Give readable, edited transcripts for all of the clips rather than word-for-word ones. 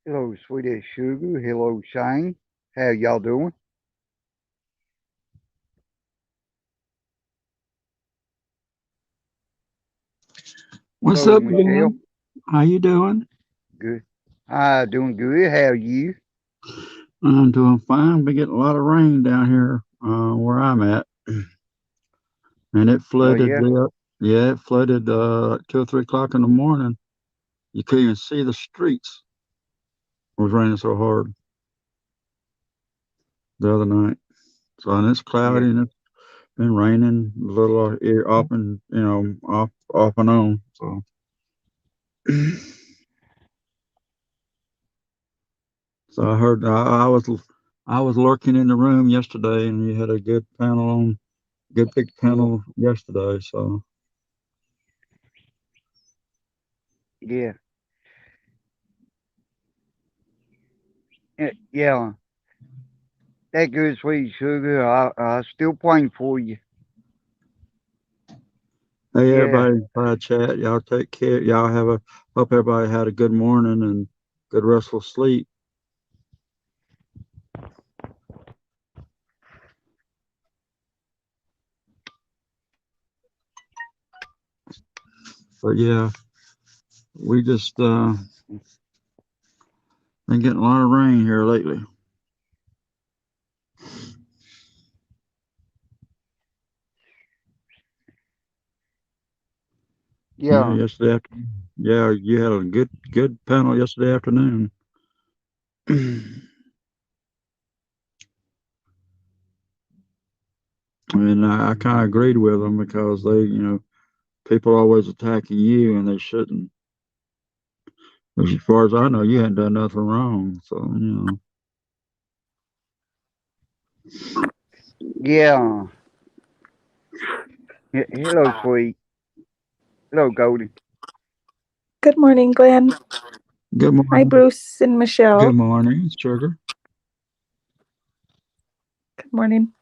Hello, sweetest sugar. Hello, Shane. How y'all doing? What's Hello, up, Michelle. Glenn? How you doing? Good. Hi, doing good. How are you? I'm doing fine. Been getting a lot of rain down here where I'm at, and it Oh flooded. yeah, Yeah, it flooded 2 or 3 o'clock in the morning. You couldn't even see the streets. It was raining so hard the other night. So and it's yeah, cloudy and it's been raining a little here off and off and on. So so I heard I was lurking in the room yesterday, and you had a good big yeah, panel yesterday. So. yeah, yeah. That good, sweet sugar. I still praying for you. Hey Yeah, everybody, chat. Y'all take care. Y'all hope everybody had a good morning and good restful sleep. But yeah, we just been getting a lot of rain here lately. Yeah, yeah, yesterday afternoon. Yeah, you had a good panel yesterday afternoon. And I kind of agreed with them because people are always attacking you and they shouldn't. As far as I know, you hadn't done nothing wrong. So. yeah. Hello, sweet. Hello, Goldie. Good morning, Glenn. Good Hi, morning. Bruce and Good Michelle. morning, Sugar. Good morning.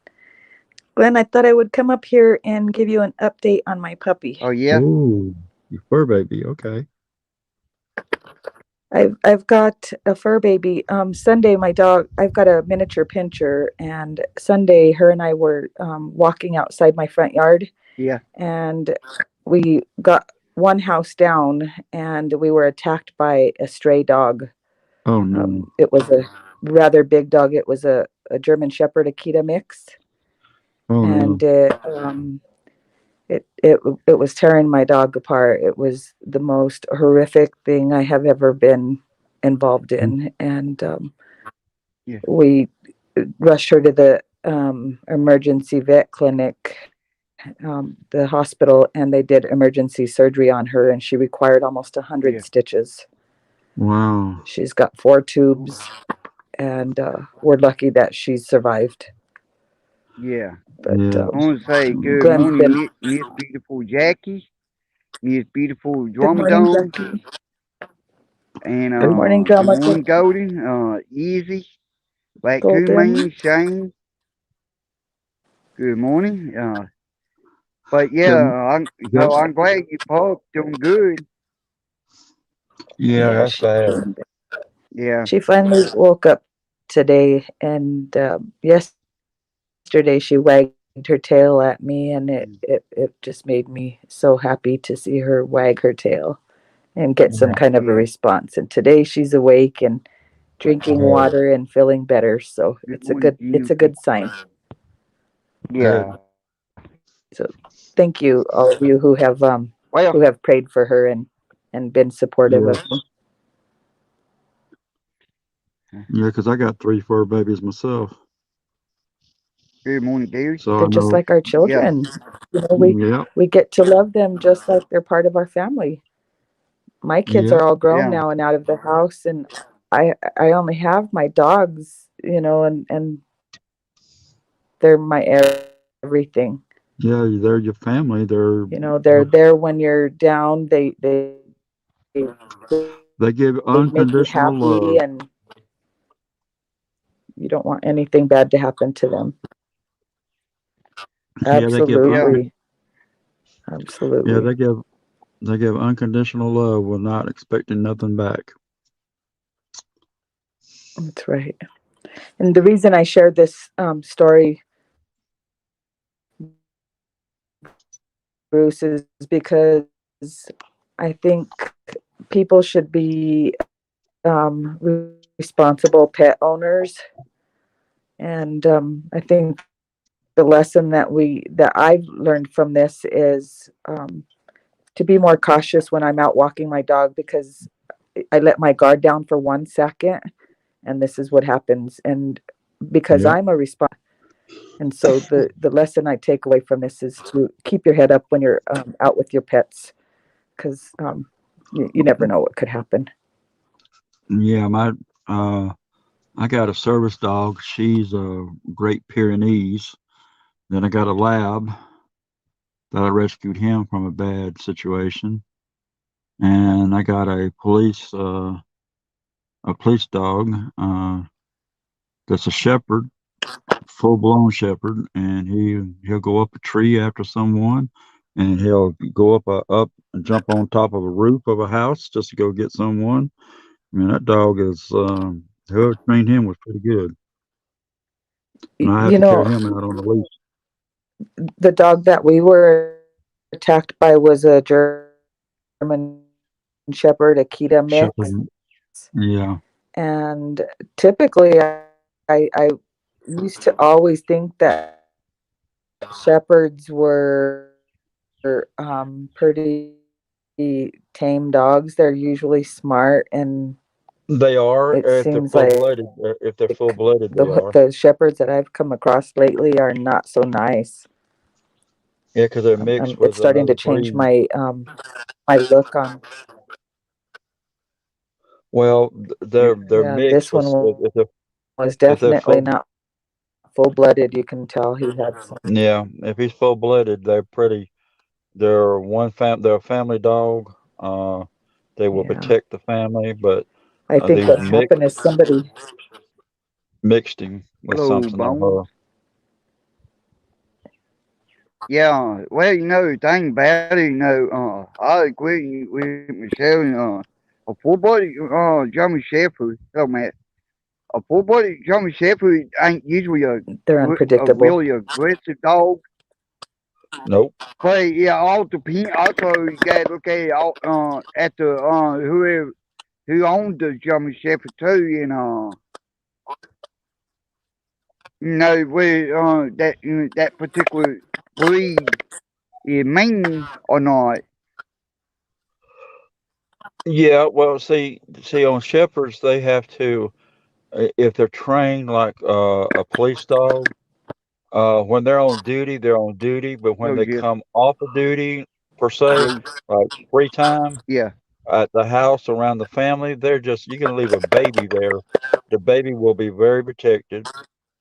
Glenn, I thought I would come up here and give you an update on my puppy. Oh yeah, Oh, your fur baby. Okay. I've got a fur baby. Sunday, my dog. I've got a miniature pincher, and Sunday, her and I were walking outside my front yard, yeah, and we got one house down, and we were attacked by a stray dog. Oh no. It was a rather big dog. It was a German Shepherd Akita mix, Oh no. and it was tearing my dog apart. It was the most horrific thing I have ever been involved in, and yeah, we rushed her to the emergency vet clinic, the hospital, and they did emergency surgery on her, and she required almost 100 yeah, stitches. Wow. She's got 4 tubes, and we're lucky that she's survived. yeah. But Yeah. I want to say good Glenn's morning, been. Miss Beautiful Jackie, Miss Beautiful Good morning, Dromedone, Jackie. and Good morning, good Drama morning, Golden, Easy, Black Golden. Kuman, Shane. Good morning. But yeah, Good. Good. I'm glad you pup doing good. Yeah, Yeah, that's she's bad. doing. Yeah, She finally woke up today, and yesterday she wagged her tail at me, and it just made me so happy to see her wag her tail and get some kind of a Yeah. response. And today she's awake and drinking water Good. and feeling better. So good morning, it's a good Juniper. sign. Yeah. Good. So thank you, all of you Well, who have prayed for her and been supportive Yeah. of me. Yeah, 'cause I got 3 fur babies myself, good morning, Gary. so I They're just know. like our Yeah, children. Yep. We get to love them just like they're part of our family. My kids are Yep. all grown yeah, now and out of the house, and I only have my dogs, and they're my everything. Yeah, they're your family. They're there when you're down. They they give make you unconditional happy, love. and you don't want anything bad to happen to them. Yeah, they give yeah, Absolutely, yeah, absolutely. they give unconditional love, with not expecting nothing back. That's right. And the reason I shared this story, Bruce, is because I think people should be responsible pet owners, and I think the lesson that I've learned from this is to be more cautious when I'm out walking my dog, because I let my guard down for 1 second, and this is what happens. And because Yeah. I'm a and so the lesson I take away from this is to keep your head up when you're out with your pets, because you never know what could happen. Yeah, I got a service dog. She's a Great Pyrenees. Then I got a lab that I rescued him from a bad situation, and I got a police dog that's a shepherd, full blown shepherd, and he'll go up a tree after someone, and he'll go up and jump on top of a roof of a house just to go get someone. I mean, that dog is whoever trained him was pretty good, and I have You to carry know, him out on the leash. the dog that we were attacked by was a German Shepherd, Akita mix. Shepherd, yeah, And typically, I used to always think that shepherds were pretty tame dogs. They're usually smart, and they are it if they're seems full like blooded. If they're full blooded, they are. the shepherds that I've come across lately are not so nice. Yeah, because they're mixed It's with starting another to change breed. my look on. Well, they're Yeah, this mixed one with was if they're definitely full. not full blooded. You can tell he had some. Yeah, if he's full blooded, they're pretty. They're a family dog. They will Yeah, protect the family, but I think these what happened is somebody. mixed him with Hello, something on Bones. her. Yeah, well, the thing about it, I agree with Michelle. A full-body German Shepherd, man, a full-body German Shepherd ain't usually They're a unpredictable. really aggressive dog. Nope. But yeah, all depend. Also, you gotta look at it at the who owned the German Shepherd too, where that particular breed is mean or not. Yeah. Well, see, on shepherds, they have to if they're trained like a police dog. When they're on duty, they're on duty. But when Oh they yeah, come off of duty, per se, Bruce. like free time Yeah, at the house around the family, you can leave a baby there. The baby will be very protected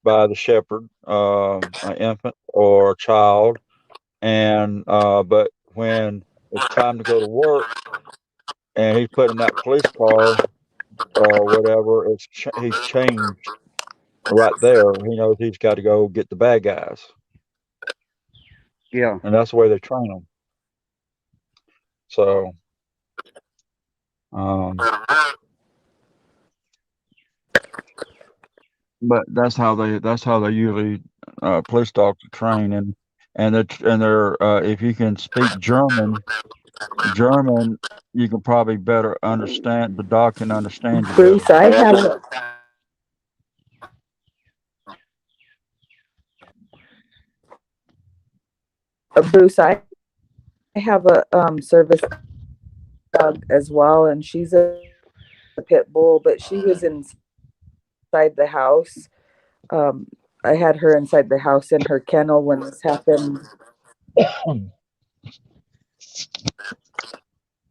by the shepherd, an infant or a child. And but when it's time to go to work and he's put in that police car or whatever, he's changed right there. He knows he's got to go get the bad guys, yeah. and that's the way they train them. So, um, but that's how they usually police dogs are trained, and they're if you can speak German, you can probably better understand. The dog can understand you better. Bruce, I have a service dog as well, and she's a pit bull, but she was inside the house. Um, I had her inside the house in her kennel when this happened.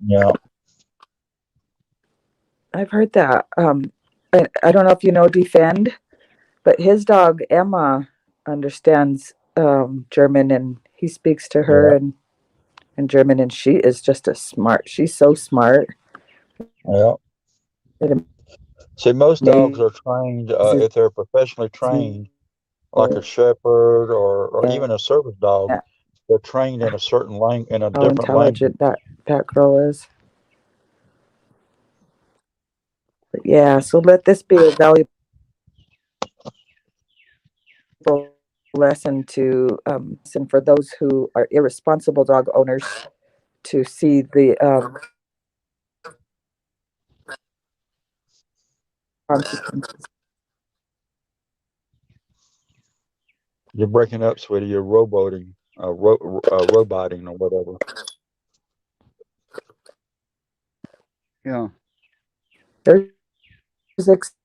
Yeah. I've heard that. I don't know if you know Defend, but his dog Emma understands German, and he speaks to her Yeah. in German, and she is just she's so smart. Yeah. It See, most dogs are amazes trained if they're professionally trained, like a shepherd or me even a service dog. They're trained in a certain in a how different language. intelligent that girl is. But yeah, so let this be a valuable lesson to and for those who are irresponsible dog owners to see the consequences. You're breaking up, sweetie. You're roboting, roboting or whatever. Yeah. There's extensive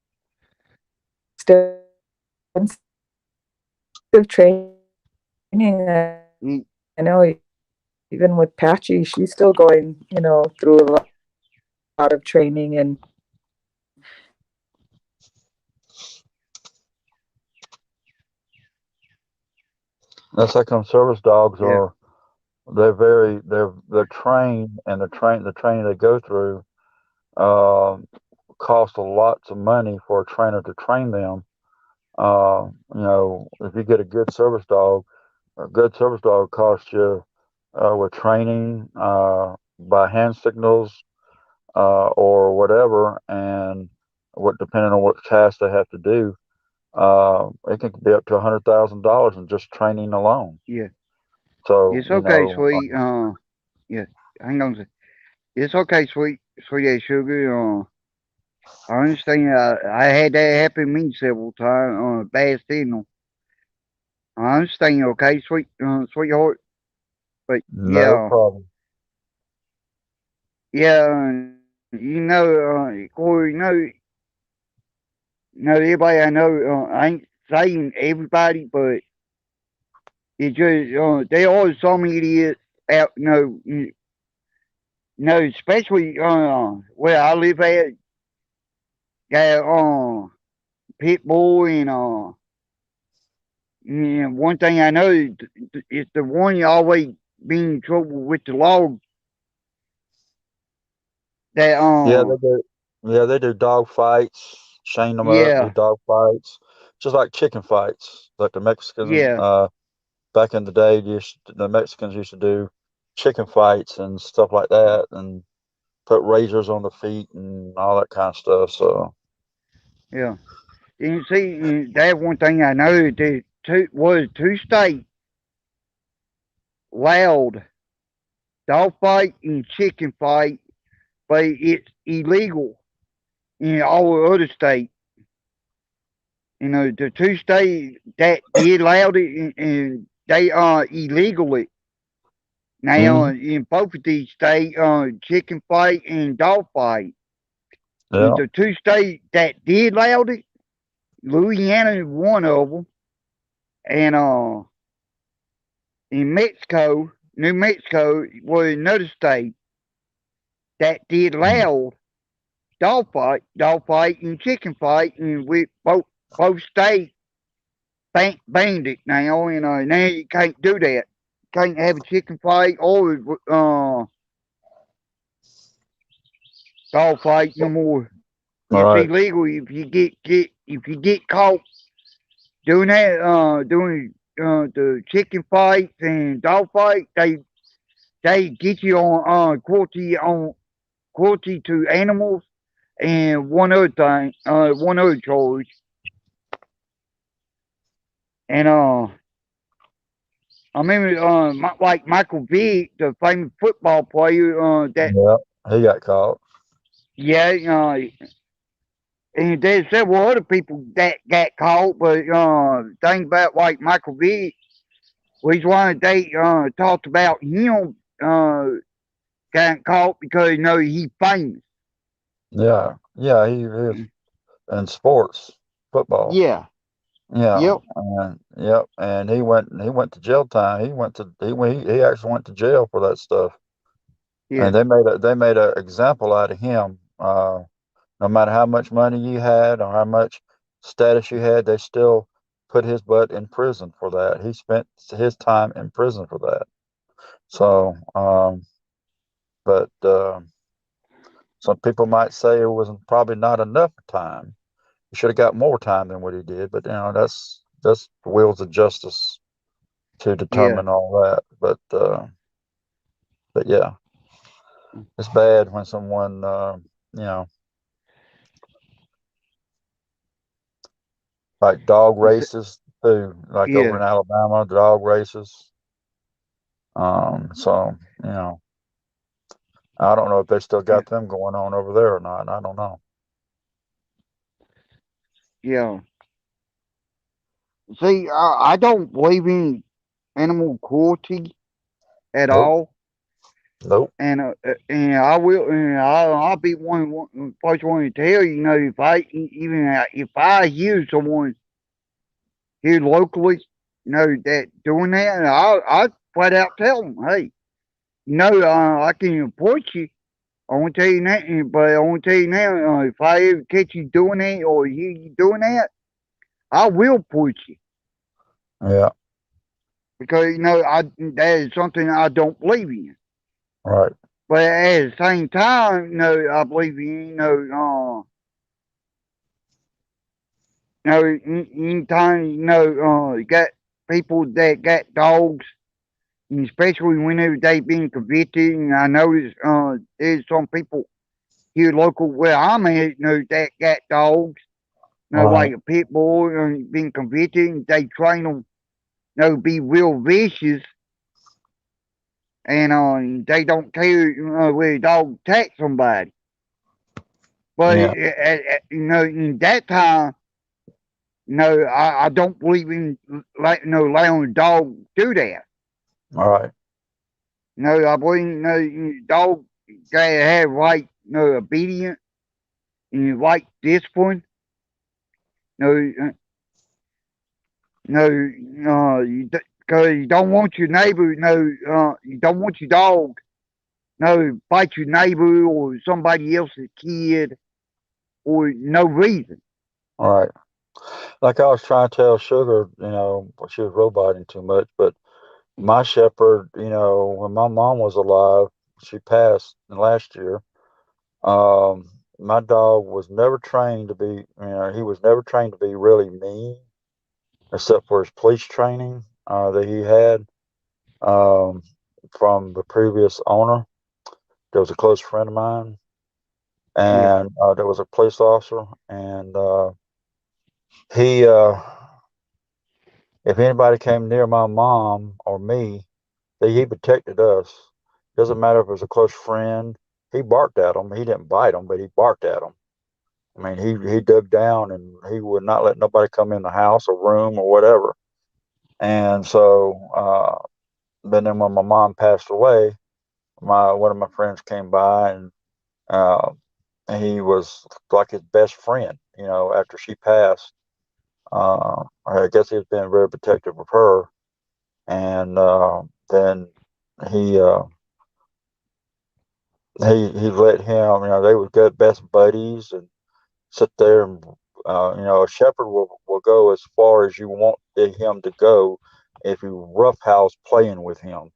training. Mm. I know even with Patchy, she's still going, through a lot of training and That's how come service dogs Yeah. are. They're trained, and the training they go through costs a lots of money for a trainer to train them. If you get a good service dog costs you with training, by hand signals, or whatever, and what depending on what task they have to do, it can be up to $100,000 in just training alone. Yeah. So It's okay, sweet. Yeah. Hang on a sec. It's okay, sweet as sugar. I understand. I had that happen to me several times on a bad signal. I understand. Okay, sweetheart. But no yeah, problem. yeah. Corey, everybody I know. I ain't saying everybody, but it just they always saw me idiot out. Especially where I live at. Got pit bull and yeah, one thing I know is the one you always be in trouble with the law. That Yeah, they do. Yeah, they do dog fights, chain them up, do yeah, dog fights, just like chicken fights. Like the Mexicans, yeah, back in the day, the Mexicans used to do chicken fights and stuff like that, and put razors on the feet and all that kind of stuff. So yeah. And you see, that one thing I know that two state loud dog fight and chicken fight, but it's illegal in all other states. The two states that did allowed it and they are illegal it. Now, mhm. in both of these states, chicken fight and dog fight, and Yeah, the two states that did allow it, Louisiana is one of them, and in Mexico, New Mexico was another state that did allow dog fight, and chicken fight, and we both states banned it now, and now you can't do that. Can't have a chicken fight or dog fight no more. all It's right. illegal if you get caught doing that. Doing the chicken fights and dog fight. They get you on cruelty to animals and one other charge. And I remember like Michael Vick, the famous football player. That Yeah, he got caught. yeah. And there's several other people that got caught, but thing about like Michael Vick, was one they talked about him got caught because he's famous. Yeah, yeah, he is in sports, football. Yeah. Yeah, Yep. and yep, and he went to jail time. He actually went to jail for that stuff. Yeah. And they made a example out of him. No matter how much money you had or how much status you had, they still put his butt in prison for that. He spent his time in prison for that. So, but some people might say it wasn't probably not enough time. He should have got more time than what he did. But that's the wheels of justice to Yeah. determine all that. But yeah, it's bad when someone you know like dog It's, races. too, like over in Yeah, Alabama, the dog races. So I don't know if they still yeah, got them going on over there or not. I don't know. yeah. See, I don't believe in animal cruelty at Nope, all. nope. And I will, and I'll be first one to tell you, if if I hear someone here locally, that doing that, I flat out tell them, hey, I can report you. I won't tell you that, but I won't tell you now. If I ever catch you doing that or hear you doing that, I will report you Yeah, because that is something I don't believe in. right. But at the same time, I believe in anytime you got people that got dogs, and especially whenever they been convicted. And I notice there's some people here local where I'm at, that got dogs, Right. like a pit bull, and been convicted. And they train them, be real vicious, and they don't care where the dog attack somebody. But Yeah. in that time. No, I don't believe in allowing a dog to do that. All right. No, I believe dog gotta have right obedience and right discipline. No, because you don't want your neighbor. You don't want your dog. No, bite your neighbor or somebody else's kid for no reason. All right. Like I was trying to tell Sugar, she was roboting too much, but my shepherd, when my mom was alive, she passed last year. My dog was never trained to be, he was never trained to be really mean, except for his police training that he had um, from the previous owner. There was a close friend of mine, Yeah, and there was a police officer, and he, if anybody came near my mom or me, he protected us. Doesn't matter if it was a close friend. He barked at them. He didn't bite them, but he barked at them. I mean, he dug down and he would not let nobody come in the house or room or whatever. And so, but then when my mom passed away, my one of my friends came by uh, and he was like his best friend. After she passed, I guess he was being very protective of her. And then he uh, he let him. They were good best buddies and sit there and a shepherd will go as far as you want him to go if you roughhouse playing with him.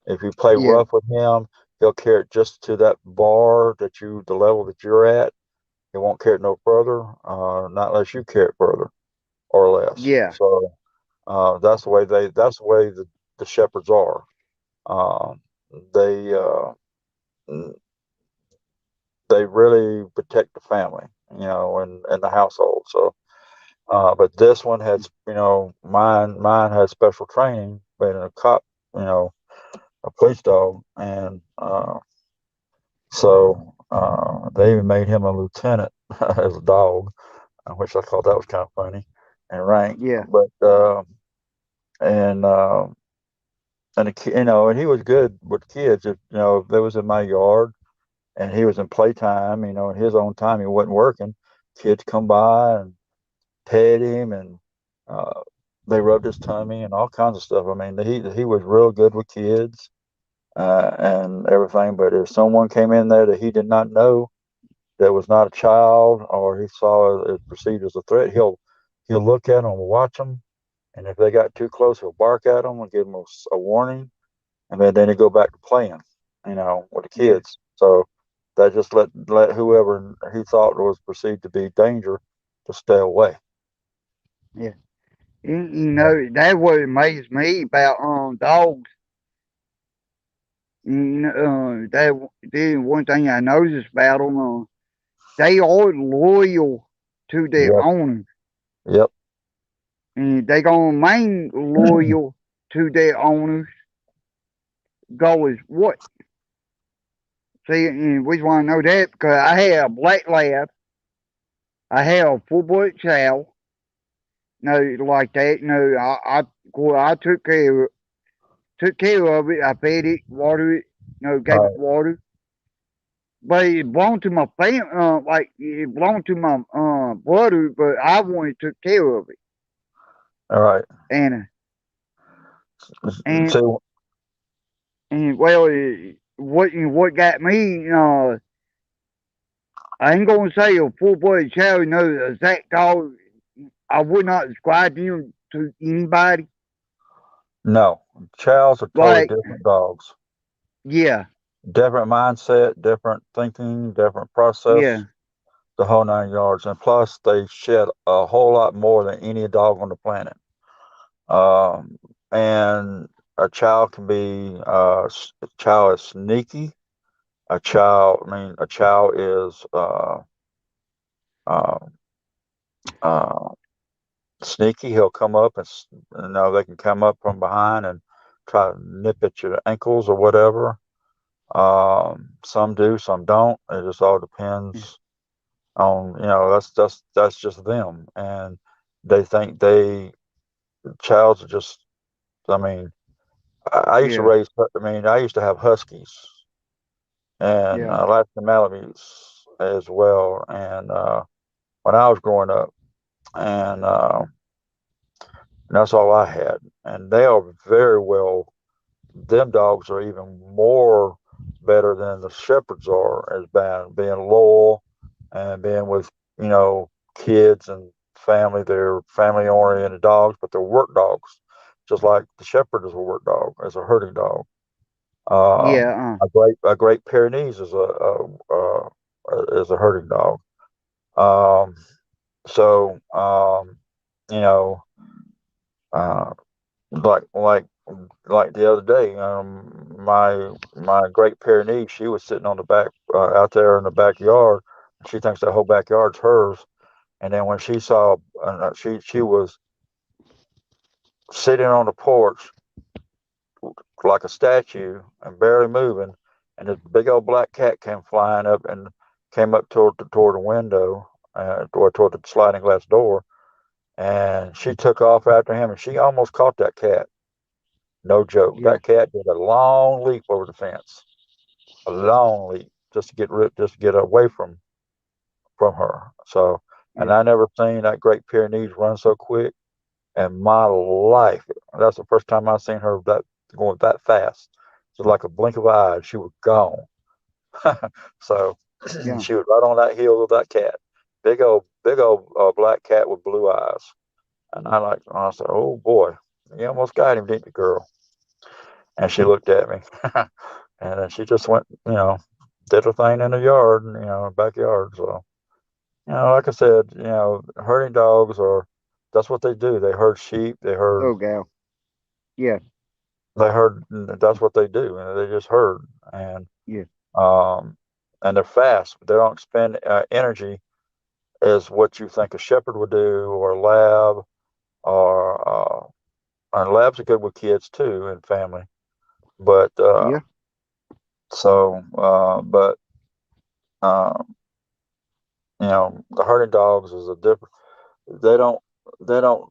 If you play yeah, rough with him, he'll carry it just to that bar the level that you're at. He won't carry it no further, not unless you carry it further or less. yeah, So that's the way the shepherds are. Um, they they really protect the family, and the household. So, but this one had, mine had special training, being a cop, a police dog, and so they even made him a lieutenant as a dog, which I thought that was kind of funny and rank. yeah, But and and and he was good with kids. If they was in my yard and he was in playtime, in his own time, he wasn't working. Kids come by and pet him, and uh, they rubbed his tummy and all kinds of stuff. I mean, he was real good with kids and everything. But if someone came in there that he did not know, that was not a child, or he saw it perceived as a threat, he'll look at them and watch them, and if they got too close, he'll bark at them and give them a warning, and then he'll go back to playing, with the yeah, kids. So that just let whoever he thought was perceived to be danger to stay away. yeah. That what amazed me about dogs. That one thing I noticed about them. They are loyal to their Yep, owner. yep, and they gonna remain loyal to their owners. Go is what? See, and we want to know that because I had a black lab, I had a full-blooded chow. No, like that. No, well, I took care of it. I fed it, watered it. No, gave it Right. water. But it belonged to my family. Like it belonged to my brother. But I wanted to take care of it. All right. And and So and well, what got me? I ain't gonna say a full-blooded chow. You know, the exact dog. I would not describe them to anybody. no, chows are totally Like, different dogs. yeah, Different mindset, different thinking, different process, yeah, the whole 9 yards. And plus, they shed a whole lot more than any dog on the planet. And a chow can be, a chow is sneaky. A chow is uh, uh, sneaky. He'll come up they can come up from behind and try to nip at your ankles or whatever. Some do, some don't. It just all depends on, that's just them. And they think childs are just, I mean, I used to yeah, I used to have Huskies and yeah, Alaskan Malamutes as well. And when I was growing up, and that's all I had. And they are very well, them dogs are even more better than the shepherds are as being loyal and being with, you know, kids and family. They're family oriented dogs, but they're work dogs, just like the shepherd is a work dog, as a herding dog. yeah, A great Pyrenees is a herding dog. Um, so you know, uh, like the other day, my Great Pyrenees, she was sitting on the back out there in the backyard. She thinks that whole backyard's hers. And then when she saw, she was sitting on the porch like a statue and barely moving, and this big old black cat came flying up and came up toward the window, toward the sliding glass door, and she took off after him, and she almost caught that cat. No joke. yeah, That cat did a long leap over the fence, a long leap, just to get away from her. So, and yeah, I never seen that Great Pyrenees run so quick in my life. That's the first time I seen her going that fast. Just like a blink of an eye, she was gone. So yeah, she was right on that heel of that cat. Big old black cat with blue eyes. And I said, oh boy, you almost got him, didn't you, girl? And she looked at me. And then she just went, did her thing in the yard, backyard. So, like I said, herding dogs that's what they do. They herd sheep. oh, gal, yeah, That's what they do. They just herd. And, yeah, um, and they're fast, but they don't expend energy as what you think a shepherd would do, or a lab, and labs are good with kids too and family. But, yeah, but, um, the herding dogs is a different. They don't. They don't.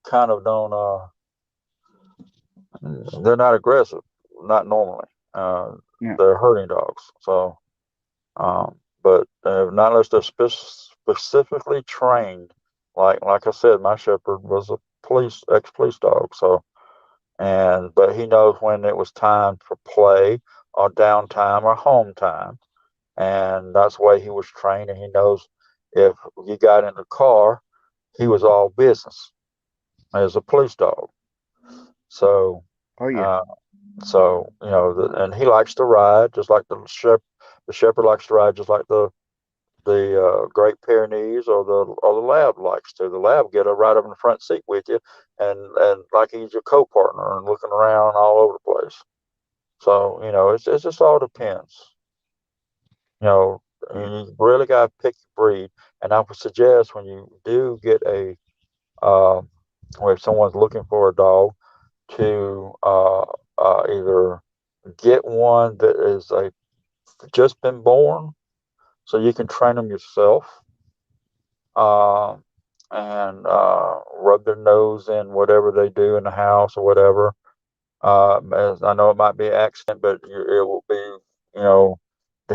Kind of don't. They're not aggressive. Not normally. yeah, They're herding dogs. So, but not unless they're specifically trained. Like I said, my shepherd was a ex-police dog. So, but he knows when it was time for play or downtime or home time, and that's the way he was trained. And he knows if you got in the car, he was all business as a police dog. So, oh, yeah, uh, and he likes to ride just like the shepherd. The shepherd likes to ride just like the Great Pyrenees or the lab likes to. The lab get right up in the front seat with you, and like he's your co-partner and looking around all over the place. So it just all depends. You know, yeah, and you really got to pick your breed. And I would suggest when you do get or if someone's looking for a dog, to either get one that is just been born, so you can train them yourself, uh, and rub their nose in whatever they do in the house or whatever. As I know it might be an accident, but it will be, you know,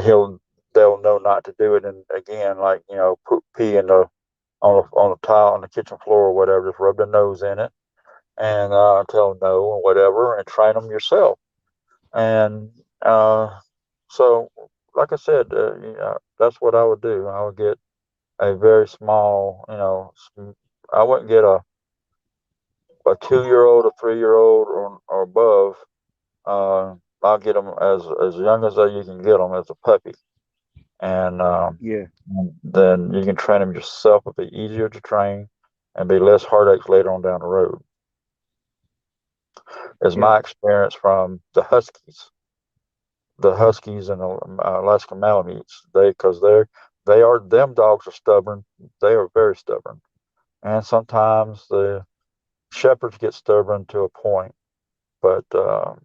he'll they'll know not to do it. And again, like, put pee in the on the tile on the kitchen floor or whatever. Just rub their nose in it and tell them no or whatever, and train them yourself. And so, like I said, that's what I would do. I would get a very small, I wouldn't get a 2-year old, a 3-year old, or above. I'll get them as young as you can get them as a puppy, and Yeah. then you can train them yourself. It'll be easier to train and be less heartaches later on down the road. Is Yeah. my experience from the Huskies and the Alaska Malamutes. Them dogs are stubborn. They are very stubborn, and sometimes the shepherds get stubborn to a point, but the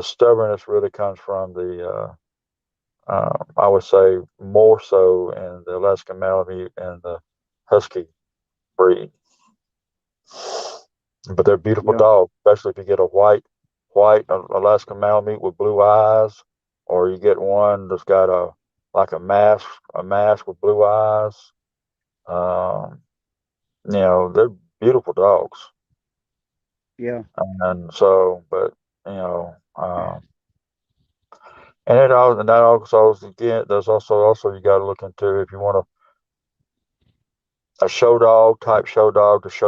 stubbornness really comes from I would say more so in the Alaska Malamute and the Husky breed. But they're beautiful Yeah. dogs, especially if you get a white Alaska Malamute with blue eyes, or you get one that's got a mask with blue eyes. Um, they're beautiful dogs. Yeah. And so, but you know, and that also again, there's also you got to look into if you want a show dog to show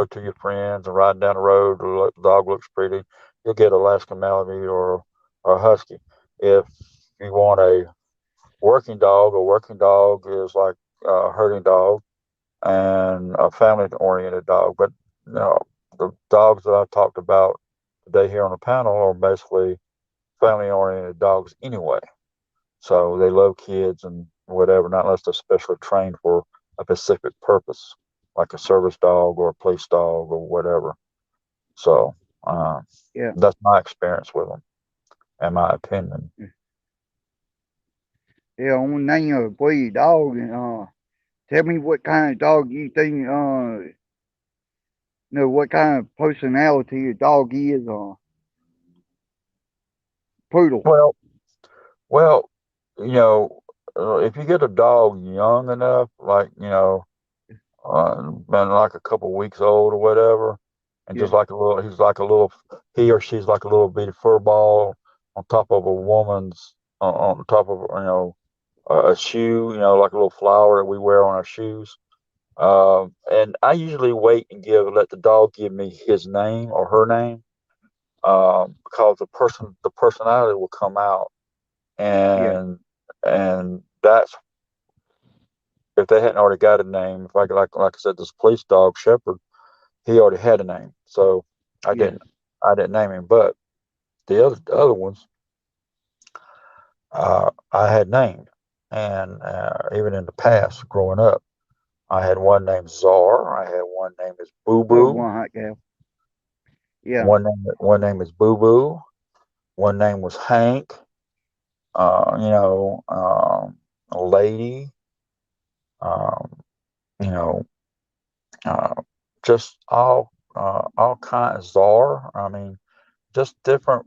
to your friends and riding down the road. The dog looks pretty. You'll get Alaska Malamute or a Husky. If you want a working dog is like a herding dog and a family oriented dog. But the dogs that I talked about today here on the panel are basically family oriented dogs anyway. So they love kids and whatever, not unless they're specially trained for a specific purpose, like a service dog or a police dog or whatever. So Yeah. that's my experience with them and my opinion. Yeah. On name a breed dog, and tell me what kind of dog you think. What kind of personality a dog is. Poodle. Well, well, if you get a dog young enough, like been like a couple weeks old or whatever, and Yeah. just like he or she's like a little bitty fur ball on top of a woman's on top of a shoe, like a little flower that we wear on our shoes. And I usually wait and let the dog give me his name or her name, because the personality will come out, Yeah. and that's if they hadn't already got a name. If like I said, this police dog Shepherd, he already had a name, so I Yeah. didn't I didn't name him. But the other ones, I had named, and even in the past, growing up, I had one named Czar. I had one named as Boo Oh, Boo. one hot gal. Yeah. One name is Boo Boo. One name was Hank. A lady. Um, you know, uh, just all kinds. Czar. I mean, just different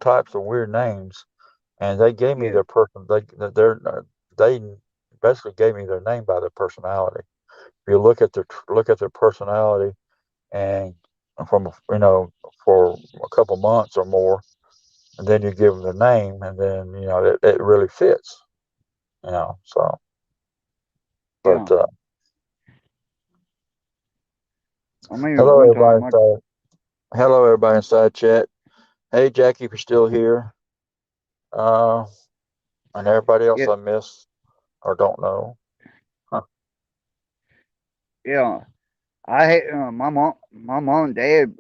types of weird names, and they gave me Yeah. their person. They basically gave me their name by their personality. If you look at their personality, and from for a couple months or more, and then you give them their name, and then it really fits. So but Yeah. I mean, hello one everybody time inside. Hello everybody inside chat. Hey Jackie, if you're still here, uh, and everybody else yeah, I miss or don't know. Huh. yeah. I had my mom and dad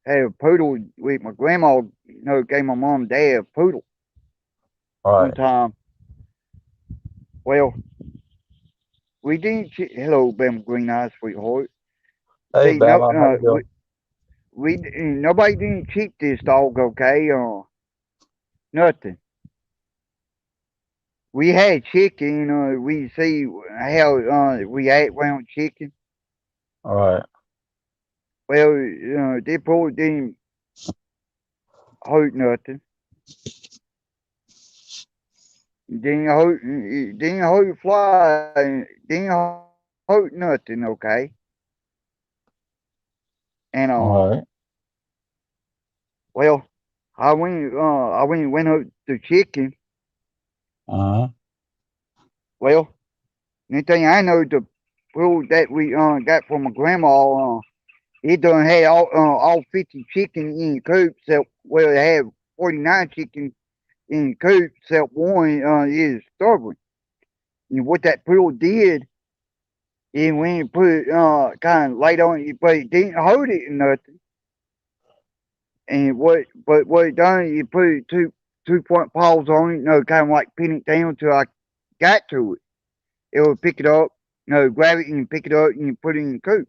had a poodle with my grandma. Gave my mom and dad a poodle All one right. time. Well, we didn't. Hello, Bama Green Eyes, sweetheart. Hey, See, no, Bama, how you doing? nobody didn't cheat this dog. Okay, nothing. We had chicken. We see how we ate around chicken. All right. Well, they boy didn't hurt nothing. Didn't hurt fly. Didn't hurt nothing. Okay, and All right. well, went up to chicken. Uh-huh. Well, next thing I know, the food that we got from my grandma, he done had all 50 chicken in the coop. So well, they had 49 chicken in the coop. Except one is stubborn. And what that poodle did, he went and put it kind of light on it, but it didn't hold it or nothing. And what it done, you put 2 point paws on it, kind of like pin it down till I got to it. It would pick it up, grab it and pick it up and put it in the coop.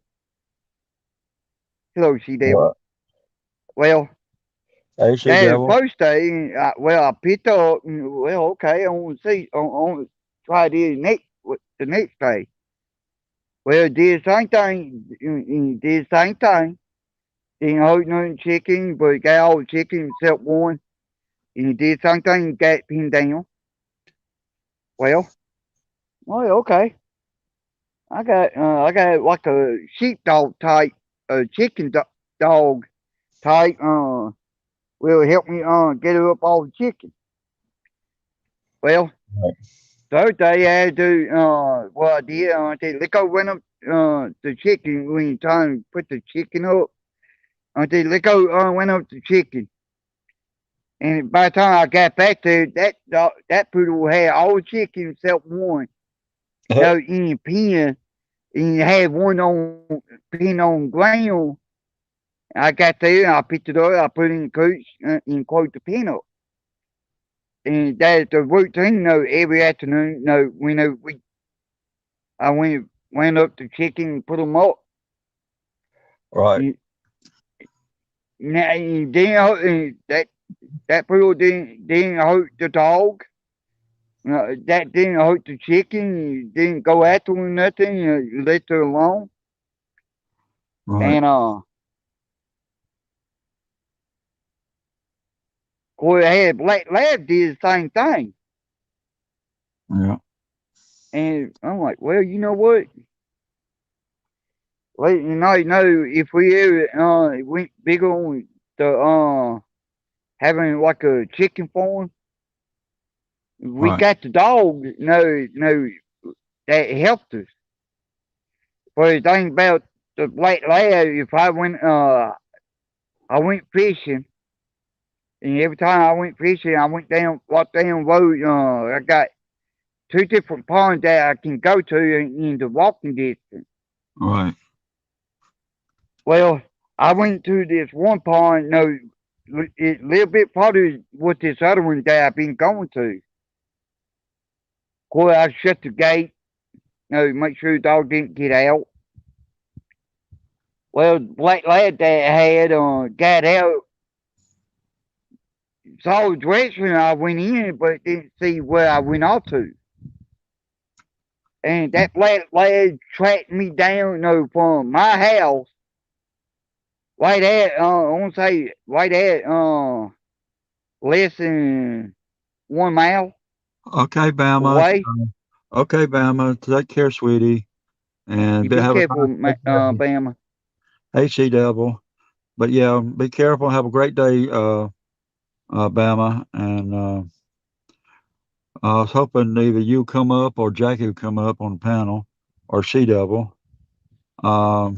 Hello, She Devil. What? Well, Hey, She that Devil. first day, I picked up, and, well, okay, I want to see, I want to try this the next day. Well, did the same thing, did the same thing. Didn't hold nothing chicken, but got all the chicken except one. And he did the same thing, got pinned down. Well, okay. I got like a sheepdog type, chicken dog type, will help me get up all the chicken. Well, Right. third day I had to what I did, they go went up the chicken when you trying to put the chicken up. They go went up the chicken. And by the time I got back there, that poodle had all the chicken except one. No, in the pen, and you had one on pin on ground. I got there, and I picked it up, I put it in the coach, and closed the pen up. And that's the routine, every afternoon, I went up to chicken and put them up. Right. You, now, you didn't, that poodle didn't hurt the dog. That didn't hurt the chicken. You didn't go after him nothing. You let her alone. Right. And boy, I had Black Lab did the same thing. Yeah. And I'm like, well, you know what? Well, if we ever went big on the having like a chicken farm, we Right. got the dog. That helped us. But the thing about the Black Lab, if I went fishing, and every time I went fishing, I went walked down road. I got 2 different ponds that I can go to in the walking distance. Right. Well, I went to this one pond, it's a little bit farther with this other one that I've been going to. Of course, I shut the gate, make sure the dog didn't get out. Well, the Black Lad that had got out, saw the direction I went in, but didn't see where I went off to. And that Black Lad tracked me down, from my house right at, I want to say, right at less than 1 mile Okay, Bama. away. Okay, Bama. Take care, sweetie. And You be have a careful, nice day. Bama. Hey, She Devil. But yeah, be careful. Have a great day, Bama. And I was hoping either you come up or Jackie would come up on the panel, or She Devil. You're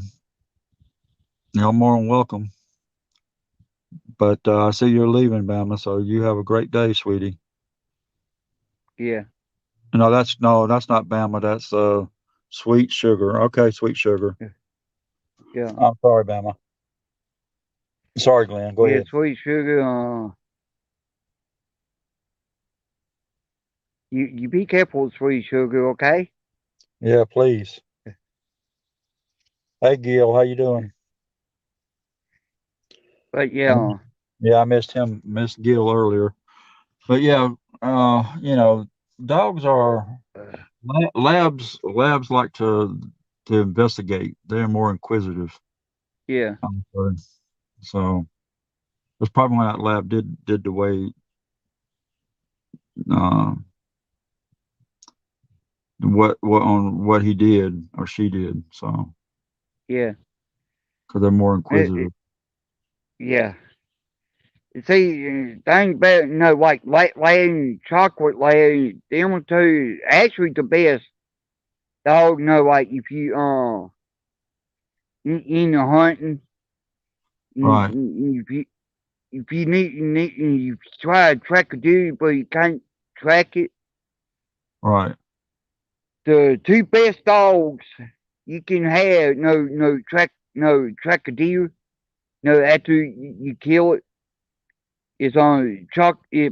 more than welcome. But I see you're leaving, Bama. So you have a great day, sweetie. Yeah. That's not Bama. That's Sweet Sugar. Okay, Sweet Sugar. Yeah. I'm sorry, Bama. Sorry, Glenn. Go Yeah, ahead. Sweet Sugar. You be careful, Sweet Sugar, okay? Yeah, please. Hey, Gil, how you doing? But I yeah, Yeah, I missed Gil earlier. But yeah, dogs are uh, labs like to investigate. They're more inquisitive. yeah, Um, So that's probably why that lab did the way uh, what he did or she did. So yeah, because they're more it, it, inquisitive. yeah. See, thing about like laying chocolate laying, them two actually the best dog. Like if you in the hunting, Right, if you need, you try to track a deer, but you can't track it. right, The two best dogs you can have, track a deer, after you kill it, is on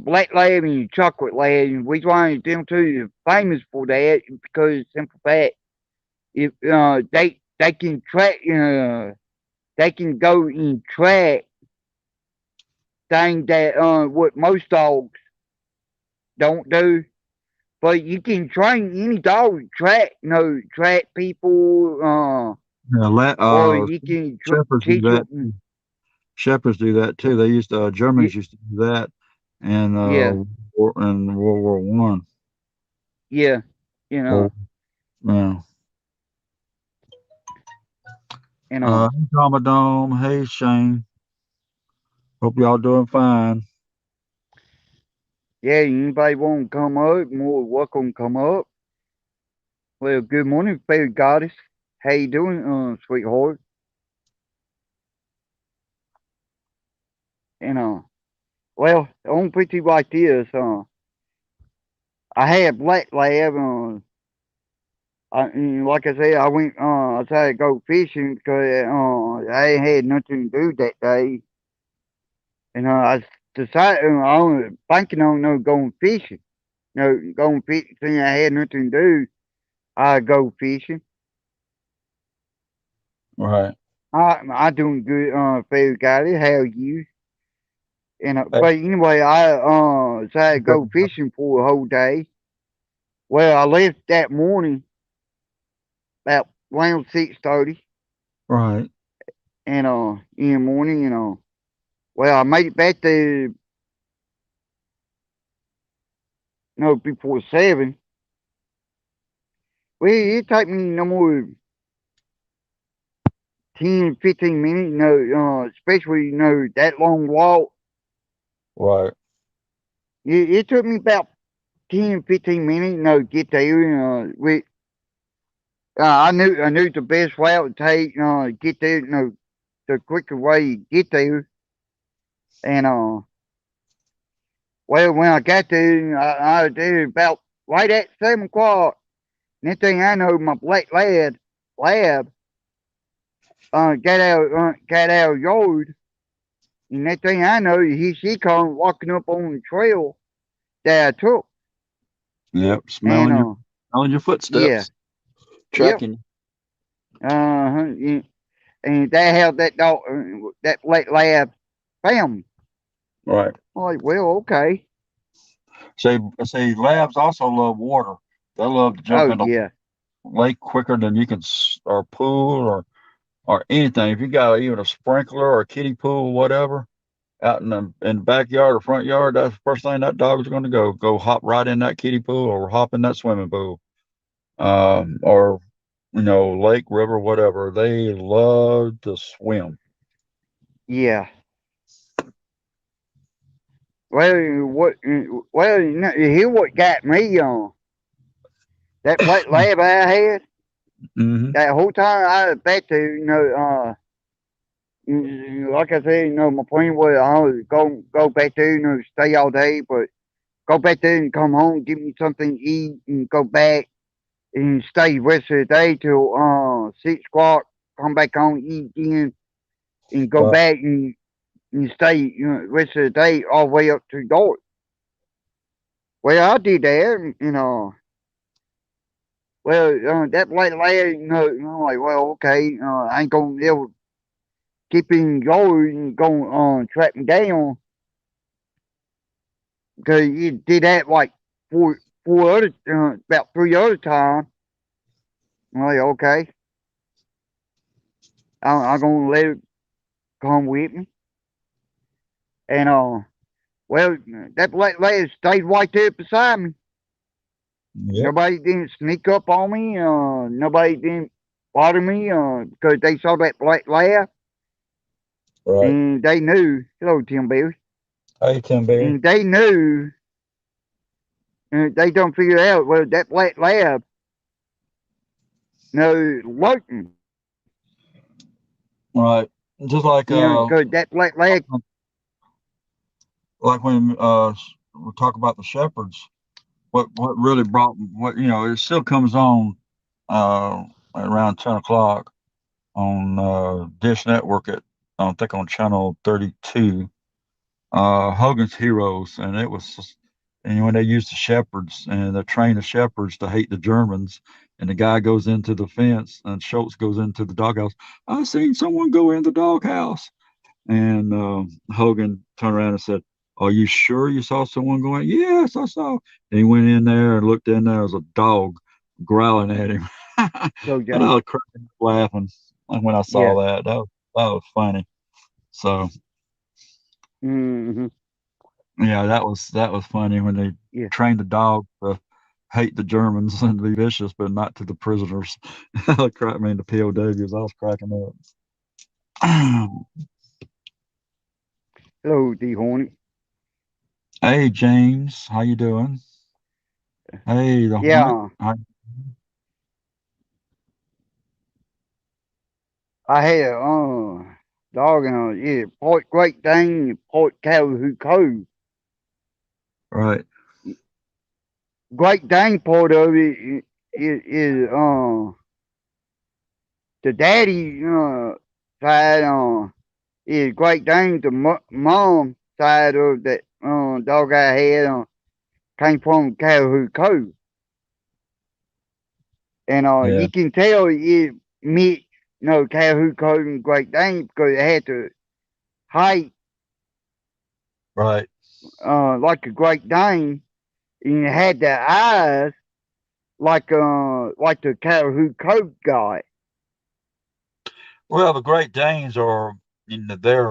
black lab and chocolate lab. And which one of them two are famous for that? Because simple fact, if they can track, they can go and track things that what most dogs don't do. But you can train any dog to track, track people, yeah. or you can Shepherds do teach that. them. Shepherds do that too. They used to Yeah, Germans used to do that, and yeah, in World War I. yeah, you Well, know, yeah. you know. Hey, Commodore. Hey, Shane. Hope y'all doing fine. Yeah, anybody want to come up? More welcome to come up. Well, good morning, fairy goddess. How you doing, sweetheart? You know, well, I want to put you like this. I had black lab. Like I said, I went. I decided to go fishing because I ain't had nothing to do that day, and I decided I was banking on no going fishing. No, going fishing. Since I had nothing to do, I go fishing. Right. I doing good, fairy goddess. How are you? And Hey, but anyway, I decided to go fishing for a whole day. Well, I left that morning about around 6:30, right. and in the morning, well, I made it back to before 7. Well, it take me no more 10, 15 minutes, especially that long walk. Right. It took me about 10, 15 minutes, get there. I knew the best route to take, get there, the quicker way you get there. And well, when I got there, I there about right at 7 o'clock. Next thing I know, my black lab got out of yard. And next thing I know, she come walking up on the trail that I took. Yep. And Smelling your yeah, footsteps. yep, Tracking. yeah, and that held that dog, that black lab found me. Right. I'm like, well, okay. Say, labs also love water. They love to jump Oh in the yeah, lake quicker than you can, or pool or anything. If you got even a sprinkler or a kiddie pool, whatever, out in the backyard or front yard, that's the first thing that dog's going to go hop right in that kiddie pool or hop in that swimming pool, or lake, river, whatever. They love to swim. yeah. Well, well, here what got me on that black lab I had Hmm. that whole time I was back to, like I said, my plan was I was go back there, stay all day, but go back there and come home, give me something to eat, and go back and stay the rest of the day till 6 o'clock. Come back home, eat again, and go Right. back and stay, the rest of the day all the way up to dark. Well, I did that, that black lad, I'm like, well, okay, I ain't gonna ever keep enjoying and gonna track him down because he did that like four other, about three other times. I'm like, okay, I'm gonna let it come with me, and that black lad stayed right there beside me. Yep. Nobody didn't sneak up on me. Nobody didn't bother me because they saw that black lad Right. and they knew. Hello, Tim Berry. Hey, Tim Berry. And they knew. They don't figure out that black lab lurking. Right. Just like Because that black lab. like when we talk about the shepherds, what really brought it still comes on around 10 o'clock on Dish Network at I think on channel 32. Hogan's Heroes, and it was just, and when they used the shepherds and they train the shepherds to hate the Germans, and the guy goes into the fence and Schultz goes into the doghouse. I seen someone go in the doghouse, and Hogan turned around and said, "Are you sure you saw someone going?" "Yes, I saw." And he went in there and looked in there. There was a dog growling at him, and I was cracking up laughing when I saw that. That was funny. So. Mm-hmm. Yeah, that was funny when they trained the dog to hate the Germans and be vicious, but not to the prisoners. The POWs. I was cracking up. Hello, D Hornet. Hey, James, how you doing? Hey, the Hornet. I had a dog and part Great Dane and part Cavahoo Cove. Right. Great Dane part of it is the daddy side is Great Dane. The mom side of that dog I had came from Cavahoo Cove, and you can tell it mixed Cavahoo Cove and Great Dane because it had the height Right. like a Great Dane, and it had the eyes like the Cavahoo Cove guy. Well, the Great Danes they're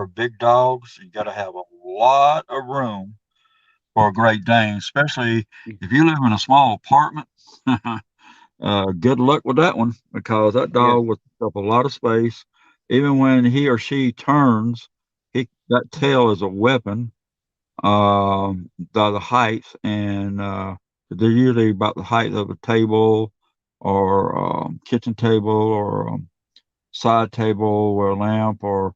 big dogs. You got to have a lot of room for a Great Dane, especially if you live in a small apartment. Good luck with that one because that dog will take up a lot of space. Even when he or she turns, that tail is a weapon. The height, and they're usually about the height of a table or kitchen table or side table or a lamp or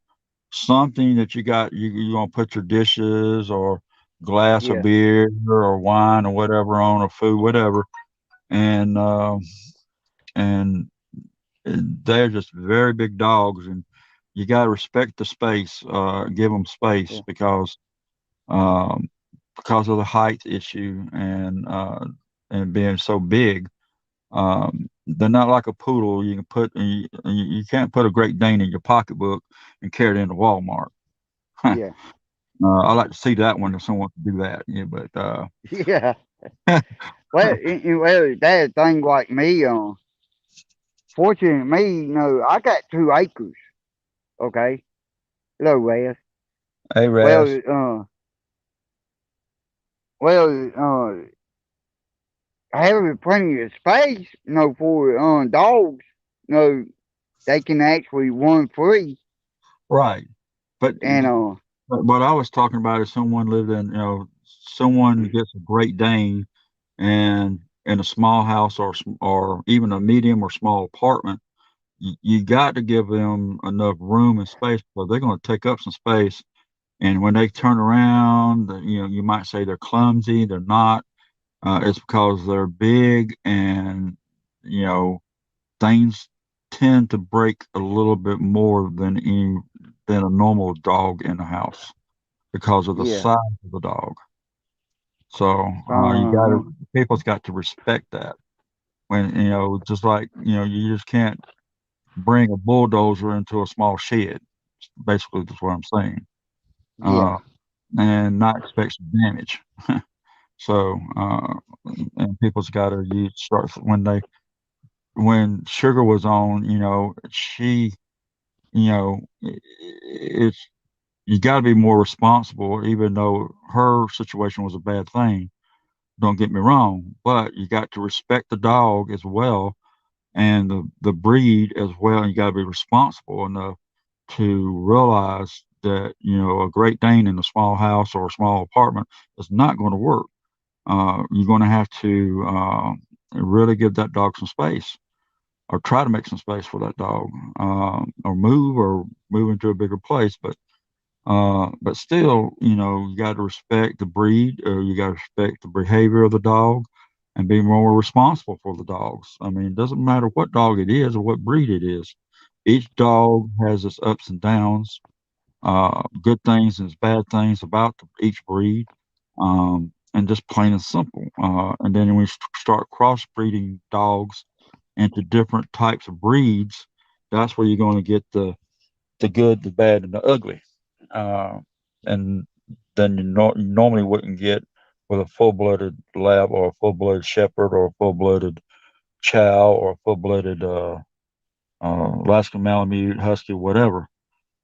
something that you're gonna put your dishes or glass of beer or wine or whatever on, or food, whatever, and they're just very big dogs, and you got to respect the space, give them space um, because of the height issue and being so big. They're not like a poodle. You can't put a Great Dane in your pocketbook and carry it into Walmart. Yeah. I like to see that one if someone can do that. Yeah, but yeah. Well, that thing like me, fortunately me, I got 2 acres. Okay. Hello, Raz. Hey, Raz. Having plenty of space, for dogs, they can actually run free. Right. But and what I was talking about is someone gets a Great Dane and in a small house or even a medium or small apartment, you got to give them enough room and space because they're going to take up some space. And when they turn around, you might say they're clumsy. They're not. It's because they're big and, things tend to break a little bit more than a normal dog in the house because of the size of the dog. So people's got to respect that. when just like you just can't bring a bulldozer into a small shed. Basically, that's what I'm saying. Yeah. And not expect some damage. So, and people's got to use start when Sugar was on. She, it's you got to be more responsible, even though her situation was a bad thing. Don't get me wrong, but you got to respect the dog as well and the breed as well. And you got to be responsible enough to realize that a Great Dane in a small house or a small apartment is not going to work. You're going to have to really give that dog some space, or try to make some space for that dog, or move into a bigger place. But still, you got to respect the breed, or you got to respect the behavior of the dog, and be more responsible for the dogs. I mean, it doesn't matter what dog it is or what breed it is. Each dog has its ups and downs, good things and bad things about each breed, and just plain and simple. And then when we start crossbreeding dogs into different types of breeds, that's where you're going to get the good, the bad, and the ugly. Uh, and then you normally wouldn't get with a full-blooded lab or a full-blooded shepherd or a full-blooded chow or a full-blooded Alaskan Malamute, Husky, whatever,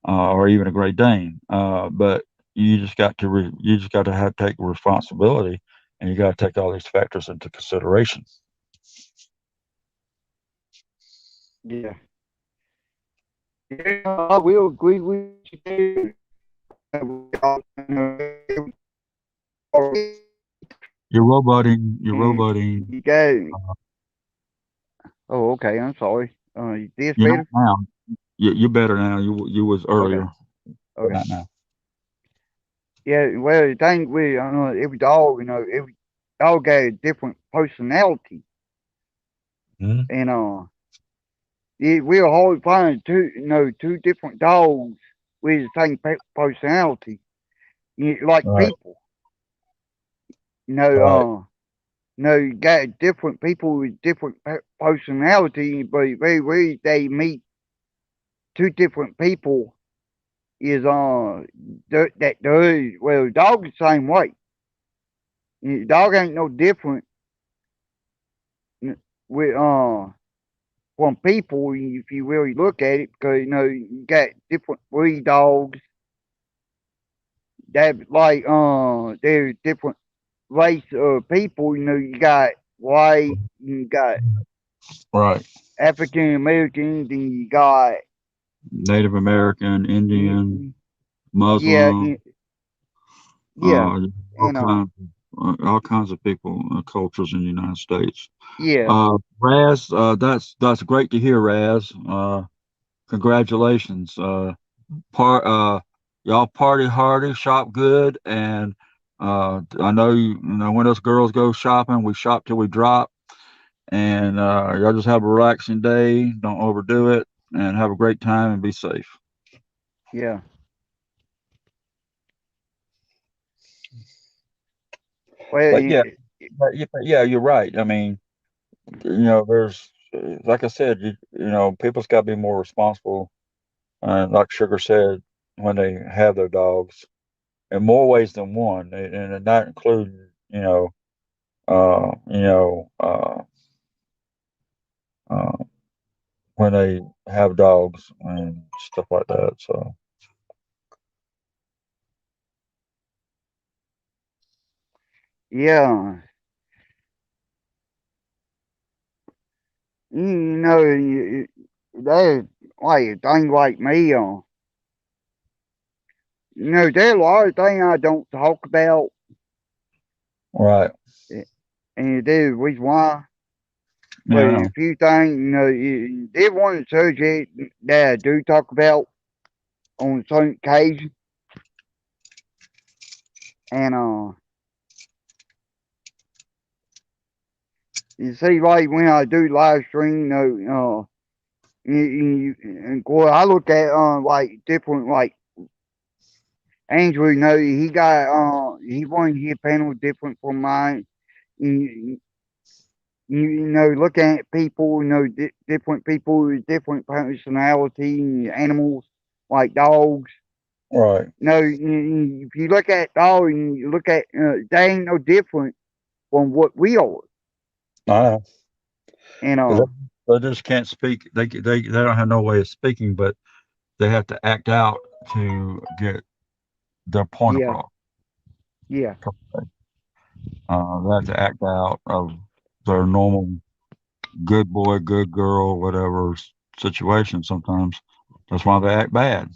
or even a Great Dane. But you just got to have take responsibility, and you got to take all these factors into consideration. Yeah. Yeah, I will agree with you there. You're roboting. You're And roboting. you got. Oh, okay. I'm sorry. This You're not better? now. You're better now. You was Okay. earlier, but Okay. not now. Yeah. Well, the thing with every dog, every dog got a different personality, Mhm. and we'll always find two different dogs with the same personality, like Right. people. Right. You got different people with different personality, but very rarely they meet two different people is that does well. Dog the same way. Dog ain't no different with from people if you really look at it, because you got different breed dogs that like there's different race of people. You got white, you got Right. African Americans, and you got Native American, Indian, mm, yeah, Muslim, yeah, uh, all and kinds of people, cultures in the United States. yeah, Raz, that's great to hear, Raz. Congratulations. Part Y'all party hardy, shop good, and I know when us girls go shopping, we shop till we drop, and y'all just have a relaxing day. Don't overdo it, and have a great time and be safe. yeah. Well, But yeah, but yeah, you're right. I mean, there's like I said, people's got to be more responsible, and like Sugar said, when they have their dogs in more ways than one, and not including uh, you know, uh, uh, when they have dogs and stuff like that. So yeah. There's like a thing like me. There's a lot of things I don't talk about, right, eh, and there's a reason why. yeah, But I a know. few things, there's one subject that I do talk about on certain occasions, and you see, like when I do live stream, and boy, I look at like different like Andrew. He got he wanted his panel different from mine. You know, looking at people, you know, different people with different personality, animals like dogs. Right. No, if you look at dogs, and you look at they ain't no different from what we are. I know. You They know, they just can't speak. They don't have no way of speaking, but they have to act out to get their point yeah, across. yeah, They have to act out of their normal good boy, good girl, whatever situation. Sometimes that's why they act bad,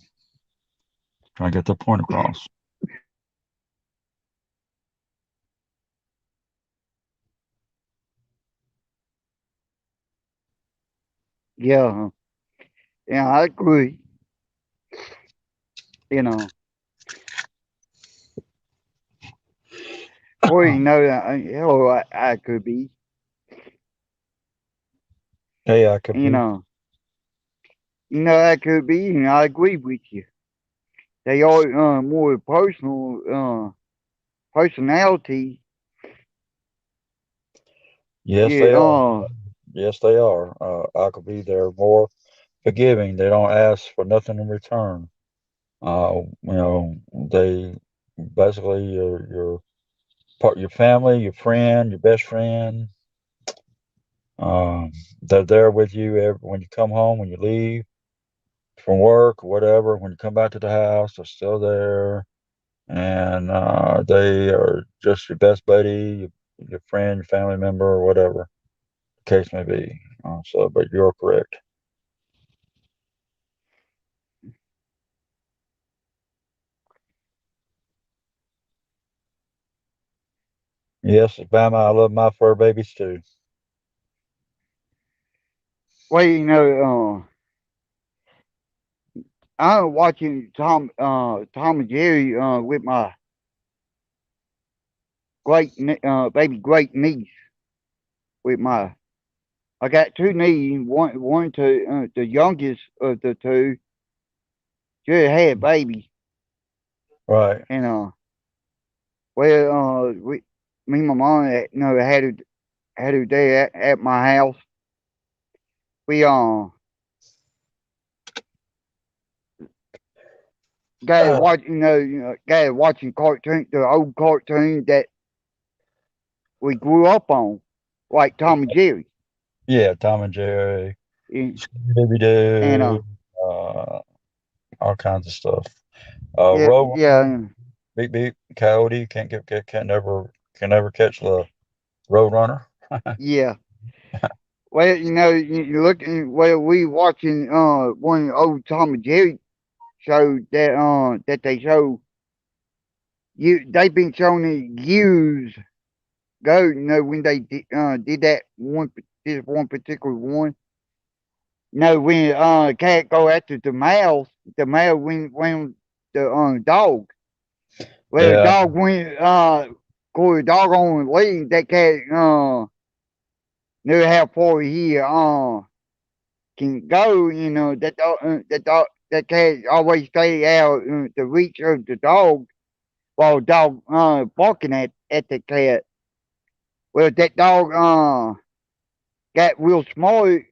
trying to get their point across. yeah, yeah. I agree. You know, or you know, hell, I could be. Hey, I could be. You know, I could be, and I agree with you. They are more personal, personality. Yes, they Yeah, are. Yes, they are. I could be. They're more forgiving. They don't ask for nothing in return. They basically your part, your family, your friend, your best friend. They're there with you when you come home, when you leave from work, whatever. When you come back to the house, they're still there, and they are just your best buddy, your friend, your family member, or whatever the case may be. But you're correct. Yes, Bama, I love my fur babies too. well, you know, I'm watching Tom and Jerry, with my baby great niece. With my, I got two nieces. One to the youngest of the two just had a baby, Right. and well, me and my mom, had her day at my house. We got Uh, watch, got watching cartoon, the old cartoon that we grew up on, like Tom and Jerry. yeah, Tom and Jerry, And, Scooby and Doo, uh, all kinds of stuff. yeah, Road yeah, Runner, Beep Beep, Coyote, can never catch the Road Runner. yeah. Well, you looking. Well, we watching one of the old Tom and Jerry shows that they show you. They've been showing it years ago. You know when they did that this one particular one. No, when cat go after the mouse when the dog. Well, the Yeah, dog went go the dog on the lead. That cat knew how far he can go. You know that cat always stay out the reach of the dog while the dog barking at the cat. Well, that dog got real smart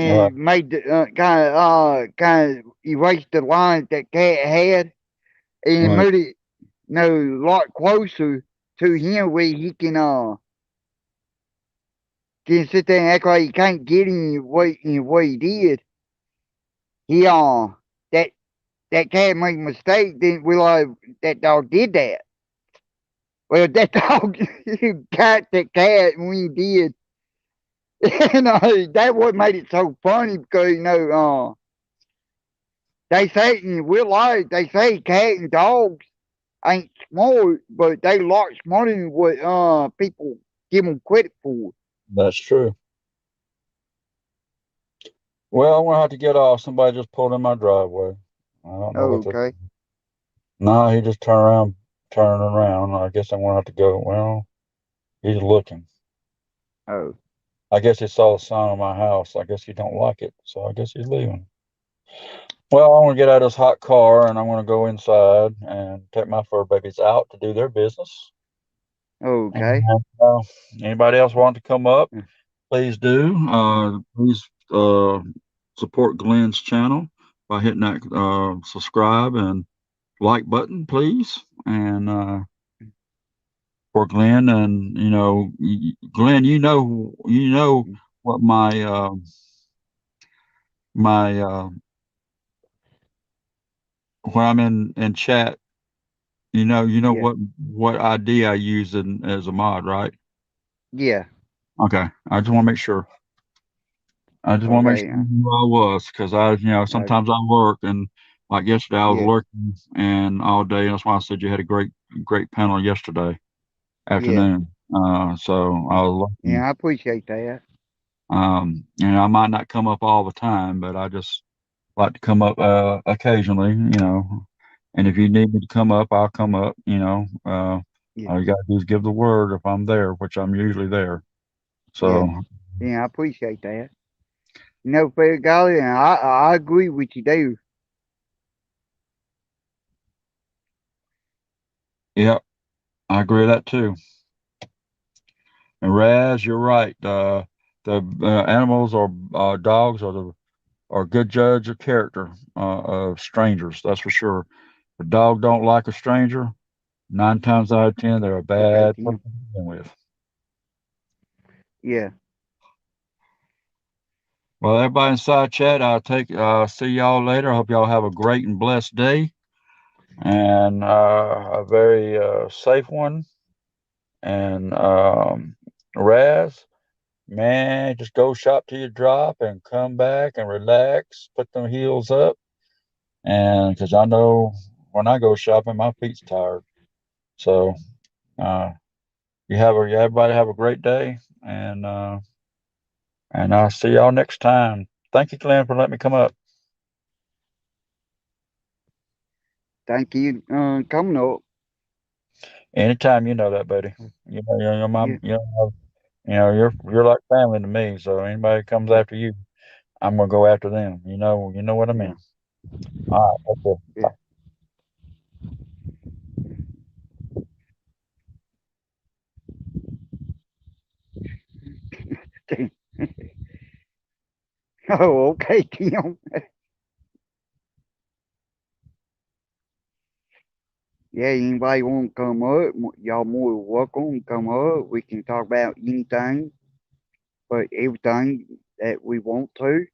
right, and made the kind of erased the line that cat had and right. made it a lot closer to him where he can sit there and act like he can't get in what he did. He that that cat made a mistake, didn't realize that dog did that. Well, that dog got the cat when he did. That what made it so funny because they say in real life they say cat and dogs ain't smart, but they a lot smarter than what people give them credit for. That's true. Well, I'm gonna have to get off. Somebody just pulled in my driveway. I don't know what Oh, the. okay. No, he just turning around. I guess I'm gonna have to go. Well, he's looking. Oh, I guess he saw the sign on my house. I guess he don't like it, so I guess he's leaving. Well, I'm gonna get out of this hot car and I'm gonna go inside and take my fur babies out to do their business. Okay. And anybody else want to come up, Mm, please do. Please support Glenn's channel by hitting that subscribe and like button, please. And for Glenn, and Glenn, mm, what my when I'm in chat, Yeah. what ID I use as a mod, right? Yeah. Okay, I just want to make sure. I just want to make sure Okay. you knew who I was, because Uh, sometimes I work, and like yesterday I was yeah. working and all day. That's why I said you had a great panel yesterday Yeah. afternoon. So I was Yeah. looking. I appreciate that. I might not come up all the time, but I just like to come up occasionally. And if you need me to come up, I'll come up. Yeah. All you gotta do is give the word if I'm there, which I'm usually there. Yeah. So Yeah. I appreciate that. Fair golly, and I agree with you there. yeah, I agree with that too. And Raz, you're right. The animals or dogs are a good judge of character of strangers. That's for sure. If a dog don't like a stranger, 9 times out of 10, they're a Okay, bad Tim. person to begin with. Yeah. Well, everybody inside chat, see y'all later. I hope y'all have a great and blessed day, and a very safe one. And Raz, man, just go shop till you drop and come back and relax, put them heels up. And because I know when I go shopping, my feet's tired. So uh, everybody have a great day, and I'll see y'all next time. Thank you, Glenn, for letting me come up. Thank you. Coming up. Anytime, you know that, buddy. Yeah. You're like family to me. So anybody comes Yeah. after you, I'm gonna go after them. You know what I Yeah. mean. All right, okay. Yeah. Oh, okay, Tim. Yeah, anybody want to come up? Y'all more than welcome to come up. We can talk about anything, but everything that we want to.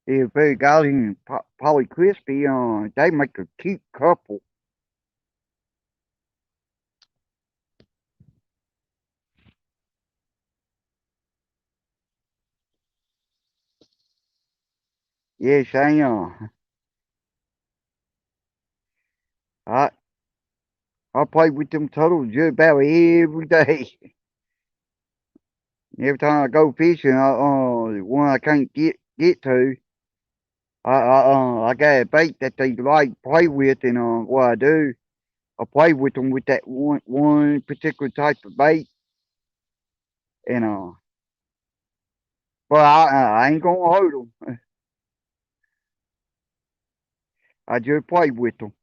If they got in Polly Crispy, they make a cute couple. Yes, I I I play with them turtles just about every day. Every time I go fishing, one I can't get to, I got a bait that they like play with, and what I do, I play with them with that one particular type of bait, and but I ain't gonna hold them. I just play with them.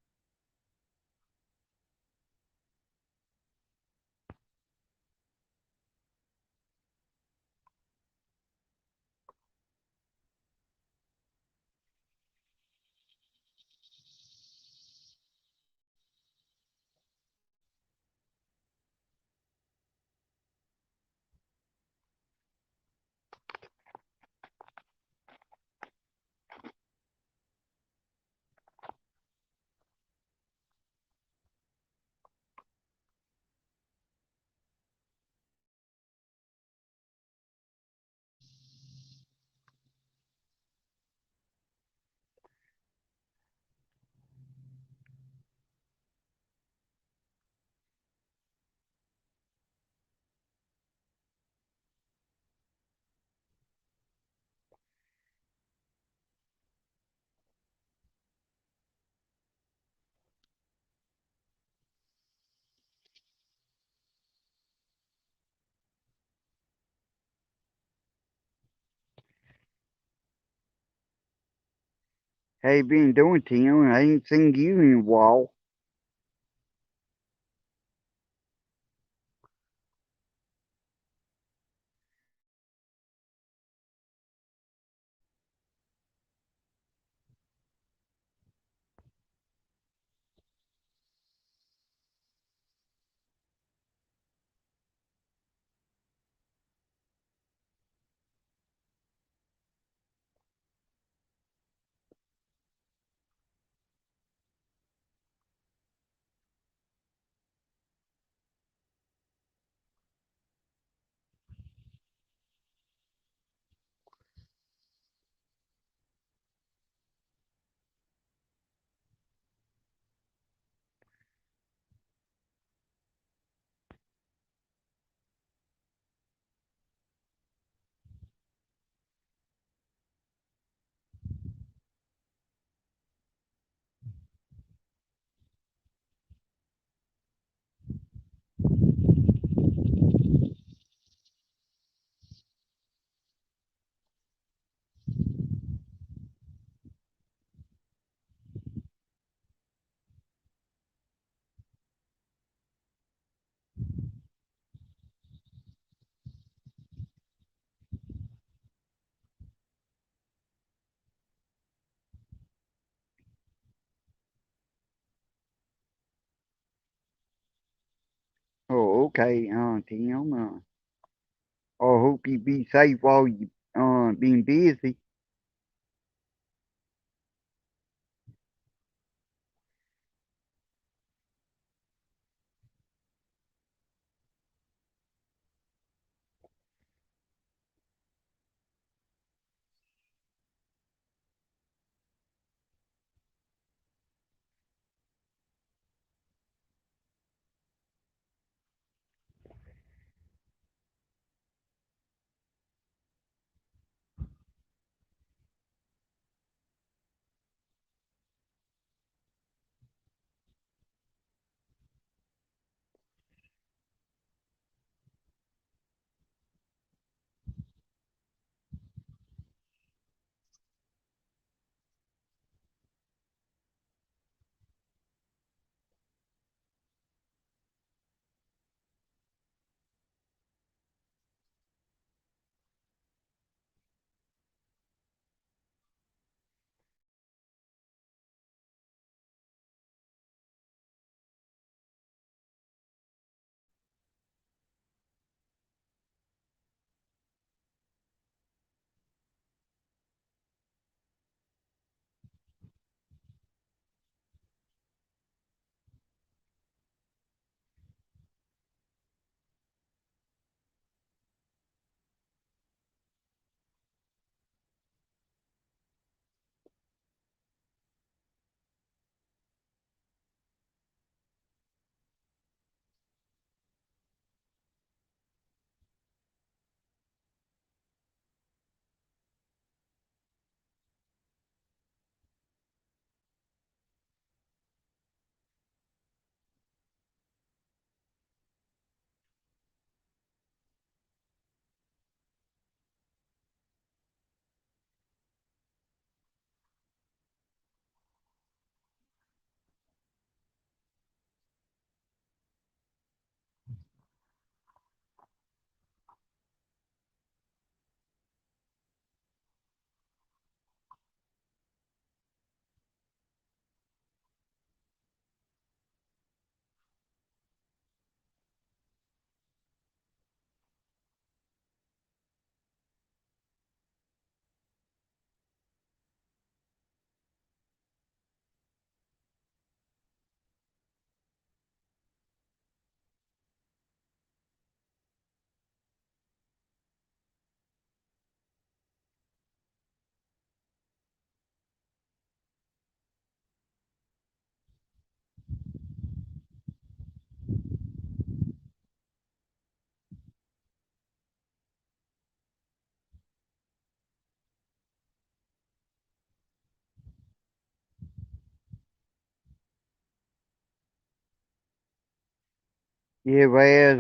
How you been doing, Tim? I ain't seen you in a while. Oh, okay, Tim. I hope you be safe while you being busy. Yeah, Raz,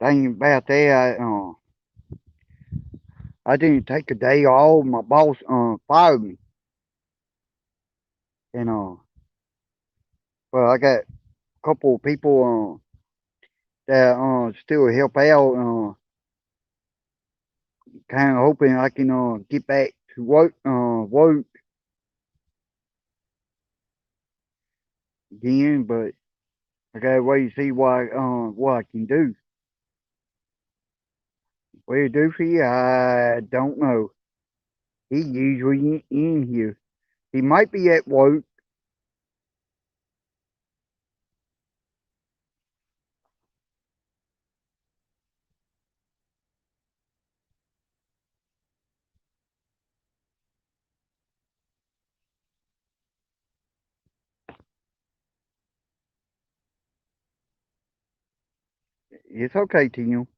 thing about that, I didn't take a day off. My boss, fired me. and well, I got a couple of people that still help out. Kind of hoping I can get back to work again, but I gotta wait and see what I can do. What to do for you, I don't know. He usually in here. He might be at work. It's okay, Tim.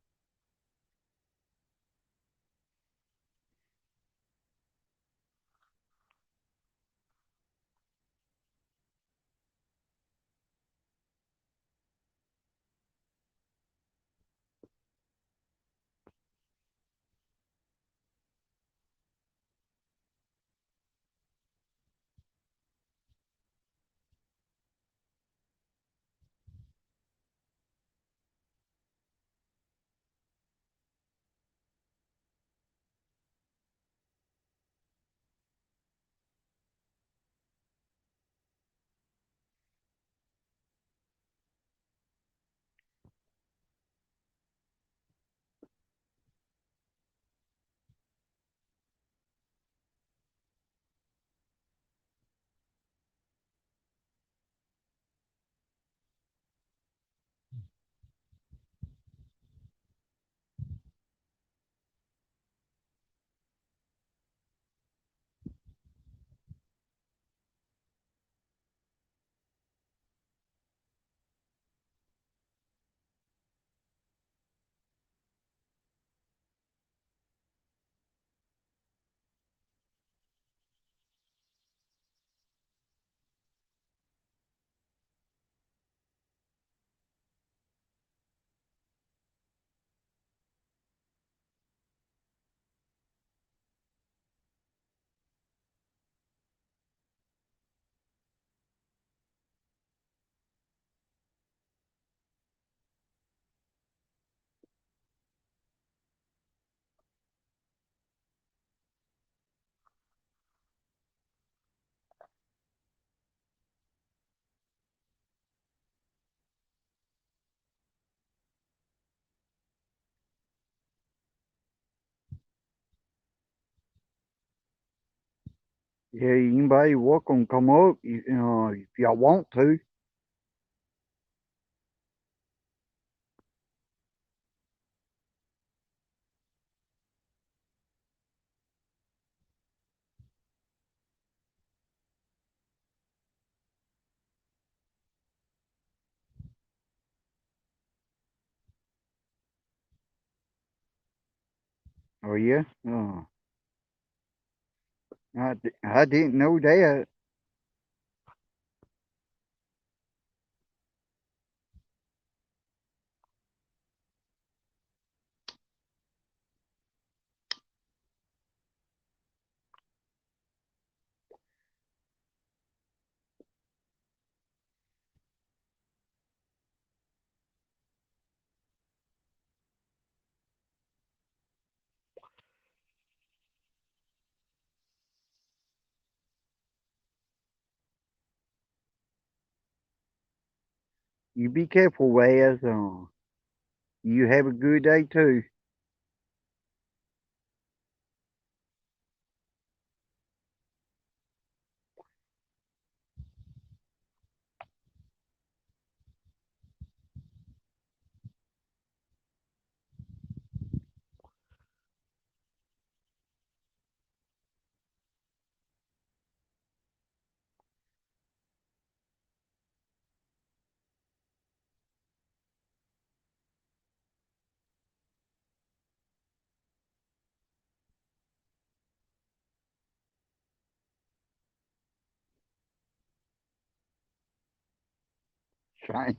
Yeah, anybody welcome come up, if y'all want to. Oh yeah. I didn't know that. You be careful, Waz. You have a good day too. Trying.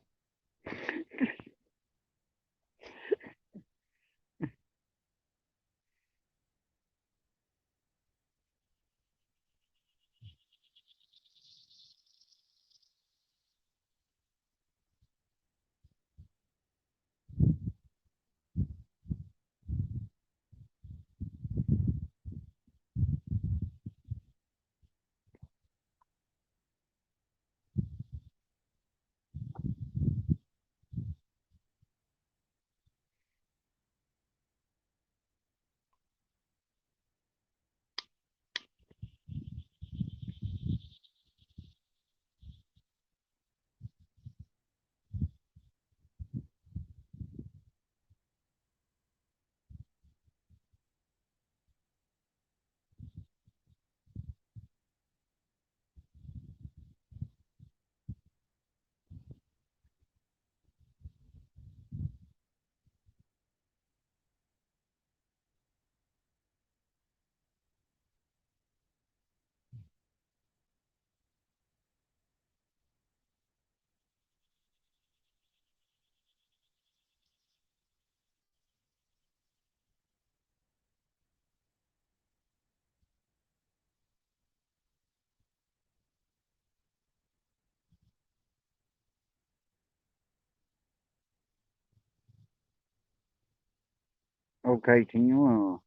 Okay, Tim.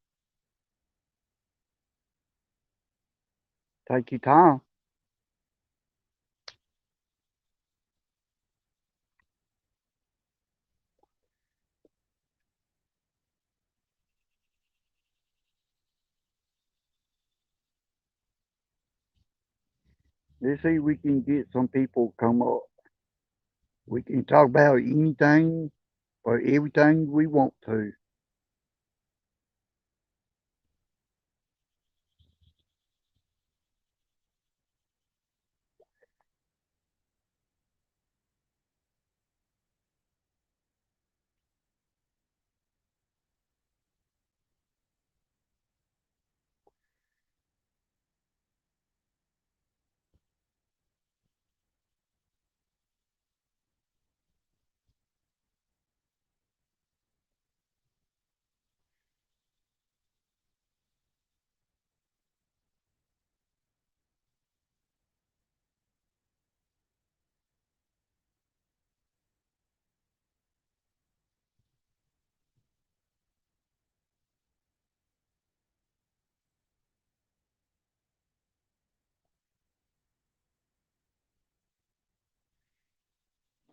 Take your time. Let's see if we can get some people come up. We can talk about anything or everything we want to.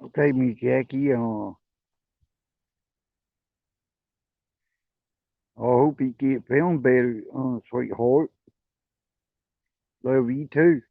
Okay, Miss Jackie. I hope you get feeling better, sweetheart. Love you too.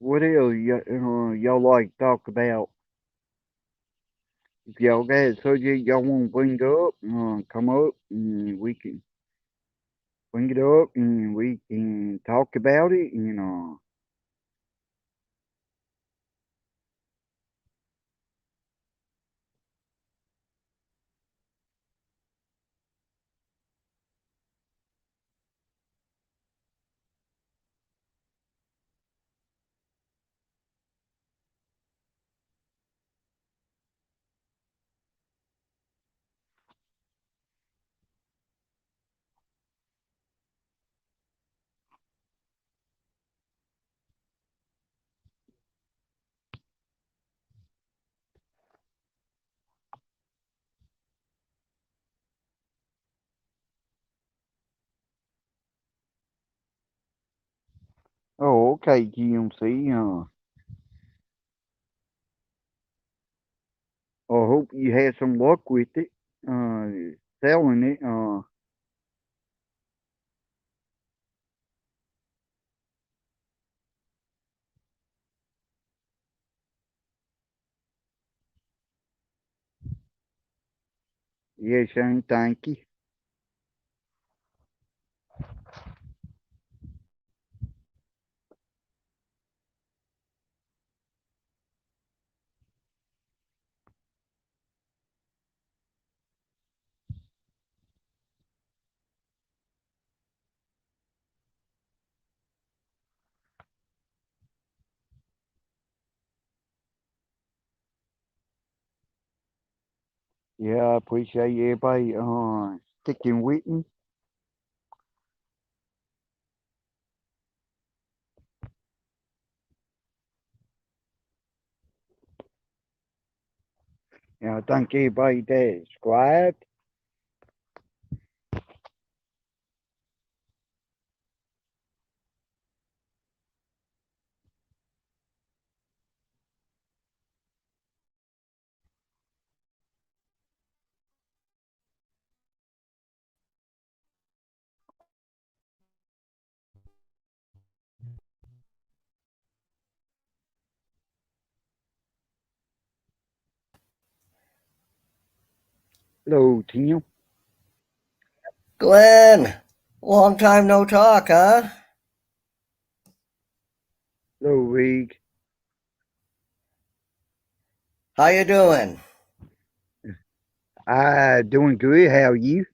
What else y'all like to talk about? If y'all got a subject y'all want to bring up, come up and we can bring it up and we can talk about it. Oh, okay, GMC. I hope you had some luck with it. Selling it. Yes, Shane, thank you. Yeah, I appreciate everybody sticking with me. I thank everybody that subscribed. Hello, Tim. Glenn, long time no talk, huh? Hello, Rig. How you doing? Doing good. How are you?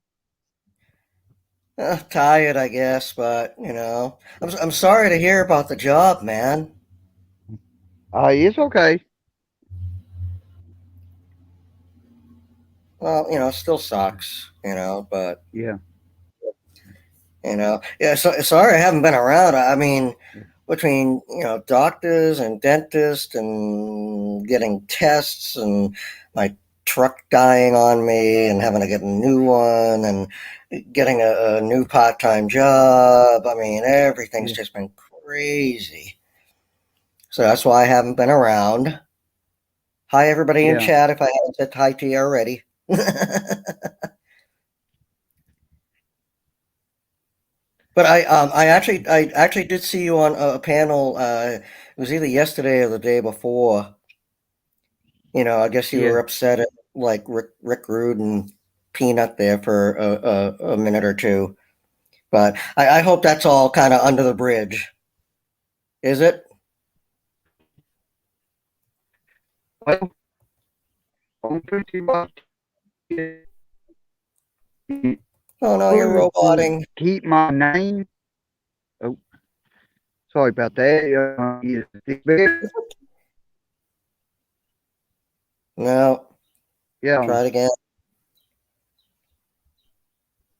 Tired, I guess, but I'm sorry to hear about the job, man. It's okay. Well, it still sucks, but Yeah. yeah. So sorry I haven't been around. I mean, between doctors and dentists and getting tests and my truck dying on me and having to get a new one and getting a new part-time job. I mean, everything's Yeah. just been crazy. So that's why I haven't been around. Hi, everybody in Yeah. chat. If I haven't said hi to you already. But I actually did see you on a panel. It was either yesterday or the day before. I guess you Yeah. were upset at like Rick Rude and Peanut there for a minute or two. But I hope that's all kind of under the bridge. Is it? Well, I'm pretty much Oh no, you're roboting. keep my name. Oh, sorry about that. Is it better? No, Yeah. try it again.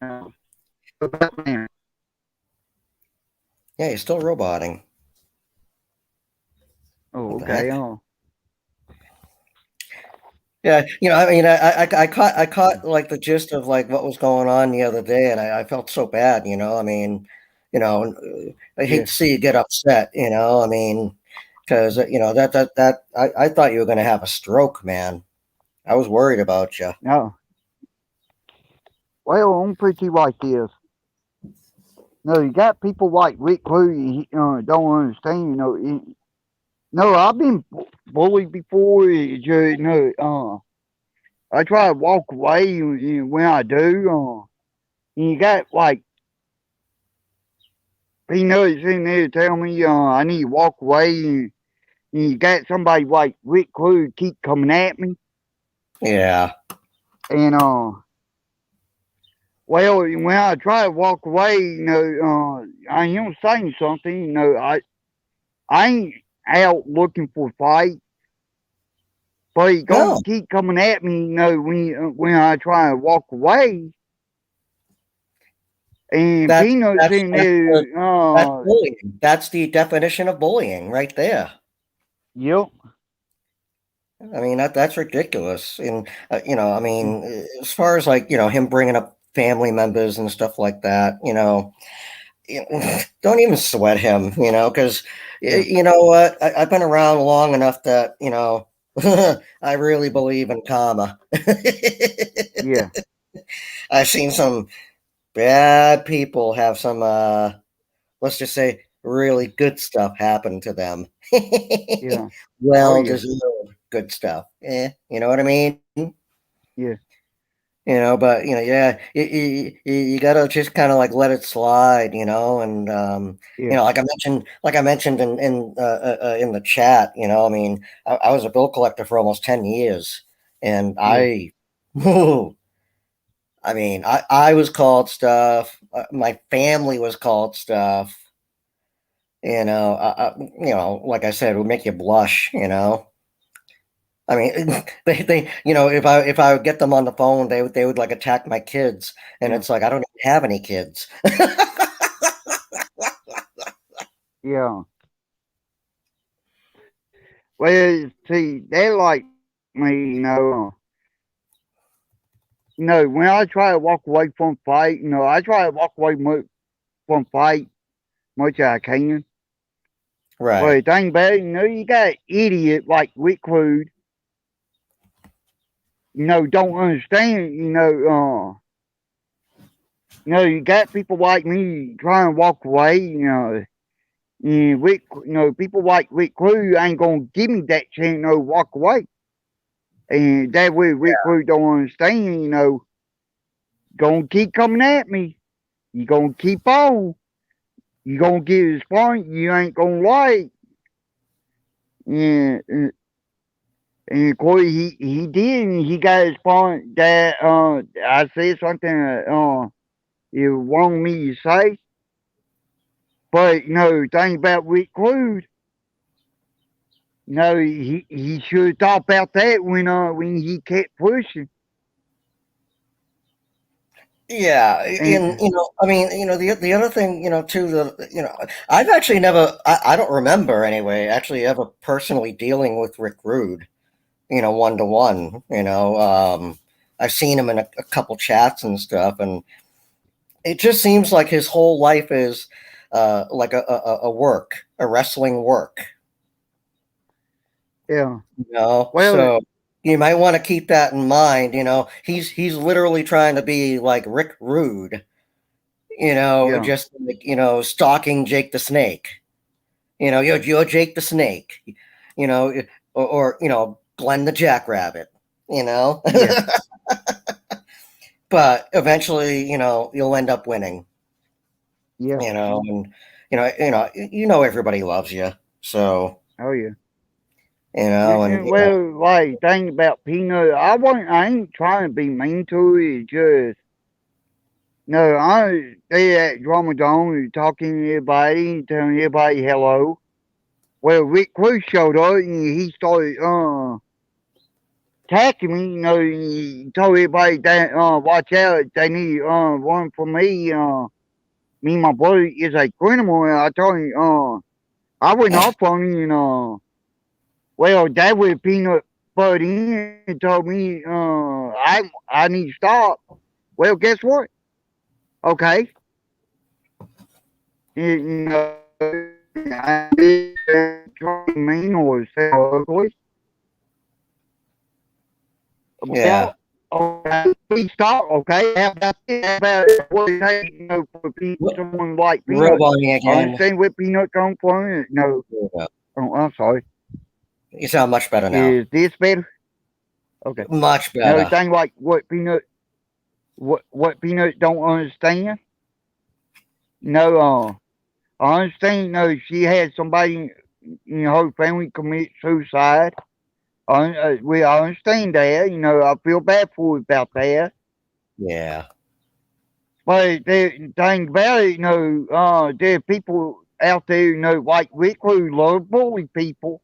Uh, what about now? Yeah, you're still roboting. Oh, What the okay. heck? Yeah, I mean, I caught like the gist of like what was going on the other day, and I felt so bad. I mean, I hate Yeah. to see you get upset. I mean, because I thought you were going to have a stroke, man. I was worried about you. No. Well, I'm pretty like this. No, you got people like Rick Cluey, don't understand, no, I've been bullied before. I try to walk away when I do. And you got like peanuts in there tell me I need to walk away, and you got somebody like Rick Cluey keep coming at me, Yeah. and well, when I try to walk away, I am saying something, I ain't out looking for a fight. But he gonna No, keep coming at me, when I try to walk away. And that's Peanut's that's in that's the, there, that's bullying. That's the definition of bullying right there. yep, I mean, that's ridiculous. And I mean, as far as like him bringing up family members and stuff like that, don't even sweat him, because yeah, you know what? I've been around long enough that I really believe in karma. yeah, I've seen some bad people have some, let's just say, really good stuff happen to them. yeah, oh Well yeah, deserved good stuff. You know what I mean? yeah, But yeah, you gotta just kind of like let it slide, and yeah, like I mentioned in the chat, I mean, I was a bill collector for almost 10 years, and yeah, I mean, I was called stuff, my family was called stuff, like I said, it would make you blush, I mean, if I would get them on the phone, they would like attack my kids, and yeah, it's like I don't even have any kids. yeah. Well, see, they like me, when I try to walk away from fight, I try to walk away from fight much as I can. But Right. the thing about it, you got an idiot like Rick Rude, don't understand, you got people like me trying to walk away, and Rick, people like Rick Crew ain't gonna give me that chance to walk away. And that way Rick Rude don't understand, gonna keep coming at me. You gonna keep on. You gonna get his point you ain't gonna like. And of course he did, and he got his point that I said something you want me to say. But thing about Rick Rude, he should have thought about that when he kept pushing. Yeah, And I mean, the other thing, too, I've actually never, I don't remember anyway, actually ever personally dealing with Rick Rude, one to one. I've seen him in a couple chats and stuff, and it just seems like his whole life is like a wrestling work. yeah, Well, well, so you might want to keep that in mind. He's literally trying to be like Rick Rude. yeah, Just like, stalking Jake the Snake. You're Jake the Snake. You know, or Glenn the Jackrabbit. yeah, But eventually, you'll end up winning. yeah. And everybody loves you. So Oh yeah. and Well, like thing about Peanut, I ain't trying to be mean to it. It's just they at Drama Dome talking to everybody, telling everybody hello. Well, Rick Cruz showed up and he started attacking me. He told everybody that watch out, they need one for me. Me and my brother is a criminal. And I told him I went off on him and well, that would Peanut butt in and told me I need to stop. Well, guess what? Okay. I didn't mean or say ugly. yeah, Well, okay, please stop. Okay, how about this? How about what it takes, for someone like Peanut? roboting I again. understand where Peanut come from. No, oh, I'm sorry. You sound much better now. Is this better? Okay. Much Now the better. thing like what Peanut don't understand. I understand. She had somebody in her family commit suicide. I understand that. I feel bad for her about that. Yeah. But the thing about it, there are people out there, like Rick who love bully people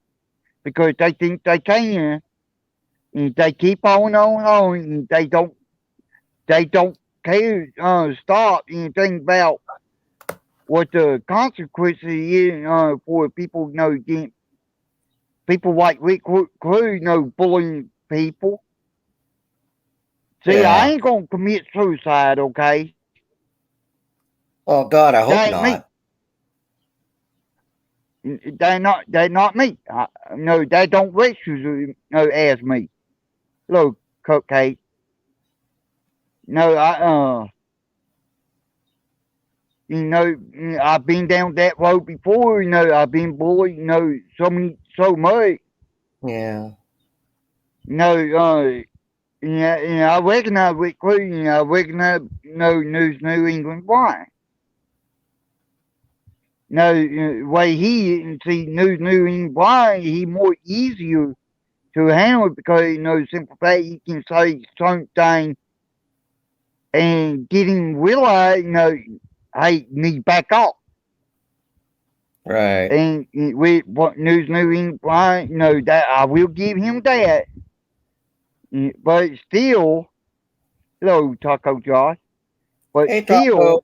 because they think they can, and they keep on, and they don't care, stop and think about what the consequences is for people, getting people like Rick Crew, bullying people. See, I Yeah. ain't gonna commit suicide, okay? Oh God, I hope That ain't me. not. They're not me. No, they don't register as me. Look, Cupcake. No, I've been down that road before. I've been bullied. So much. Yeah. I recognize Rick Crew. I recognize News New England Blind. No, way he see New England Blind, he more easier to handle it because simple fact he can say something and get him realize, hey, need back off. Right. And with what New England Blind, that I will give him that. But still, hello, Taco Josh. But Hey, still,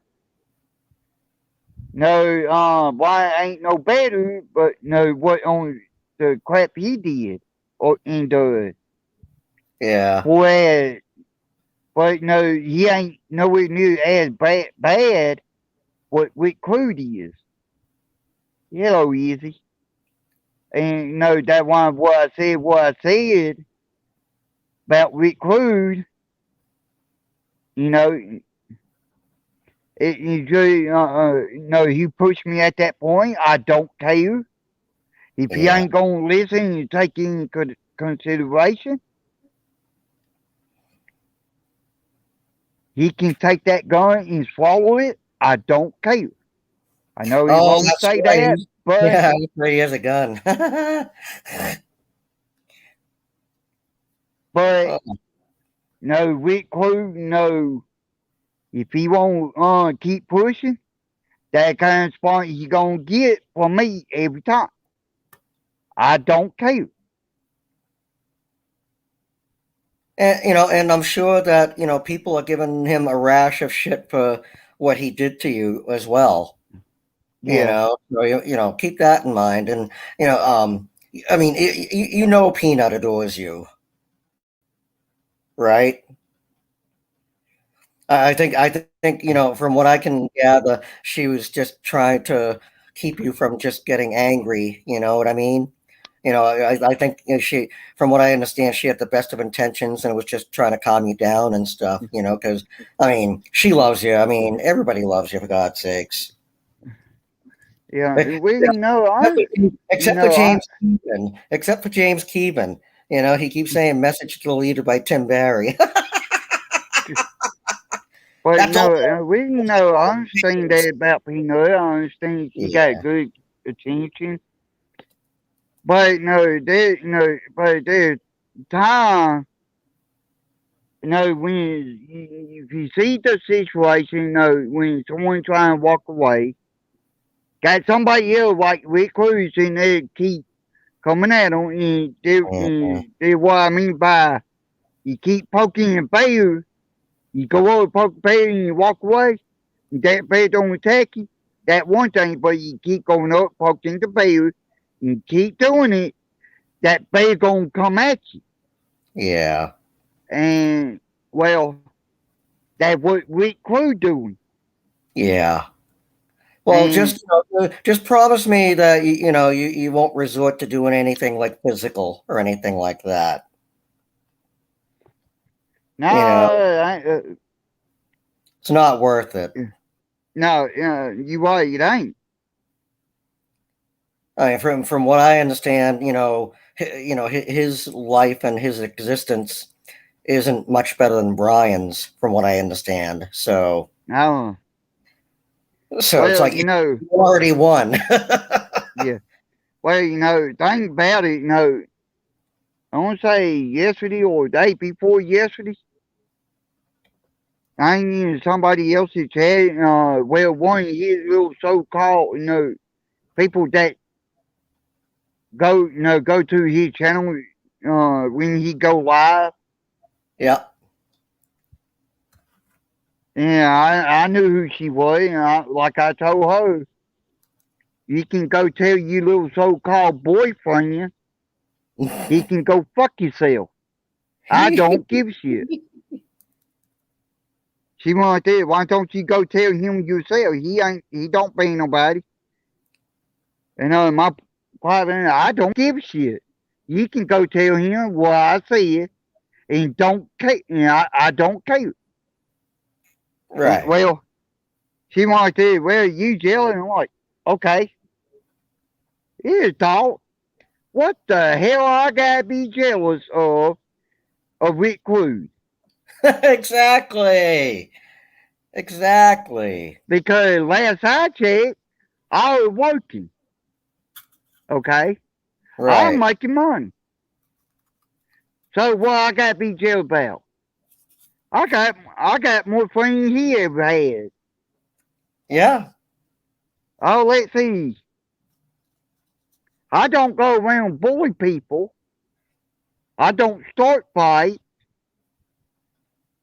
Taco. Blind ain't no better. But what on the crap he did or and does. Yeah. Whereas, but he ain't nowhere near as bad what Rick Crude is. Hello, Easy. And that one what I said about Rick Crude, it usually he pushed me at that point. I don't care. If he Yeah. ain't gonna listen and take in consideration, He can take that gun and swallow it. I don't care. I know he Oh, won't that's say right. that, but Yeah, that's right. He has a gun. but no, Rick Crew, no. If he won't keep pushing, that kind of response he gonna get from me every time. I don't care. And I'm sure that people are giving him a rash of shit for what he did to you as well. Yeah. So keep that in mind. And I mean, Peanut adores you, right? I think from what I can gather, she was just trying to keep you from just getting angry. You know what I mean? I think she, from what I understand, she had the best of intentions and was just trying to calm you down and stuff. Because I mean, she loves you. I mean, everybody loves you, for God's sakes. Yeah. Eh, Well, you know, Except for James Keevan. Except for James Keevan. He keeps saying "Message to the Leader" by Tim Barry. but That's all. I understand that about Peanut. I understand she got Yeah. good attention. But no, but there's time. When if you see the situation, when someone trying to walk away, got somebody else like Rick Cruz in there keep coming at them, Mhm. they what I mean by you keep poking the bear, you go over poke the bear and you walk away, and that bear don't attack you. That one thing, but you keep going up poking the bear, and keep doing it, that bear gonna come at you. Yeah. And well, that's what Rick Crew doing. Yeah. Well, And just promise me that you won't resort to doing anything like physical or anything like that. no, You know, it's not worth it. no, you right, it ain't. I mean, from what I understand, his life and his existence isn't much better than Brian's, from what I understand. No. So it's Well, like you already won. yeah. Well, thing about it, I want to say yesterday or the day before yesterday, I ain't in somebody else's chat. Well, one of his little so-called, people that go to his channel, when he go live. Yeah. Yeah, I knew who she was, and like I told her, you can go tell your little so-called boyfriend, he can go fuck himself. I don't give a shit. She wanted that. Why don't you go tell him yourself? He don't pay nobody. My private, I don't give a shit. You can go tell him what I said and don't care. And I don't care. Right. Well, she wanted to, well, you yelling. I'm like, okay. Here's thought. What the hell I gotta be jealous of Rick Cruz? Exactly. Exactly. Because last I checked, I was working. Okay? I'm Right. making money. So what I gotta be jealous about? I got more friends than he ever had. Yeah. Oh, let's see. I don't go around bullying people. I don't start fights.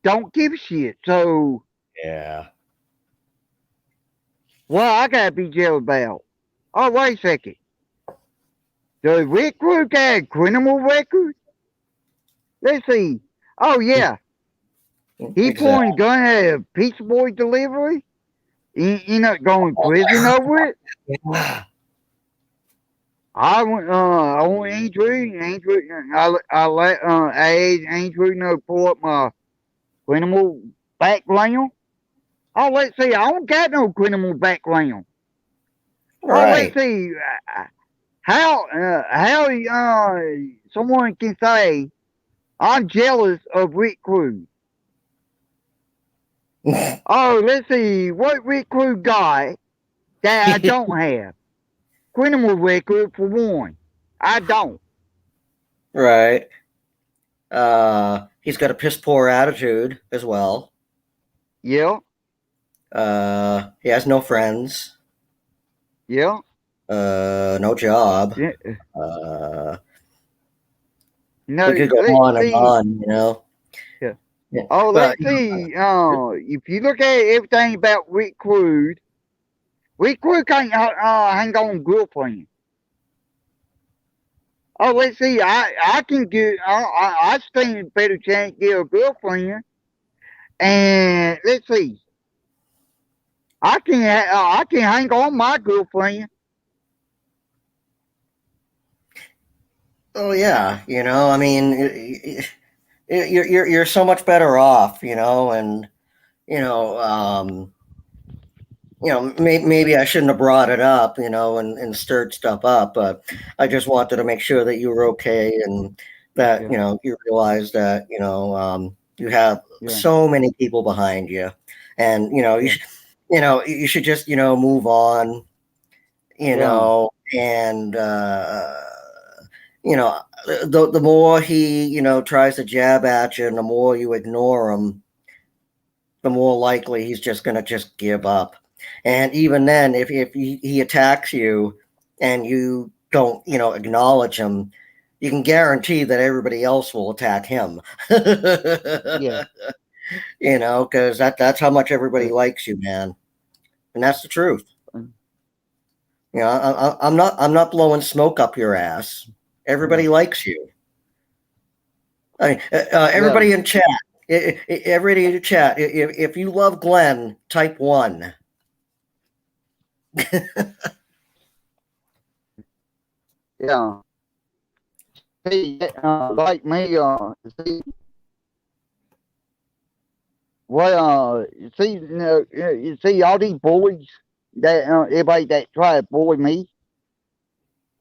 Don't give a shit. So Yeah. what I gotta be jealous about? Oh, wait a second. Does Rick Crew got a criminal record? Let's see. Oh yeah. He Exactly. pointing gun at a Pizza Boy delivery? He not going to prison over it? Yeah. I want Andrew, I let Andrew pull up my criminal background. Oh, let's see, I don't got no criminal background. Oh, let's Right. see, how someone can say I'm jealous of Rick Cruz. Oh, let's see. What recruit got that I don't have? Criminal record for one. I don't. Right. He's got a piss poor attitude as well. Yeah, He has no friends. yeah. No job. Yeah. No, We could go let's on and see. on, you know. Yeah. Yeah. Oh, But let's see. If you look at everything about Rick Rude can't hang on girlfriend. Oh, let's see. I can get. I stand a better chance to get a girlfriend. And let's see. I can hang on my girlfriend. oh yeah, you know, I mean, you're so much better off, you know, and you know, maybe I shouldn't have brought it up, you know, and stirred stuff up, but I just wanted to make sure that you were okay and that, Yeah. you know, you realize that, you have Yeah. so many people behind you and, Yeah. you should just, move on, you Yeah. know, and, you know, the more he, tries to jab at you and the more you ignore him, the more likely he's just going to just give up. And even then, if he attacks you and you don't, acknowledge him, you can guarantee that everybody else will attack him. Yeah. Because that's how much everybody Yeah. likes you, man. And that's the truth. Mm. I'm not blowing smoke up your ass. Everybody likes you. I mean, everybody in chat, everybody in the chat, if you love Glenn, type 1. Yeah. See, like me, see, well, you see all these boys that everybody that try to bully me.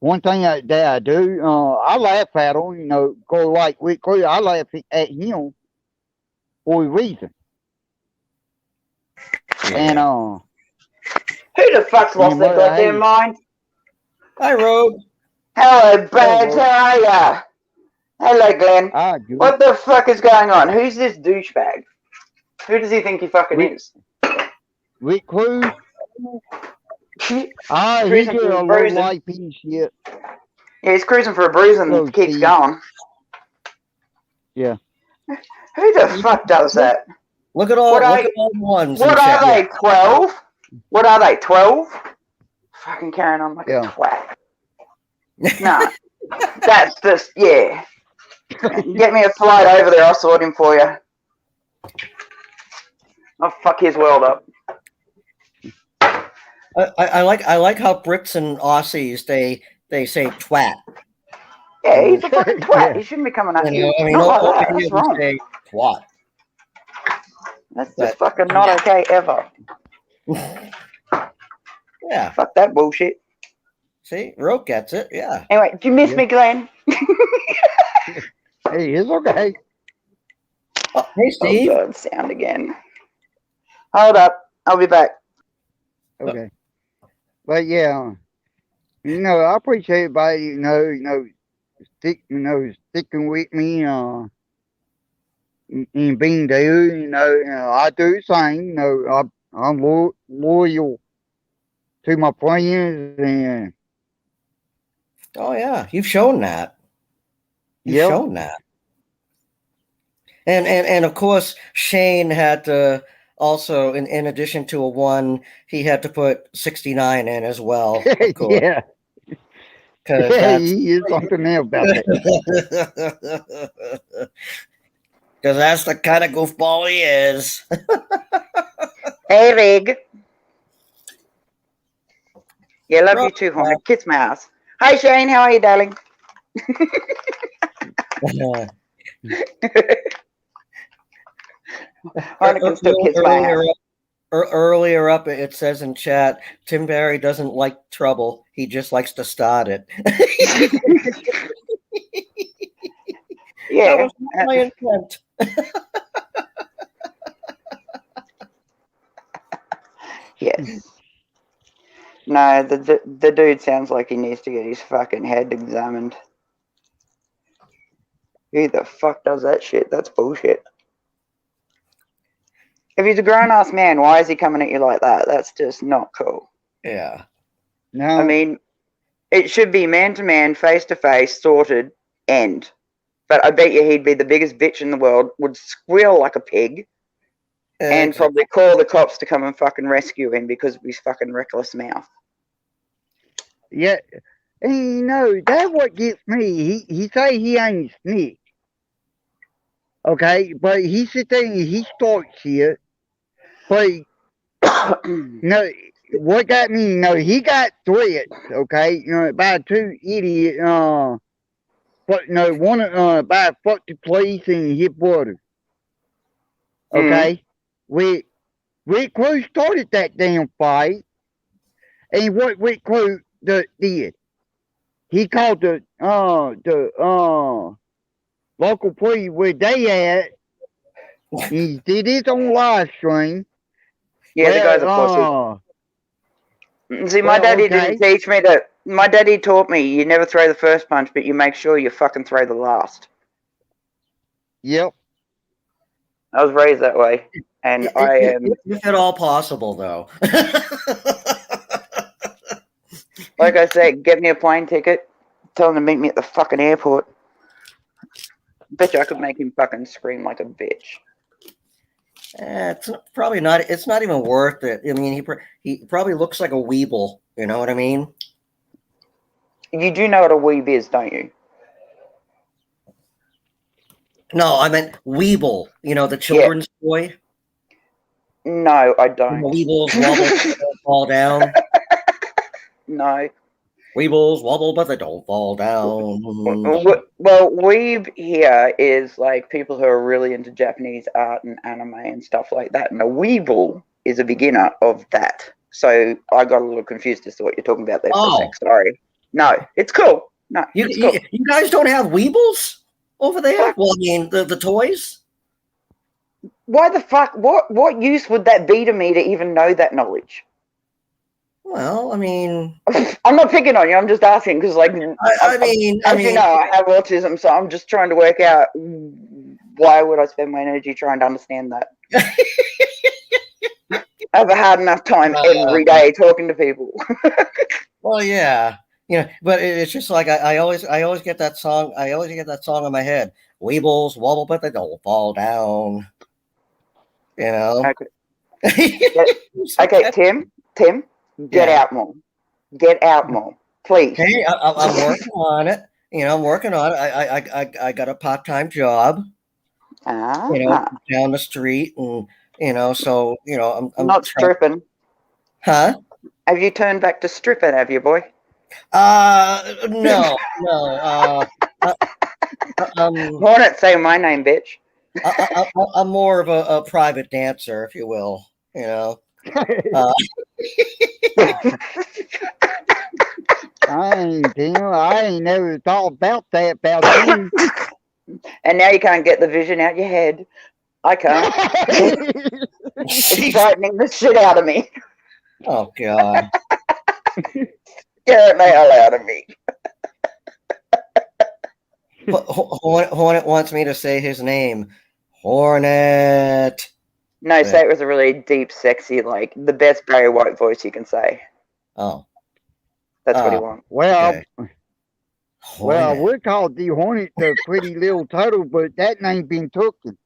One thing that I do, I laugh at them. Go like Rick Rude, I laugh at him for a reason. And Who the fuck's lost their goddamn mind? Hi, Rogue. Hello, Bags. Rogue. How are ya? Hello, Glenn. Good. What the fuck is going on? Who's this douchebag? Who does he think he fucking is? Rick Rude. He Cruising get for a a low bruising. life piece shit. Yeah, he's cruising for a bruise and Oh, keeps see. going. Yeah. Who the fuck does that? Look at all the ones. What are they, 12? What are they, 12? Fucking carrying on like a twat. No. That's just, yeah. Get me a flight over there, I'll sort him for you. I'll fuck his world up. I like how Brits and Aussies they say twat. Yeah, he's a fucking twat. He shouldn't be coming at you. Not like that. That's wrong. Say twat. That's just fucking not okay ever. Yeah. Fuck that bullshit. See, Roke gets it. Yeah. Anyway, do you miss me, Glenn? Hey, it's okay. Oh, hey, Steve. Oh, God, sound again. Hold up. I'll be back. Okay. But yeah, I appreciate everybody, sticking with me, and being there, I do the same, I'm loyal to my friends, and oh yeah, you've shown that. You've shown that. And of course, Shane had to also, in addition to a 1, he had to put 69 in as well. Of course. Yeah. He is something else about that. Because that's the kind of goofball he is. Hey, Rig. Yeah, love you too, homie. Kiss my ass. Hi, Shane. How are you, darling? Harnigan still kiss my ass. Earlier up, it says in chat, Tim Barry doesn't like trouble. He just likes to start it. Yeah. That was not my intent. Yes. No, the dude sounds like he needs to get his fucking head examined. Who the fuck does that shit? That's bullshit. If he's a grown-ass man, why is he coming at you like that? That's just not cool. Yeah. No, I mean, it should be man-to-man, face-to-face, sorted, end. But I bet you he'd be the biggest bitch in the world, would squeal like a pig, and probably call the cops to come and fucking rescue him because of his fucking reckless mouth. yeah. And you know, that's what gets me. He say he ain't snitch. Okay, but he sit there and he starts shit. But no, what got me? No, he got threats. Okay, you know, by two idiots. But no, one by fuck the police and his brother. Okay, Rick Crew started that damn fight, and what Rick Crew did, he called the local police where they at. He did his own live stream. Yeah, the guy's a pussy. See, my daddy didn't teach me that. My daddy taught me you never throw the first punch, but you make sure you fucking throw the last. Yep. I was raised that way, and I am. If at all possible, though. Like I said, get me a plane ticket. Tell him to meet me at the fucking airport. Bet you I could make him fucking scream like a bitch. It's probably not. It's not even worth it. I mean, he probably looks like a weeble. You know what I mean? You do know what a weeb is, don't you? No, I meant Weeble. You know, the children's toy. No, I don't. Weebles wobble, don't fall down. No. Weebles wobble, but they don't fall down. Well, weeb here is like people who are really into Japanese art and anime and stuff like that. And a weeble is a beginner of that. So I got a little confused as to what you're talking about there for a sec. Sorry. No, it's cool. No, it's cool. You guys don't have Weebles over there? Well, I mean, the toys? Why the fuck? What use would that be to me to even know that knowledge? Well, I mean, I'm not picking on you. I'm just asking because, like, I mean, you know, I have autism, so I'm just trying to work out why would I spend my energy trying to understand that. I have a hard enough time every day talking to people. Well, yeah, you know, but it's just like I always get that song. I always get that song in my head. Weebles wobble, but they don't fall down. You know. Okay, Tim. Get out more. Get out more, please. Hey, I'm working on it. You know, I'm working on it. I got a part-time job. You know, down the street, and you know, so you know, I'm not stripping. Huh? Have you turned back to stripping? Have you, boy? No. Hornet, say my name, bitch. I'm more of a private dancer, if you will. You know. I ain't never thought about that about you. And now you can't get the vision out your head. I can't. It's frightening the shit out of me. Oh God. Scare the hell out of me. Hornet wants me to say his name. Hornet. No, say it with a really deep, sexy, like the best Barry White voice you can say. Oh. That's what he wants. Well, Okay. Well, we're called the Hornet, the Pretty Little Turtle, but that name been taken.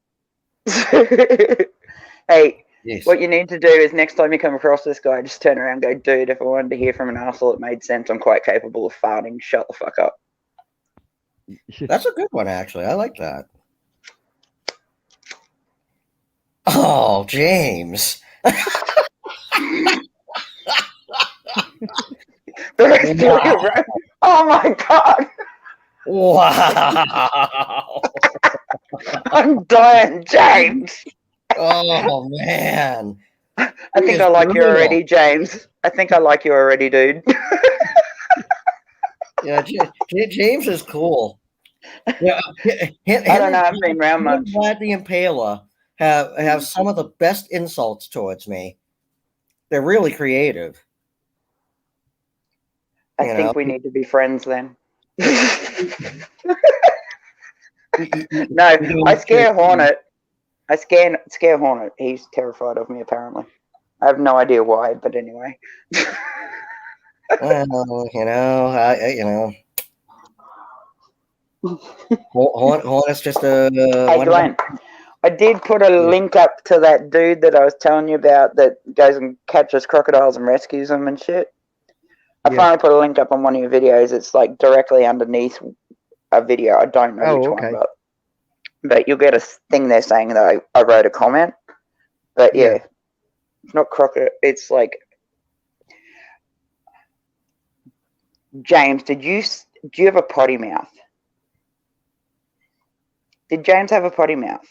Hey, Yes. what you need to do is next time you come across this guy, just turn around and go, dude, if I wanted to hear from an asshole that made sense, I'm quite capable of farting. Shut the fuck up. That's a good one, actually. I like that. Oh, James. Oh my God. Wow. I'm dying, James. Oh, man. I think I like you already, James. I think I like you already, dude. Yeah, James is cool. Yeah, I don't know. I've been around much. Vlad the Impaler have some of the best insults towards me. they're really creative. I think we need to be friends then. No, I scare Hornet. I scare Hornet. He's terrified of me, apparently. I have no idea why, but anyway. Well, Hornet's just a. Hey, Glenn, I did put a link up to that dude that I was telling you about that goes and captures crocodiles and rescues them and shit. I finally put a link up on one of your videos. It's like directly underneath a video. I don't know which one, but you'll get a thing there saying that I wrote a comment. But yeah, it's not crocodile. It's like, James, do you have a potty mouth? Did James have a potty mouth?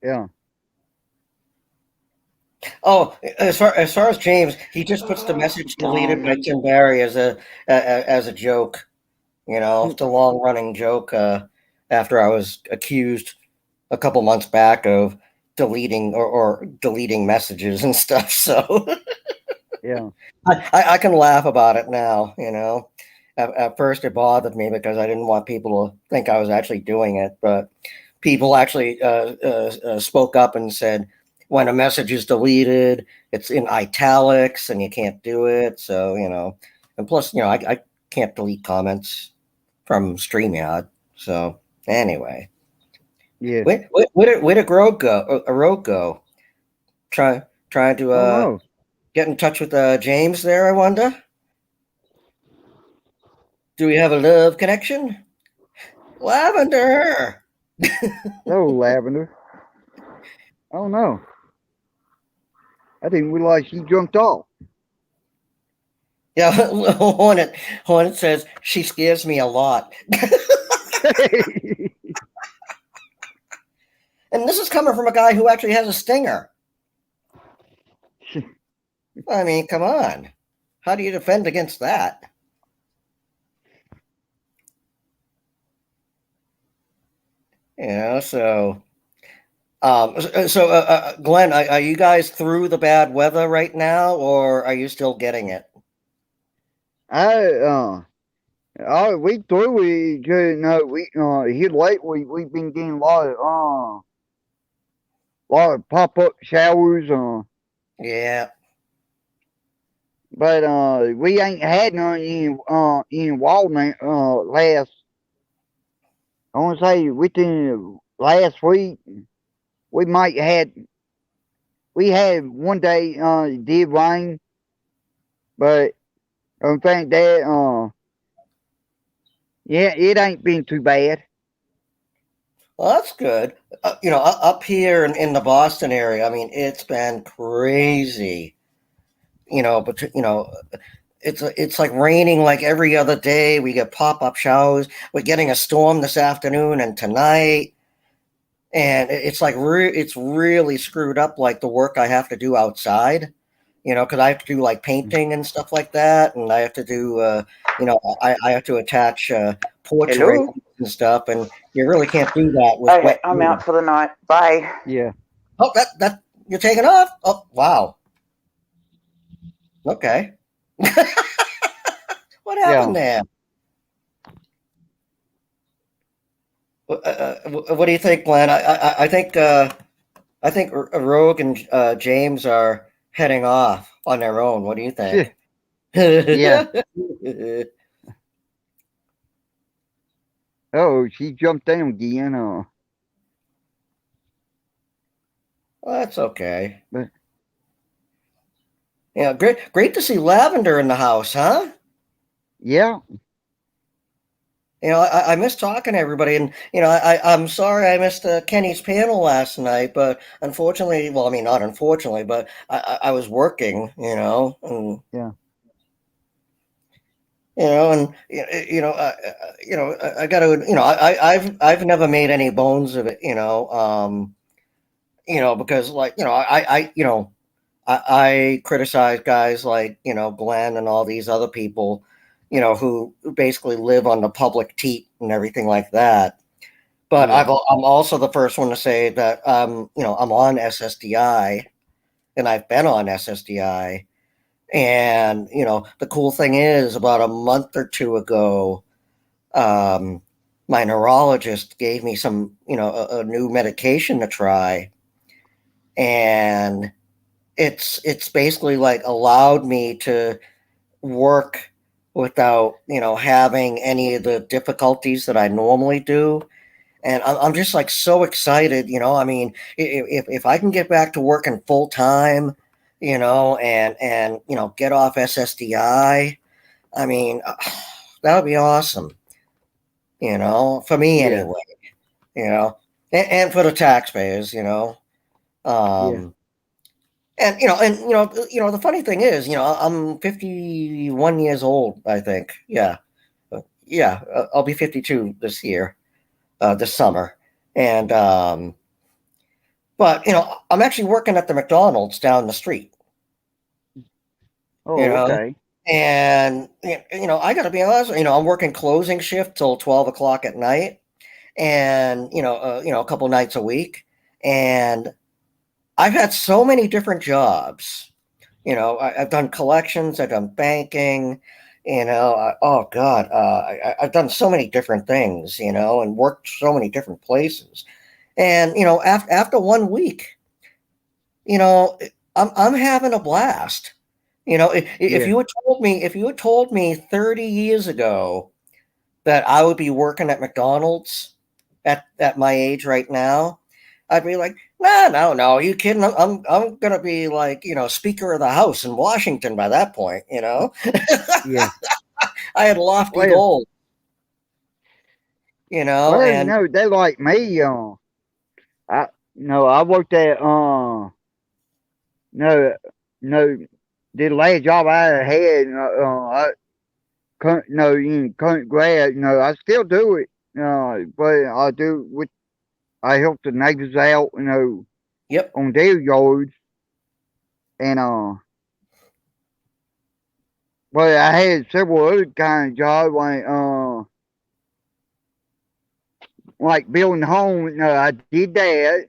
Yeah. Oh, as far as James, he just puts the message deleted by Tim Barry as a joke. It's a long running joke. After I was accused a couple months back of deleting or deleting messages and stuff, so yeah, I can laugh about it now. At first it bothered me because I didn't want people to think I was actually doing it, but people actually spoke up and said, when a message is deleted, it's in italics and you can't do it. So, and plus, I can't delete comments from StreamYard. So anyway, yeah. Where did Rogue go? Trying to get in touch with James there, I wonder. Do we have a love connection? Lavender. Hello, Lavender. Oh no. I didn't realize she jumped off. Yeah, Hornet says she scares me a lot. And this is coming from a guy who actually has a stinger. I mean, come on. How do you defend against that? So Glenn, are you guys through the bad weather right now, or are you still getting it? We through it. Here lately we've been getting a lot of pop up showers. Yeah. But we ain't had none in Walnut last. I want to say within last week. We had one day it did rain, but I think that it ain't been too bad. Well, that's good. Up here in the Boston area, I mean, it's been crazy. But it's like raining like every other day. We get pop-up showers. We're getting a storm this afternoon and tonight. And it's like it's really screwed up, like the work I have to do outside, because I have to do like painting and stuff like that, and I have to do, I have to attach porch rails and stuff, and you really can't do that with wet. I'm out for the night. Bye. Yeah. Oh, that you're taking off? Oh, wow. Okay. What happened there? What do you think, Glenn? I think Rogue and James are heading off on their own. What do you think? Yeah. Oh, she jumped down again. Well, that's okay. But yeah, great to see Lavender in the house, huh? Yeah. I miss talking to everybody, and I'm sorry I missed Kenny's panel last night, but unfortunately, well, I mean, not unfortunately, but I was working, and yeah, and I got to, I've never made any bones of it, because like I criticize guys like Glenn and all these other people, who basically live on the public teat and everything like that. But I'm also the first one to say that I'm on SSDI, and I've been on SSDI. And, you know, the cool thing is, about a month or two ago, my neurologist gave me some, you know, a new medication to try. And it's basically like allowed me to work without, you know, having any of the difficulties that I normally do. And I'm just like so excited, you know. I mean, if I can get back to working full time, you know, and you know, get off SSDI, I mean, that would be awesome, you know, for me Yeah. anyway, you know, and for the taxpayers, you know. Yeah. And you know, the funny thing is, you know, I'm 51 years old, I think. Yeah, I'll be 52 this year, this summer, and but you know, I'm actually working at the McDonald's down the street. Oh, You know, okay. and you know, I got to be honest. You know, I'm working closing shift till 12 o'clock at night, and you know, a couple nights a week, and I've had so many different jobs. You know, I've done collections, I've done banking, you know, oh God, I've done so many different things, you know, and worked so many different places. And, you know, after 1 week, you know, I'm having a blast. You know, if Yeah. you had told me 30 years ago that I would be working at McDonald's at my age right now, I'd be like, no, you kidding? I'm gonna be like, you know, Speaker of the House in Washington by that point. You know, Yeah. I had lofty Well, goals. You know, well, and they like me. I no, I worked at no, no, the last job I had. I couldn't, no, you couldn't grad. No, I still do it. But I do with I help the neighbors out. You know, yep, on their yards, and but I had several other kind of jobs like building homes. No, I did that.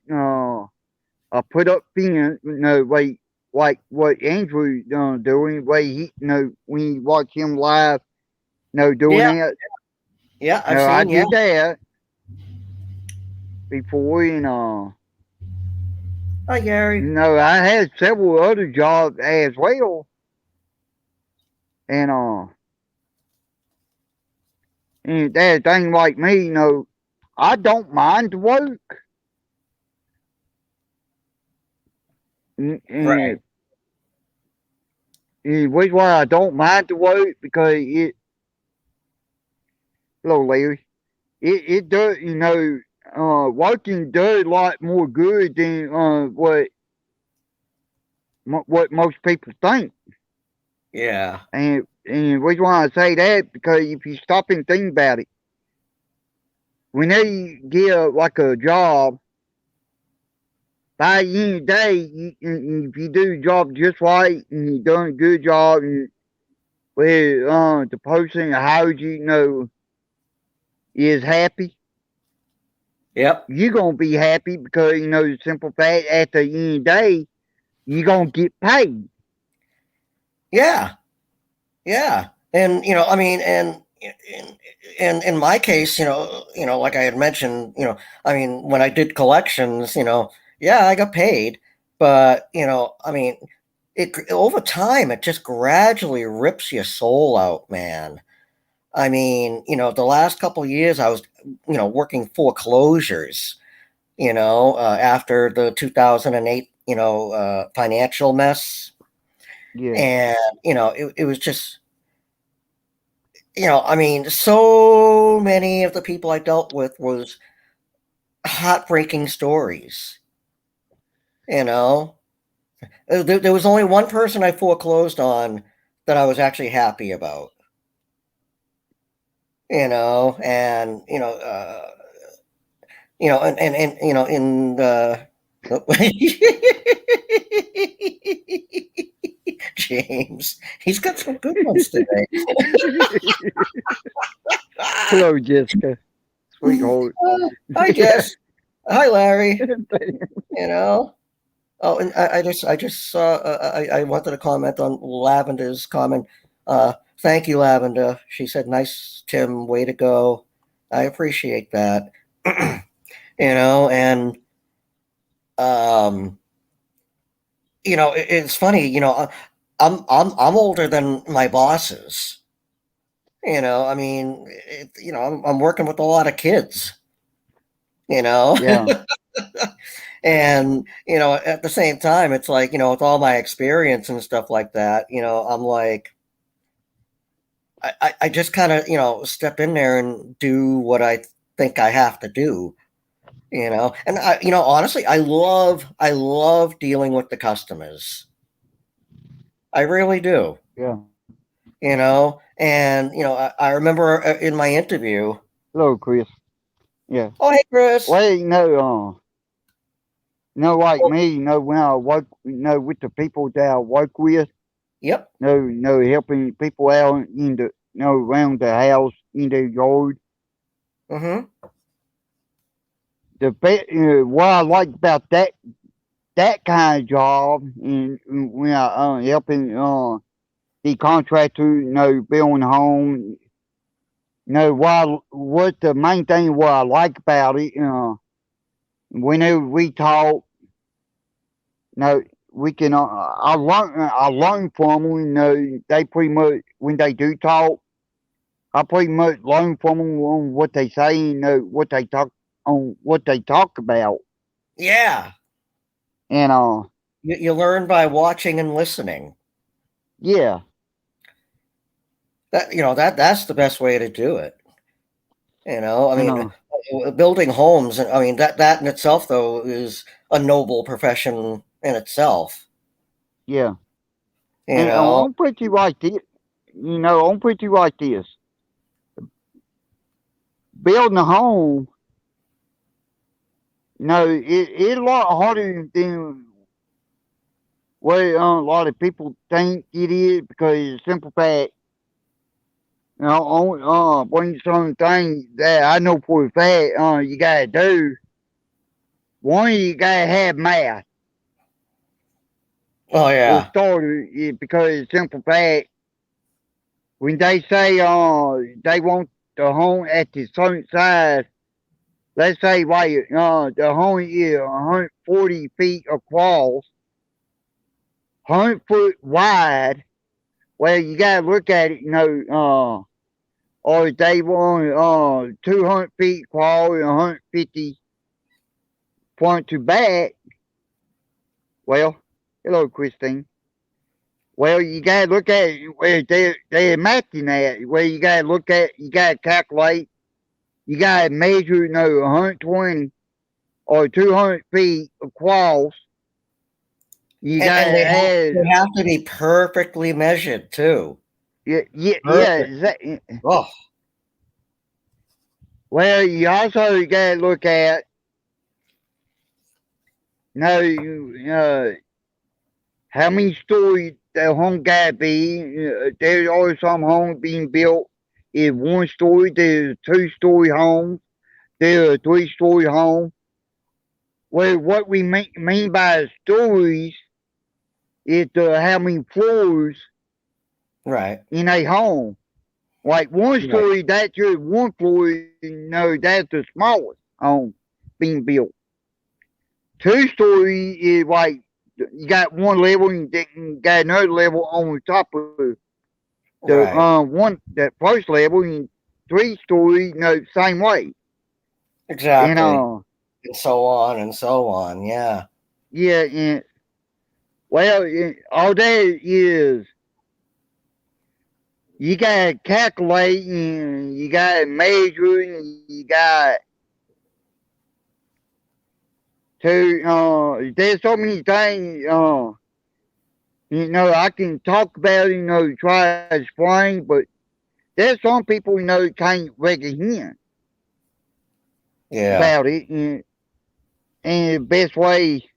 I put up fence. No, wait, like what Andrew doing. Wait, he, when you watch him live, doing yeah, that. yeah. I've No, I seen, yeah, did that before, hi Gary. I had several other jobs as well, and and that thing like me, I don't mind the work, and, Right. which why I don't mind the work because hello Larry, it does, working does a lot more good than what most people think. Yeah, And which why I say that because if you stop and think about it, when they get like a job, by the end of the day, if you do the job just right and you done a good job, and where the person that hired you, is happy, yep, you're gonna be happy because the simple fact at the end of the day, you're gonna get paid. yeah, yeah. And you know, I mean, and in my case, like I had mentioned, I mean, when I did collections, yeah, I got paid, but I mean, it over time, it just gradually rips your soul out, man. I mean, the last couple of years, I was, working foreclosures, after the 2008, financial mess, Yeah, and it was just I mean, so many of the people I dealt with was heartbreaking stories. You know, there was only one person I foreclosed on that I was actually happy about. And and in the James, he's got some good ones today. hello Jessica, sweetheart. Hi, Jess. Hi, Larry. You know, Oh, and I just saw. I wanted to comment on Lavender's comment. Thank you, Lavender. She said, "Nice, Tim. Way to go." I appreciate that. And um, it's funny. I'm older than my bosses. I mean, I'm working with a lot of kids. Yeah. And at the same time, it's like with all my experience and stuff like that, I'm like, I just kind of step in there and do what I think I have to do. And I honestly, I love dealing with the customers. I really do. Yeah. And I remember in my interview. Hello, Chris. Yeah. Oh, hey, Chris. Well, like me, when I work, with the people that I work with, Yep. Helping people out in the, around the house, in the yard. Mm-hmm. What I like about that kind of job, and when I helping the contractor, building home, what the main thing what I like about it, whenever we talk, we can. I learn from them. They pretty much when they do talk, I pretty much learn from them on what they say. What they talk about. Yeah. And You learn by watching and listening. Yeah. That's the best way to do it. I mean, building homes, and I mean that in itself though is a noble profession in itself. Yeah. I'm pretty like this. I'm pretty like this. Building a home, it's a lot harder than what a lot of people think it is, because it's simple fact. One certain thing that I know for a fact, you gotta do. One, you gotta have math. Oh yeah. For starters, because it's simple fact. When they say they want the home at the certain size, let's say the home is 140 feet across, 100 foot wide. Well, you gotta look at it, or they want 200 feet across and 150 front to back. Well, hello, Christine. Well, you gotta look at it where they're matching that. Where you gotta calculate. You gotta measure, 120 or 200 feet across. You gotta they have to be perfectly measured too. Yeah. Oh. Well, you also gotta look at how many stories the home gotta be. There are some homes being built in 1 story. There's 2-story homes. There are 3-story homes. Well, what we mean by stories is how many floors Right. in a home. Like 1 story, that's just 1 floor. That's the smallest home being built. 2-story is like you got 1 level and you got another level on top of that first level, and 3-story, same way. Exactly. And so on and so on. Yeah. Yeah. And well, all that is you gotta calculate and you gotta measure and you got to. There's so many things. I can talk about it, try to explain, but there's some people, can't comprehend about it, and the best way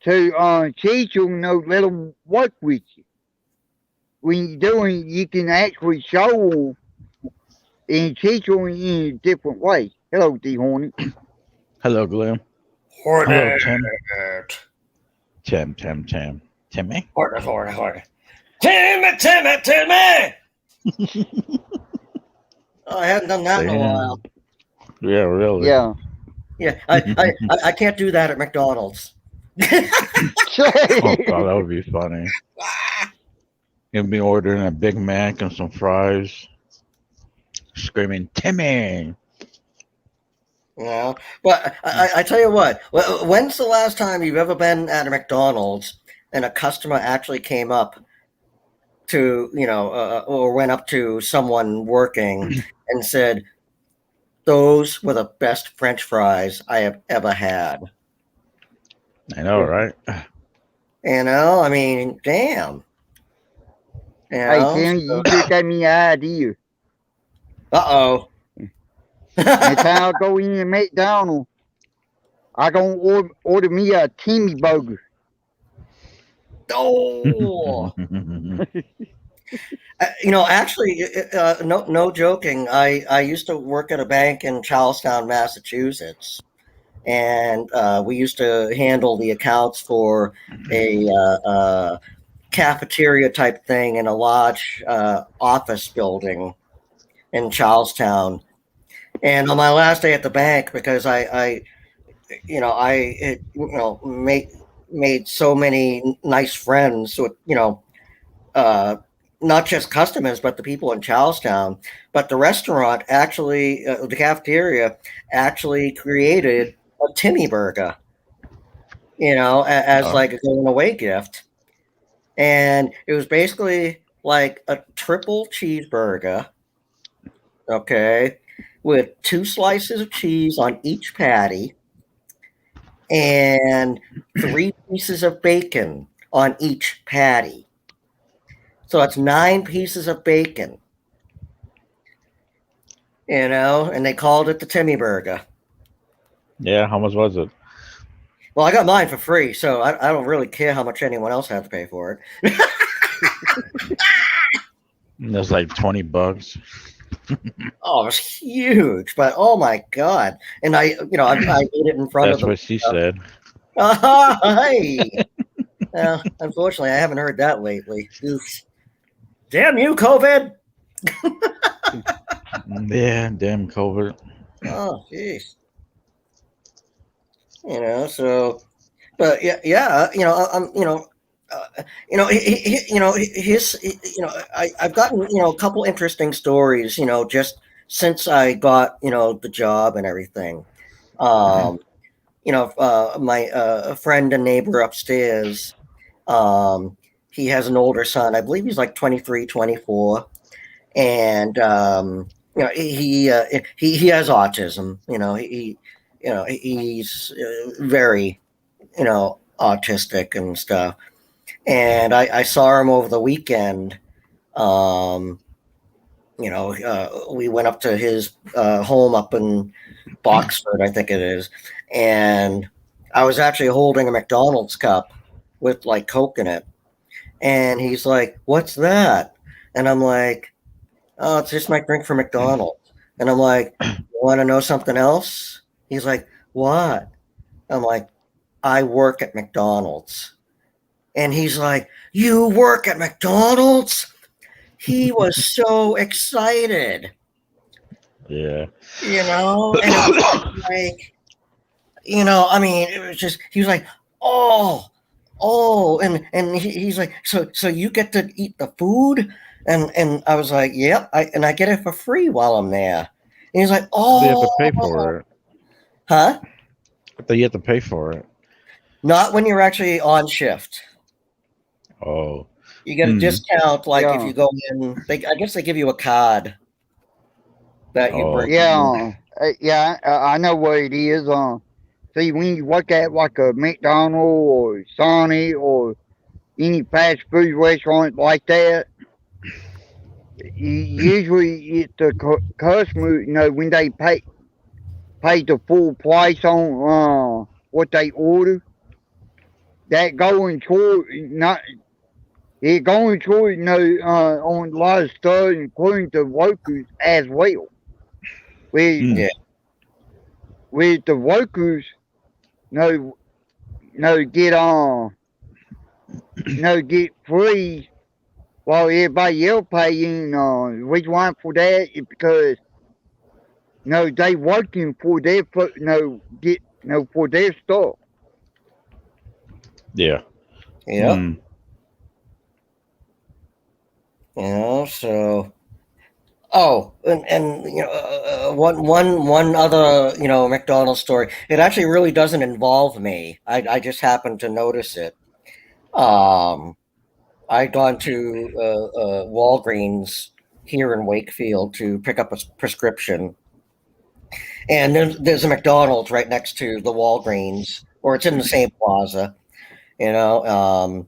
to teach them, let them work with you. When you're doing, you can actually show them and teach them in a different way. Hello, D. Hornet. Hello, Glenn. Hornet. Hello, Tim. Tim. Timmy? Horta. Timmy! Oh, I hadn't done that in a while. Yeah, really. Yeah. Yeah, I can't do that at McDonald's. Oh, God, that would be funny. You'd be ordering a Big Mac and some fries, screaming, Timmy! You know, but I tell you what, when's the last time you've ever been at a McDonald's and a customer actually came up to, or went up to someone working and said, "Those were the best French fries I have ever had." I know, right? I mean, damn. Hey, Timmy, you just gave me an idea. Uh-oh. Next time I go in McDonald's, I gonna order me a Timmy burger. Oh. Actually, no joking. I used to work at a bank in Charlestown, Massachusetts, and we used to handle the accounts for a cafeteria type thing in a large office building in Charlestown. And on my last day at the bank, because I made so many nice friends with not just customers, but the people in Charlestown. But the restaurant actually, the cafeteria actually created a Timmy burger, as like a going away gift. And it was basically like a triple cheeseburger, okay, with 2 slices of cheese on each patty and 3 pieces of bacon on each patty. So that's 9 pieces of bacon, and they called it the Timmy burger. Yeah, how much was it? Well, I got mine for free, so I don't really care how much anyone else had to pay for it. It was like $20. Oh, it was huge, but oh my God. And I ate it in front That's of what she said. Hey. Unfortunately, I haven't heard that lately. Oof. Damn you, COVID. Yeah, damn COVID. Oh, jeez. So, but yeah, I've gotten, a couple interesting stories, just since I got, the job and everything. My friend and neighbor upstairs, he has an older son. I believe he's like 23, 24. And, he has autism, he's very, autistic and stuff. And I saw him over the weekend. We went up to his home up in Boxford, I think it is. And I was actually holding a McDonald's cup with like Coke in it. And he's like, "What's that?" And I'm like, "Oh, it's just my drink from McDonald's." And I'm like, "You want to know something else?" He's like, "What?" I'm like, "I work at McDonald's." And he's like, "You work at McDonald's?" He was so excited. Yeah. And it was like, I mean, it was just, he was like, oh, and he's like, so you get to eat the food? And I was like, yep, I get it for free while I'm there. And he's like, oh. You have to pay for it. Huh? But you have to pay for it. Not when you're actually on shift. Oh. You get a discount, like if you go in. I guess they give you a card that you bring. Yeah, I know what it is. See, when you work at like a McDonald's or Sonic or any fast food restaurant like that, usually it's the customer, when they pay the full price on what they order, that going toward it going toward on a lot of stuff, including the workers as well. With the workers, get get free while everybody else paying. The reason why for that is because they working for their for their stuff. Yeah. Yep. Mm. So. Oh, and one other McDonald's story. It actually really doesn't involve me. I just happened to notice it. I'd gone to Walgreens here in Wakefield to pick up a prescription, and there's a McDonald's right next to the Walgreens, or it's in the same plaza, you know.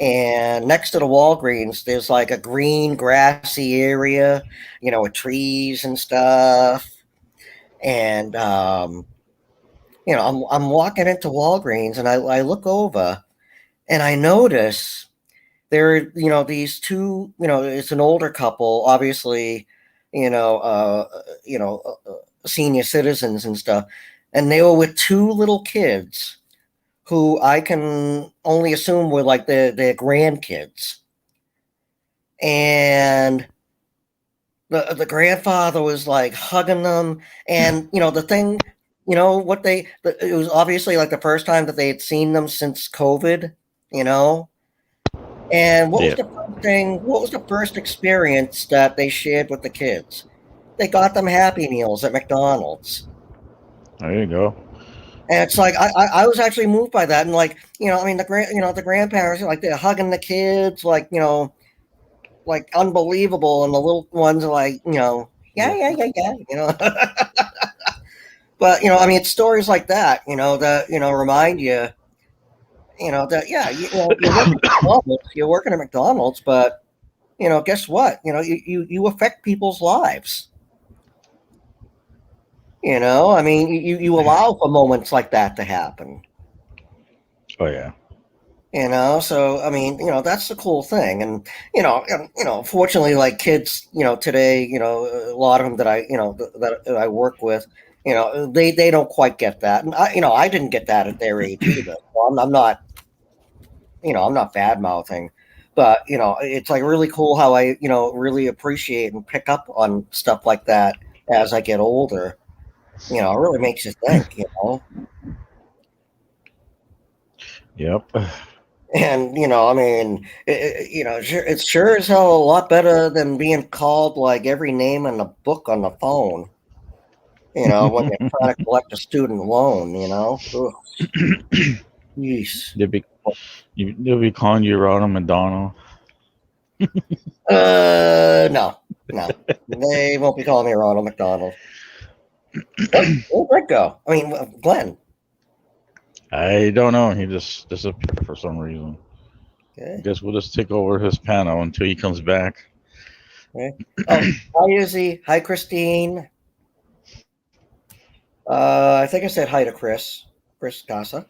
And next to the Walgreens, there's like a green, grassy area, with trees and stuff. And I'm walking into Walgreens, and I look over, and I notice there, these two, it's an older couple, obviously, senior citizens and stuff, and they were with two little kids who I can only assume were like their grandkids. And the grandfather was like hugging them. And, the thing, it was obviously like the first time that they had seen them since COVID, And what was the first thing, what was the first experience that they shared with the kids? They got them Happy Meals at McDonald's. There you go. And it's like I was actually moved by that, and like the grandparents, like they're hugging the kids, like like unbelievable, and the little ones are like yeah. But it's stories like that that remind you that you're working at McDonald's, but guess what, you affect people's lives. You allow for moments like that to happen. Oh yeah. So that's the cool thing, and fortunately, like kids, today, a lot of them that that I work with, they don't quite get that, and I didn't get that at their age either. So I'm not, I'm not bad mouthing, but it's like really cool how I really appreciate and pick up on stuff like that as I get older. It really makes you think, Yep. And it's sure as hell a lot better than being called like every name in the book on the phone. When you're trying to collect a student loan. Jeez. They'll be calling you Ronald McDonald. No, they won't be calling me Ronald McDonald. Where'd Brett go? I mean, Glenn. I don't know. He just disappeared for some reason. Okay. I guess we'll just take over his panel until he comes back. Okay. Oh, hi, Izzy. Hi, Christine. I think I said hi to Chris Casa.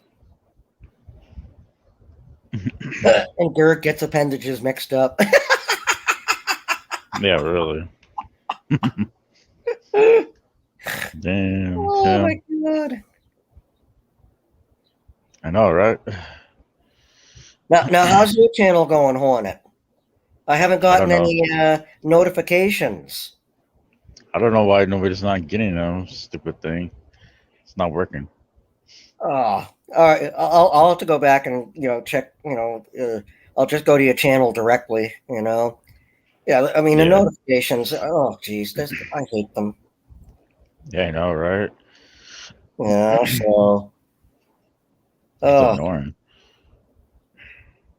And Dirk gets appendages mixed up. Yeah, really. Damn. Oh my God. I know, right? Now, how's your channel going, Hornet? I haven't gotten any notifications. I don't know why nobody's not getting them. Stupid thing. It's not working. Oh, all right. I'll have to go back and check. I'll just go to your channel directly. Yeah, I mean the notifications. Oh, geez, I hate them. Yeah, I know, right? Yeah, so. It's annoying.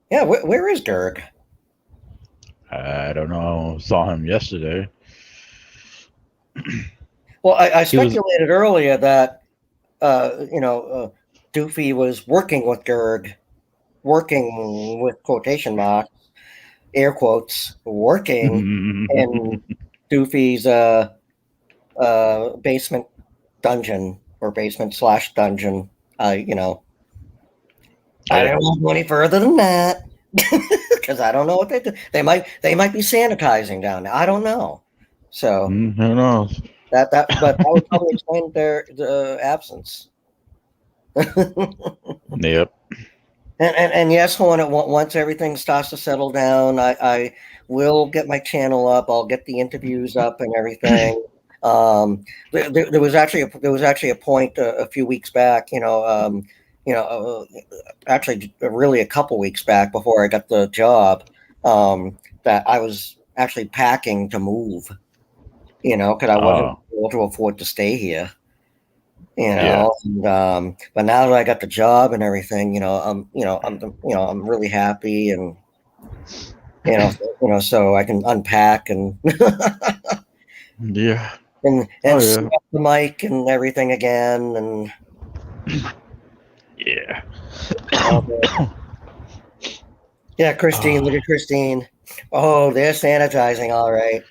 Yeah, where is Dirk? I don't know. Saw him yesterday. Well, I speculated earlier that Doofy was working with Gerg, working with quotation marks, air quotes, working in Doofy's basement dungeon or basement/dungeon. I don't go any further than that because I don't know what they do. They might be sanitizing down there. I don't know. So who knows? but that would probably explain their absence. Yep. And yes, once everything starts to settle down, I will get my channel up. I'll get the interviews up and everything. There was actually a point a few weeks back, actually really a couple weeks back before I got the job, that I was actually packing to move, because I wasn't able to afford to stay here. Yeah. But now that I got the job and everything, I'm really happy, and so I can unpack and Yeah. and Oh, set yeah. up the mic and everything again, and Yeah. yeah, Christine, look at Christine. Oh, they're sanitizing, all right.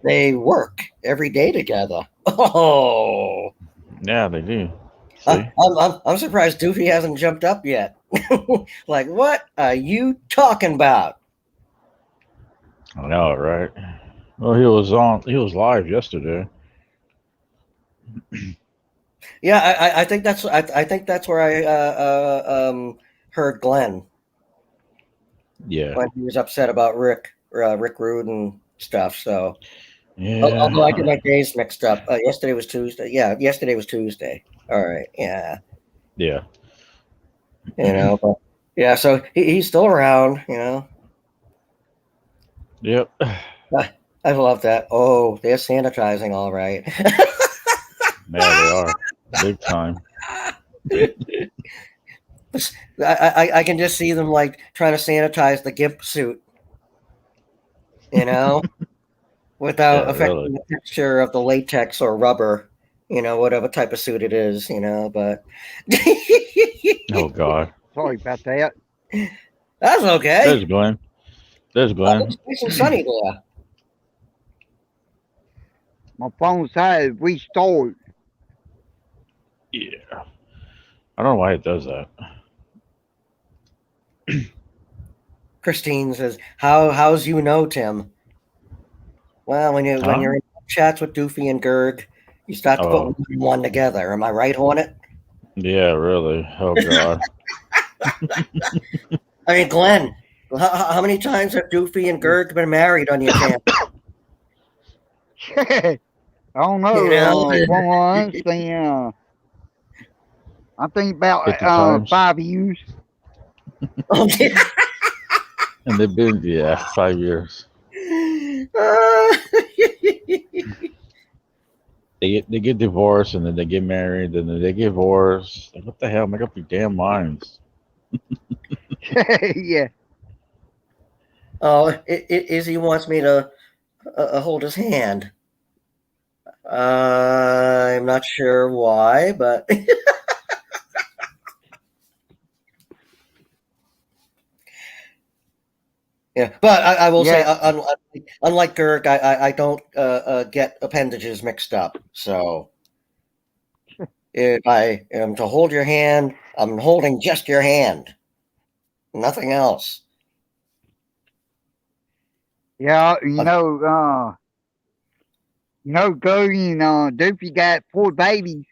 They work every day together. Oh, Yeah, they do. See? I'm surprised Doofy hasn't jumped up yet. Like, what are you talking about? I know, right? Well, he was live yesterday. Yeah, I think that's I think that's where I heard Glenn Yeah. when he was upset about Rick Rude and stuff. So although I get Yeah. my days mixed up, yesterday was Tuesday. Yeah, yesterday was Tuesday. All right, yeah, Yeah. but yeah, so he's still around. Yep. I love that. Oh, they're sanitizing, all right. Yeah, they are. Big time. I can just see them like trying to sanitize the GIMP suit, without Yeah, affecting really. the texture of the latex or rubber, whatever type of suit it is, but Oh, God. Sorry about that. that's okay. There's Glenn. There's Glenn. It's nice and sunny there. My phone said restart. Yeah. I don't know why it does that. Christine says, "How's Tim?" Well, when you're in chats with Doofy and Gerg, you start to put one and one together. Am I right, Hornet? Yeah, really. Oh, God. I mean, Glenn, how many times have Doofy and Gerg been married on your channel? I don't know. From what I understand, I think about 50 times. 5 years. And they've been, 5 years. They get divorced, and then they get married, and then they get divorced. Like, what the hell? Make up your damn minds. Yeah. Oh, Izzy wants me to hold his hand. I'm not sure why, but yeah. But I will say, unlike Gerg, I don't get appendages mixed up. So if I am to hold your hand, I'm holding just your hand, nothing else. Yeah, Gertie and Doofy got 4 babies.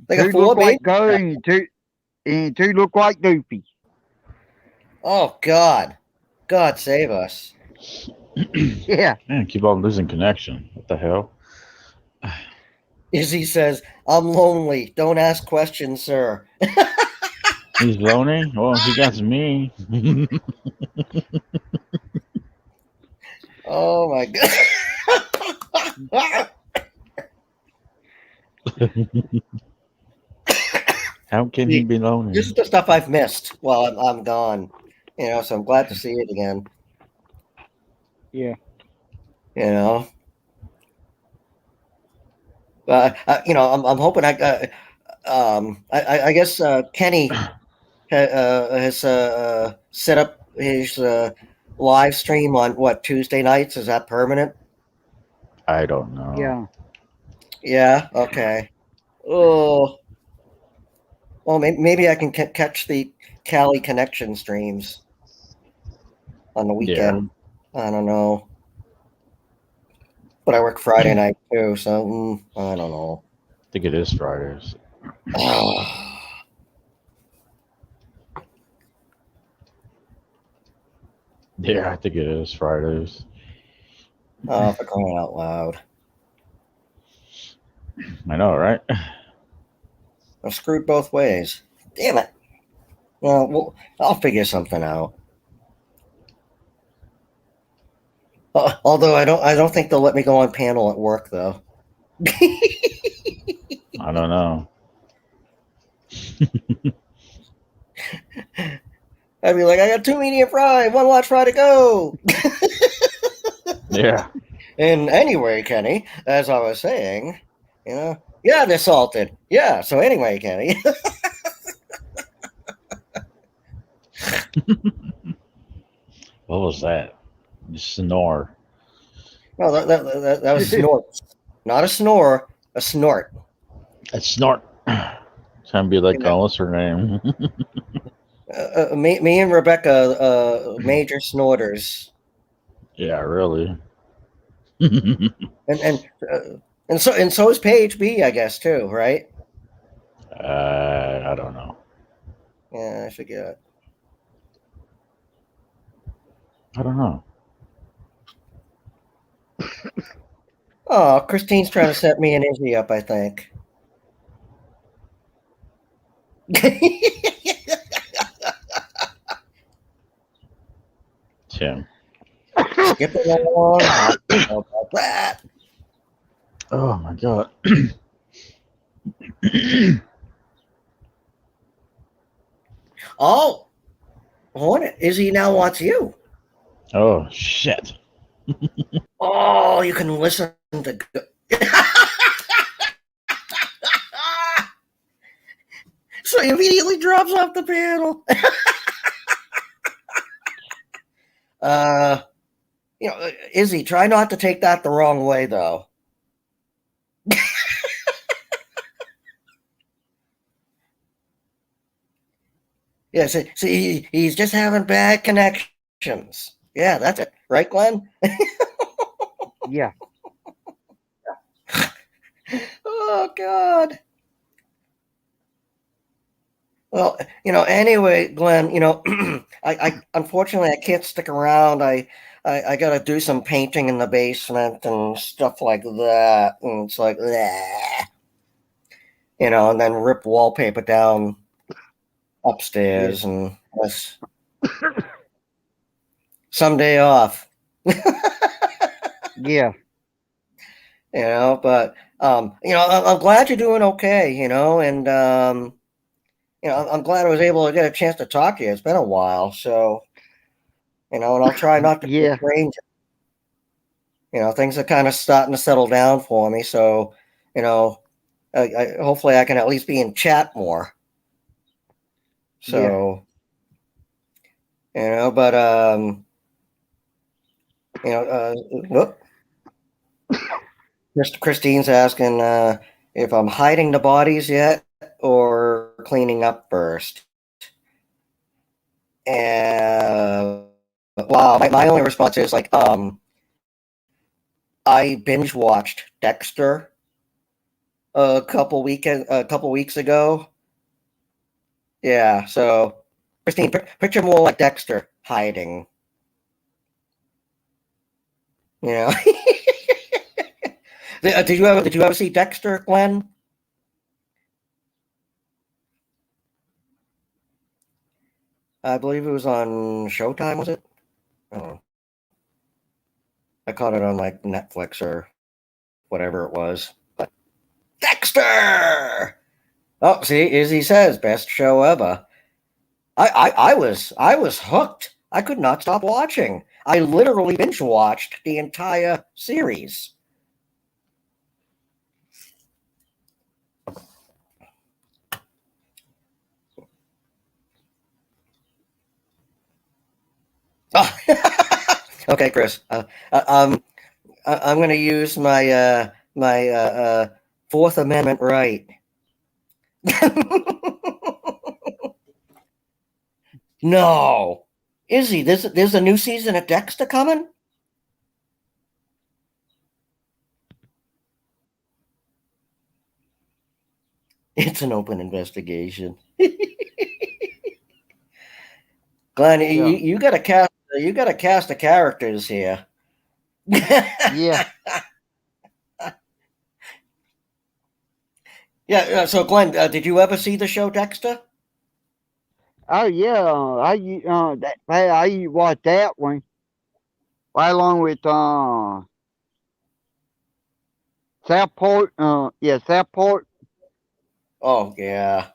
They got 2 4 look babies? like Gertie and 2 look like Doofy. Oh, God. God save us. Yeah. Man, keep on losing connection. What the hell? Izzy says, "I'm lonely. Don't ask questions, sir." He's lonely? Well, he got me. Oh, my God. How can he be lonely? This is the stuff I've missed while I'm gone. So I'm glad to see it again. Yeah. I'm hoping I guess Kenny has set up his live stream on what, Tuesday nights? Is that permanent? I don't know. Yeah. Yeah. Okay. Oh. Well, maybe I can catch the Cali Connection streams on the weekend. Yeah. I don't know. But I work Friday night too, so I don't know. I think it is Fridays. Oh, Yeah, I think it is Fridays. for crying out loud. I know, right? I'm screwed both ways. Damn it. Well, I'll figure something out. Although I don't think they'll let me go on panel at work though. I don't know. I'd be like, I got 2 medium fry, 1 large fry to go. Yeah. And anyway, Kenny, as I was saying, yeah, they're salted. Yeah. So anyway, Kenny. What was that? You snore. No, that was snort, not a snore, a snort. A snort. Trying to be like, oh, what's her name? Me and Rebecca, major snorters, Yeah, really. and so is Paige B, I guess too, right? I don't know. Yeah, I forget. I don't know. Oh, Christine's trying to set me and Izzy up, I think. Tim. Skip along. How about that? Oh my god. Oh, Hornet, Izzy now wants you. Oh shit. Oh, you can listen to. So he immediately drops off the panel. Izzy, try not to take that the wrong way, though. Yeah, see, he's just having bad connections. Yeah, that's it. Right, Glenn? Yeah. Oh, God. Well, anyway, Glenn, I unfortunately I can't stick around. I got to do some painting in the basement and stuff like that. And it's like, bleh. And then rip wallpaper down upstairs and that's someday off. Yeah. But I'm glad you're doing okay, and I'm glad I was able to get a chance to talk to you. It's been a while, so and I'll try not to be a stranger. Things are kind of starting to settle down for me, so hopefully I can at least be in chat more. So but whoop. Christine's asking if I'm hiding the bodies yet or cleaning up first. And wow, my only response is like, I binge watched Dexter a couple weeks ago. Yeah, so Christine, picture more like Dexter hiding. Did you ever see Dexter, Glenn? I believe it was on Showtime, was it? Oh. I caught it on like Netflix or whatever it was. But Dexter! Oh, see, Izzy says best show ever. I was hooked. I could not stop watching. I literally binge watched the entire series. Oh. Okay, Chris. I'm going to use my Fourth Amendment right. No, Izzy, there's a new season of Dexter coming. It's an open investigation. Glenn, Yeah. you got to cast. You got to cast the characters here. Yeah. Yeah. So, Glenn, did you ever see the show Dexter? Oh yeah. I watched that one right along with Southport. Yeah, Southport. Oh yeah.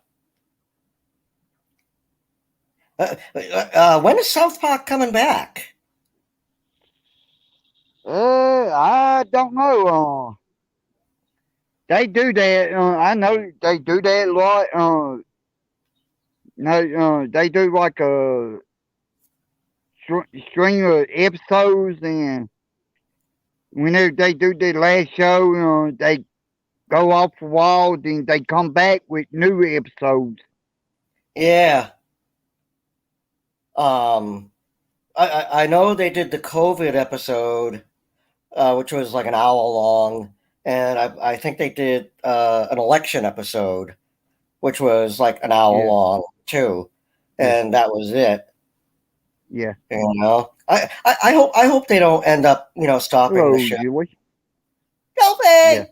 When is South Park coming back? I don't know. They do that. I know they do that a lot. No, they do like a string of episodes, and whenever they do their last show, they go off a while, then they come back with new episodes. Yeah. I know they did the COVID episode, which was like an hour long, and I think they did an election episode, which was like an hour Yeah. long too, Yeah. and that was it. Yeah. You know, I hope they don't end up stopping Hello, the show. Julie. Help me!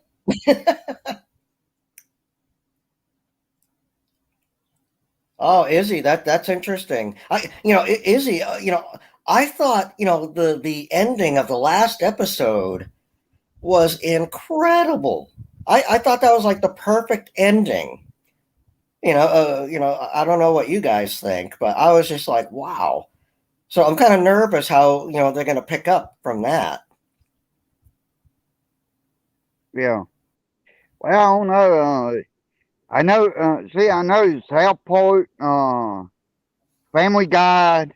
Oh, Izzy, that's interesting. Izzy, I thought the ending of the last episode was incredible. I thought that was like the perfect ending. I don't know what you guys think, but I was just like, wow. So I'm kind of nervous how they're going to pick up from that. Yeah. Well, I don't know. I know. See, I know Southport, Family Guy,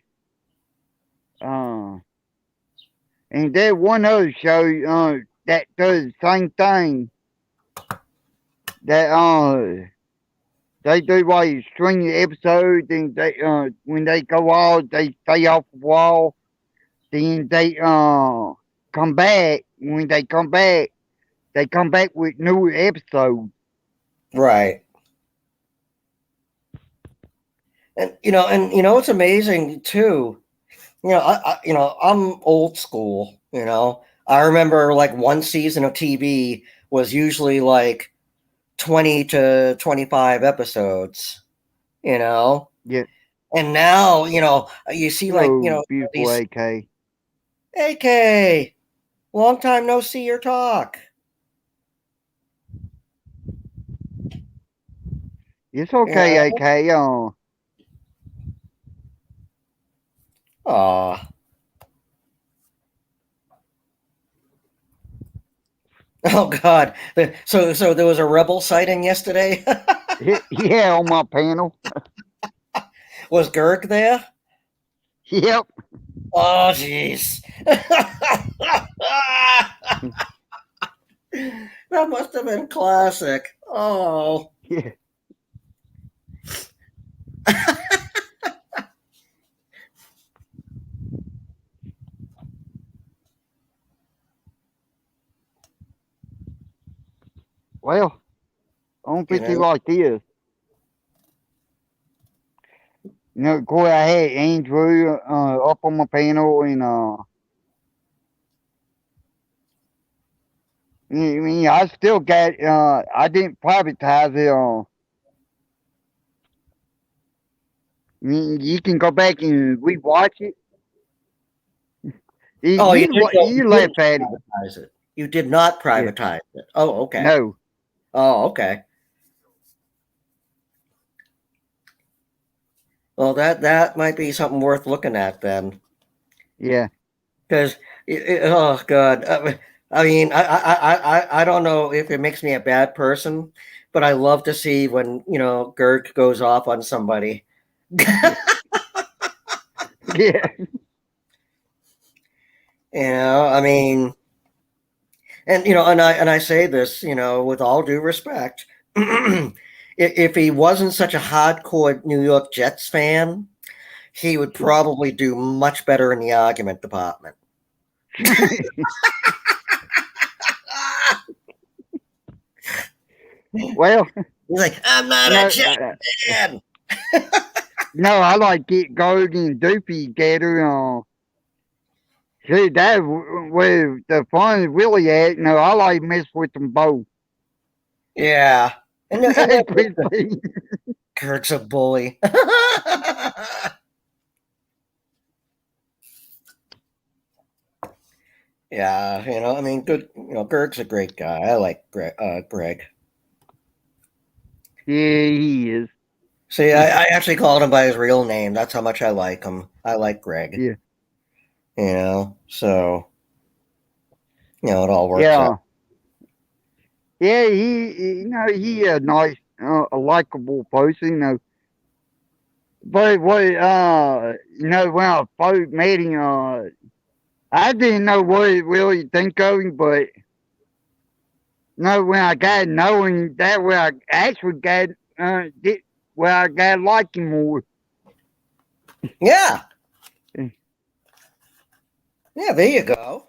and there's one other show that does the same thing. That they do like a string of episodes, and they when they go out, they stay off a while. Then they come back. When they come back with new episodes. Right. And it's amazing too. I'm old school. I remember like one season of TV was usually like 20 to 25 episodes. Yeah. And now you see like beautiful these AK. AK, long time no see or talk. It's okay, Yeah. AK. Aw. Oh God! So there was a rebel sighting yesterday. Yeah, on my panel. Was Gerg there? Yep. Oh jeez. That must have been classic. Oh. Yeah. Well, on 50 like this. Of course, I had Andrew up on my panel, and I still got. I didn't privatize it. You can go back and rewatch it. You laugh at it. You did not privatize it. Oh, okay. No. Oh, okay. Well, that might be something worth looking at then. Yeah. Because, oh God, I mean, I don't know if it makes me a bad person, but I love to see when Gerg goes off on somebody. Yeah. I mean, and I say this, with all due respect. If he wasn't such a hardcore New York Jets fan, he would probably do much better in the argument department. Well, He's like, I'm not No, a giant man. no, I like get Gold and Doopy together. See, that's where the fun is really at. No, I like mess with them both. Yeah. And Everything. Kirk's a bully. Yeah, I mean, good. Kirk's a great guy. I like Greg. Yeah, he is. See, I actually called him by his real name. That's how much I like him. I like Greg. Yeah. So, it all works Yeah. out. Yeah, he a nice, a likable person, But when I first met him, I didn't know what to really think of him, but when I got to know him, that way I actually got I got to like him more. Yeah. Yeah, there you go.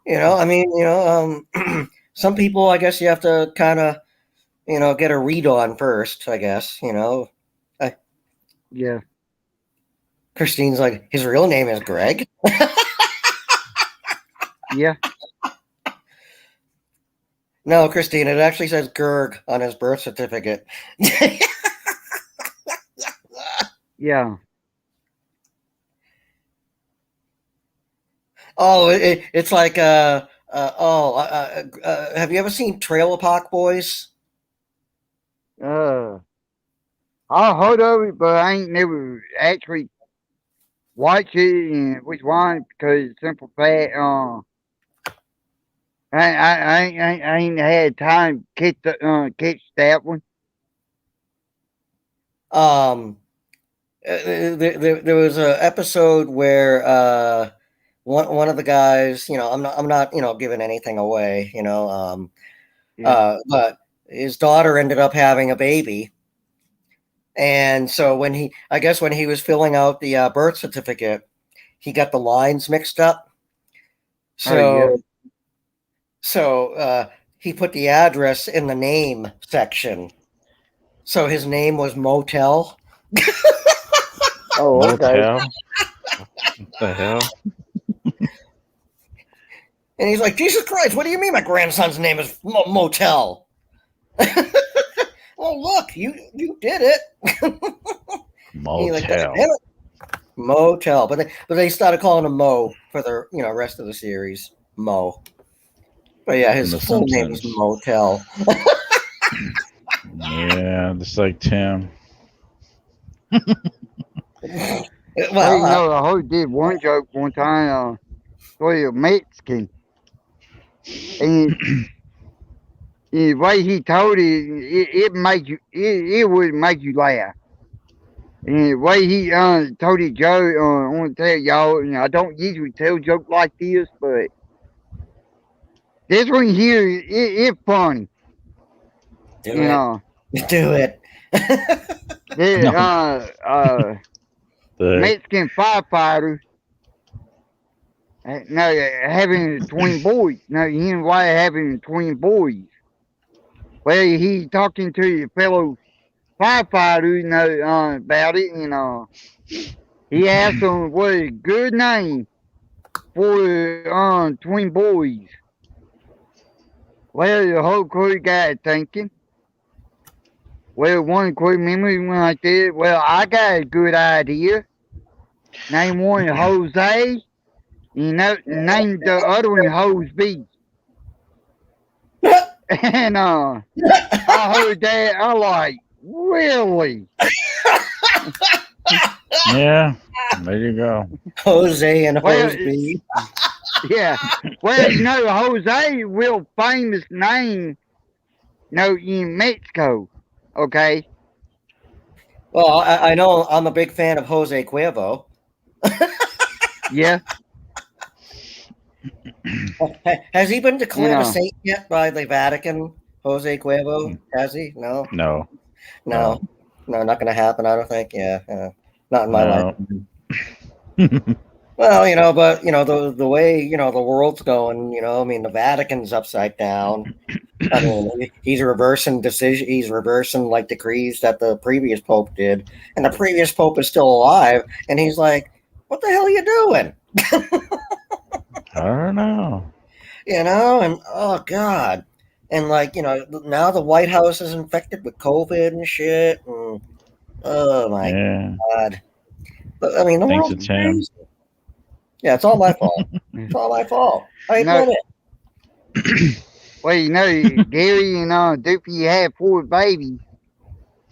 I mean, some people, I guess you have to kind of, get a read on first, I guess, Yeah. Christine's like, his real name is Greg? Yeah. No, Christine, it actually says Gerg on his birth certificate. Yeah. Oh, it's like, have you ever seen Trailer Park Boys? I heard of it, but I ain't never actually watched it, and which one, because simple fact, I ain't had time to catch that one. There was an episode where one of the guys, I'm not giving anything away, but his daughter ended up having a baby, and so when he was filling out the birth certificate, he got the lines mixed up. So he put the address in the name section. So his name was Motel. Oh, okay. Motel? What the hell? And he's like, Jesus Christ, what do you mean my grandson's name is Motel? Well, look, you did it. Motel. Like, damn it. Motel. But they started calling him Mo for the rest of the series. Mo. But yeah, his full name is Motel. Yeah, just like Tim. Well, I heard did one joke one time, for a Mexican. And the way he told it made you, it would make you laugh. And the way he told it joke, I want to tell y'all, I don't usually tell jokes like this, but this one here, it's funny. Do it. The Mexican firefighter, having twin boys. Now, he and wife having twin boys. Well, he talking to your fellow firefighter, about it, he asked him what is a good name for twin boys. Well, the whole crew got thinking. Well, one crew member went like this. Well, I got a good idea. Name one Jose. Name the other one Hoseby. And I heard that. I like, really? Yeah, there you go. Jose and Hoseby. Yeah. Well, Jose, real famous name, in Mexico. Okay. Well, I know I'm a big fan of Jose Cuervo. Yeah. Has he been declared a saint yet by the Vatican, Jose Cuervo? Has he? No, No, not going to happen. I don't think. Yeah, not in my life. Well, but the way the world's going, I mean, the Vatican's upside down. I mean, he's reversing decision. He's reversing like decrees that the previous pope did, and the previous pope is still alive. And he's like, "What the hell are you doing?" I don't know. And oh god, and now the White House is infected with COVID and shit. And oh my Yeah. god, but, I mean, the Thanks world's to Tim. crazy. Yeah, it's all my fault. It's all my fault. I admit it. Well, Gary and Doopy had 4 babies.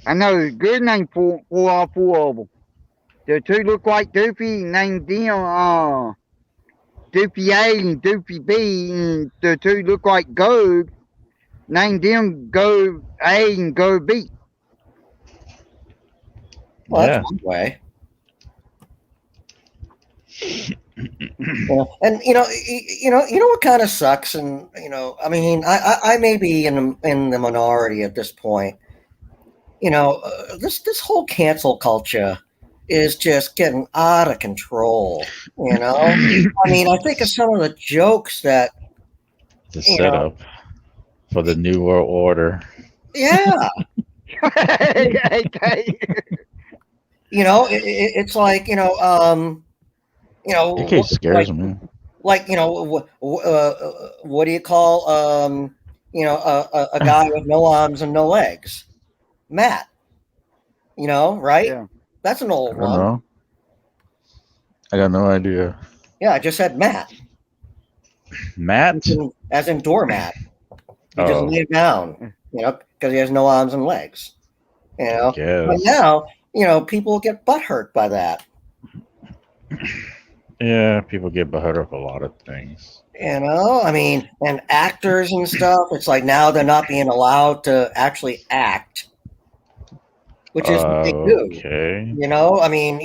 I know a good name for all 4 of them. The 2 look like Doopy, named them Doopy A and Doopy B, and the 2 look like Gobe, named them Go A and Go B. Well, Yeah. that's one way. And what kind of sucks, and I mean, I may be in the minority at this point. This whole cancel culture is just getting out of control. I mean, I think of some of the jokes that The setup for the New World Order. yeah. It's like It case scares me. Like what do you call a guy with no arms and no legs? Matt. Right? Yeah. That's an I old don't one. know. I got no idea. Yeah, I just said Matt. Matt? As in doormat. He just Oh. laid down, because he has no arms and legs. But Guess. now, people get butthurt by that. Yeah, people get butthurt of a lot of things. I mean, and actors and stuff, it's like now they're not being allowed to actually act, which is what they do. Okay. I mean,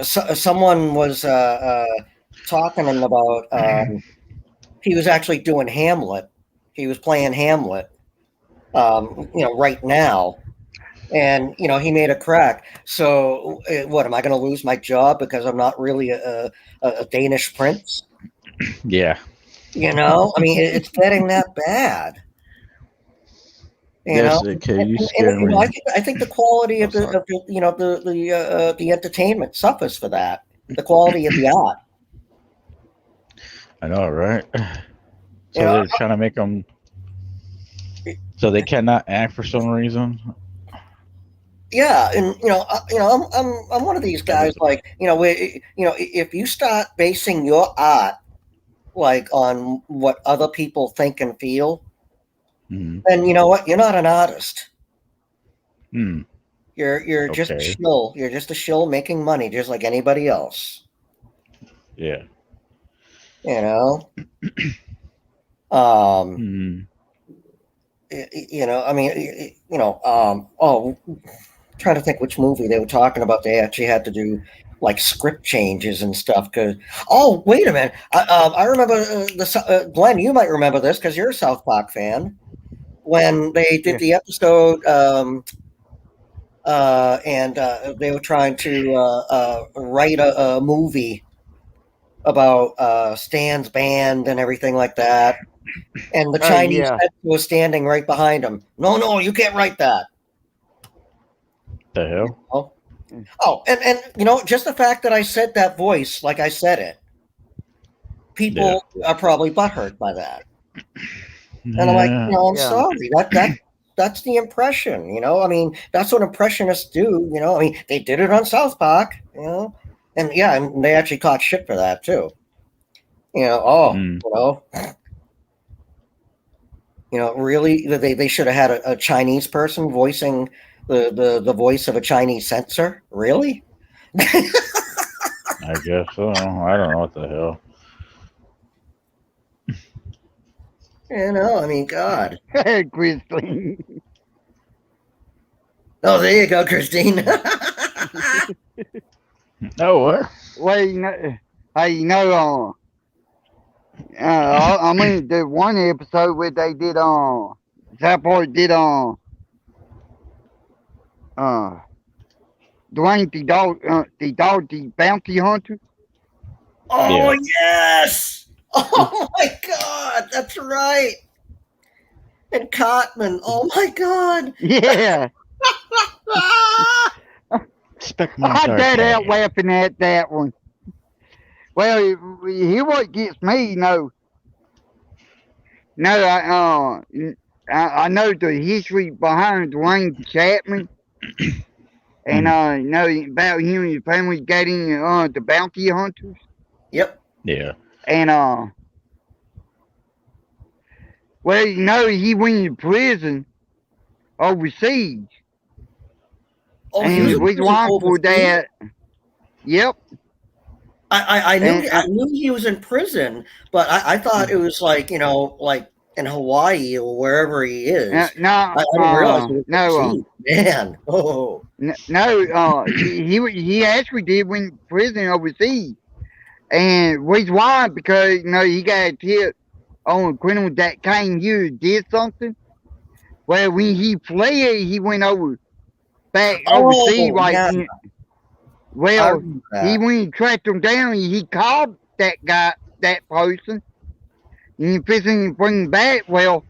someone was talking about he was actually doing Hamlet. He was playing Hamlet, right now. And he made a crack. So what, am I going to lose my job because I'm not really a Danish prince? Yeah. I mean, it's getting that bad. Yes, okay, you scare me. I think the quality of sorry. the entertainment suffers for that. The quality of the art. I know, right? So they're trying to make them so they cannot act for some reason. Yeah, and I'm one of these guys. Like if you start basing your art like on what other people think and feel, then you know what? You're not an artist. You're just a shill. You're just a shill making money, just like anybody else. Yeah. I mean, trying to think which movie they were talking about. They actually had to do like script changes and stuff. Wait a minute. I remember Glenn, you might remember this because you're a South Park fan. When they did the episode, and they were trying to write a movie about Stan's band and everything like that. And the Chinese was standing right behind him. No, you can't write that. The hell? And just the fact that I said that voice like I said it, people are probably butthurt by that. And I'm like, I'm sorry. That's the impression, I mean, that's what impressionists do, I mean, they did it on South Park, and and they actually caught shit for that too. Really, they should have had a Chinese person voicing the voice of a Chinese censor. Really? I guess so. I don't know what the hell. I mean, God. Christine. Oh, there you go, Christine. Oh, what? Well, I mean, the one episode where they did South Park did Dwayne the bounty hunter. Oh Yeah. yes! Oh my God, that's right. And Cotman. Oh my God. Yeah, Expect I more died out sarcasm. laughing at that one. Well, here what gets me, I know the history behind Dwayne Chapman, and know about him and his family getting the bounty hunters, Yep. Yeah. and well, he went to prison overseas, Oh, he was and in was prison one for overseas. that. Yep, I knew and I knew he was in prison, but I thought it was like like in Hawaii or wherever he is. no, I didn't realize he was no, overseas. Man, oh no, he actually did went to prison overseas, and was why because he got a tip on a criminal that came here did something. Well, when he fled, he went back overseas. oh yeah, I Well, remember he that. when he tracked him down, he called that guy, that person, and he fixing to bring him back. Well,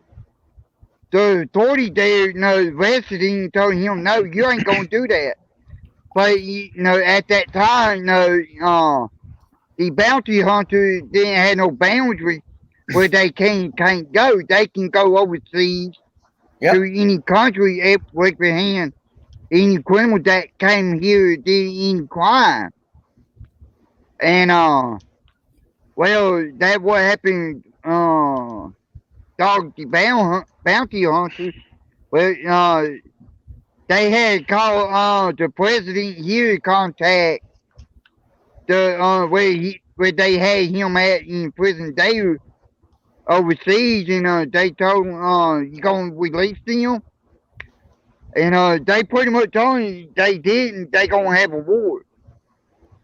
the authority there, arrested him and told him, no, you ain't gonna do that. But at that time, the bounty hunter didn't have no boundary where they can't go. They can go overseas Yep. to any country with their hand any criminal that came here did any crime. And well, that what happened. Dog the bounty hunter. Well, they had called the president here to contact the where they had him at in prison. They were overseas, and they told him you gonna release them. And they pretty much told him they didn't. They gonna have a war.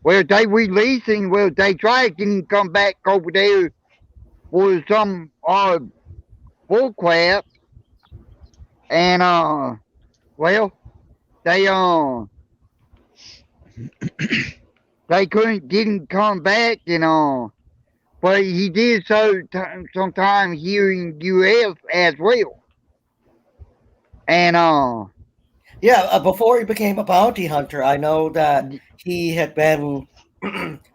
Well, they released him. Well, they tried getting him come back over there for some bull crap, and well, they they didn't come back, but he did so sometime here in U.S. as well, and Yeah, before he became a bounty hunter, I know that he had been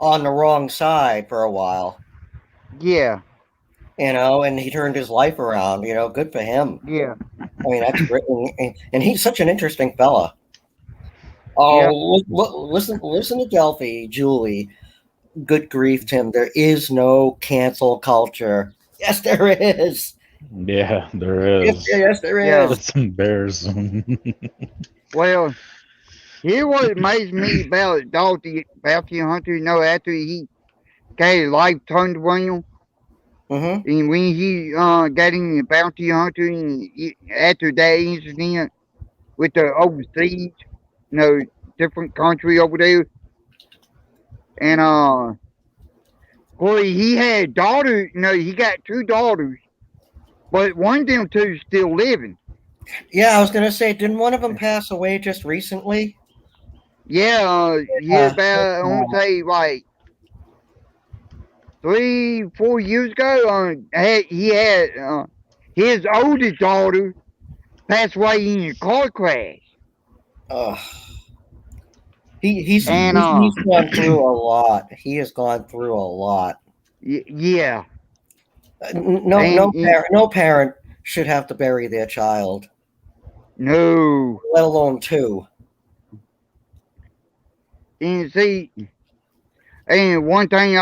on the wrong side for a while. yeah, And he turned his life around. Good for him. yeah, I mean, that's great, and he's such an interesting fella. Oh, listen to Delphi, Julie. Good grief, Tim. There is no cancel culture. Yes, there is. Yeah, there is. Yes, there is. Yeah. It's embarrassing. Well, here what amazed me about the bounty hunter, after he got his life turned around, Mm-hmm. and when he got in the bounty hunter, and after that incident with the overseas, different country over there, and boy, he had daughters. He got 2 daughters, but one of them 2 is still living. Yeah, I was gonna say, didn't one of them pass away just recently? Yeah, about I want to say like 3-4 years ago. He had his oldest daughter passed away in a car crash. He's And, gone through a lot. He has gone through a lot. Yeah, No parent should have to bury their child, no. let alone 2. And see, and one thing,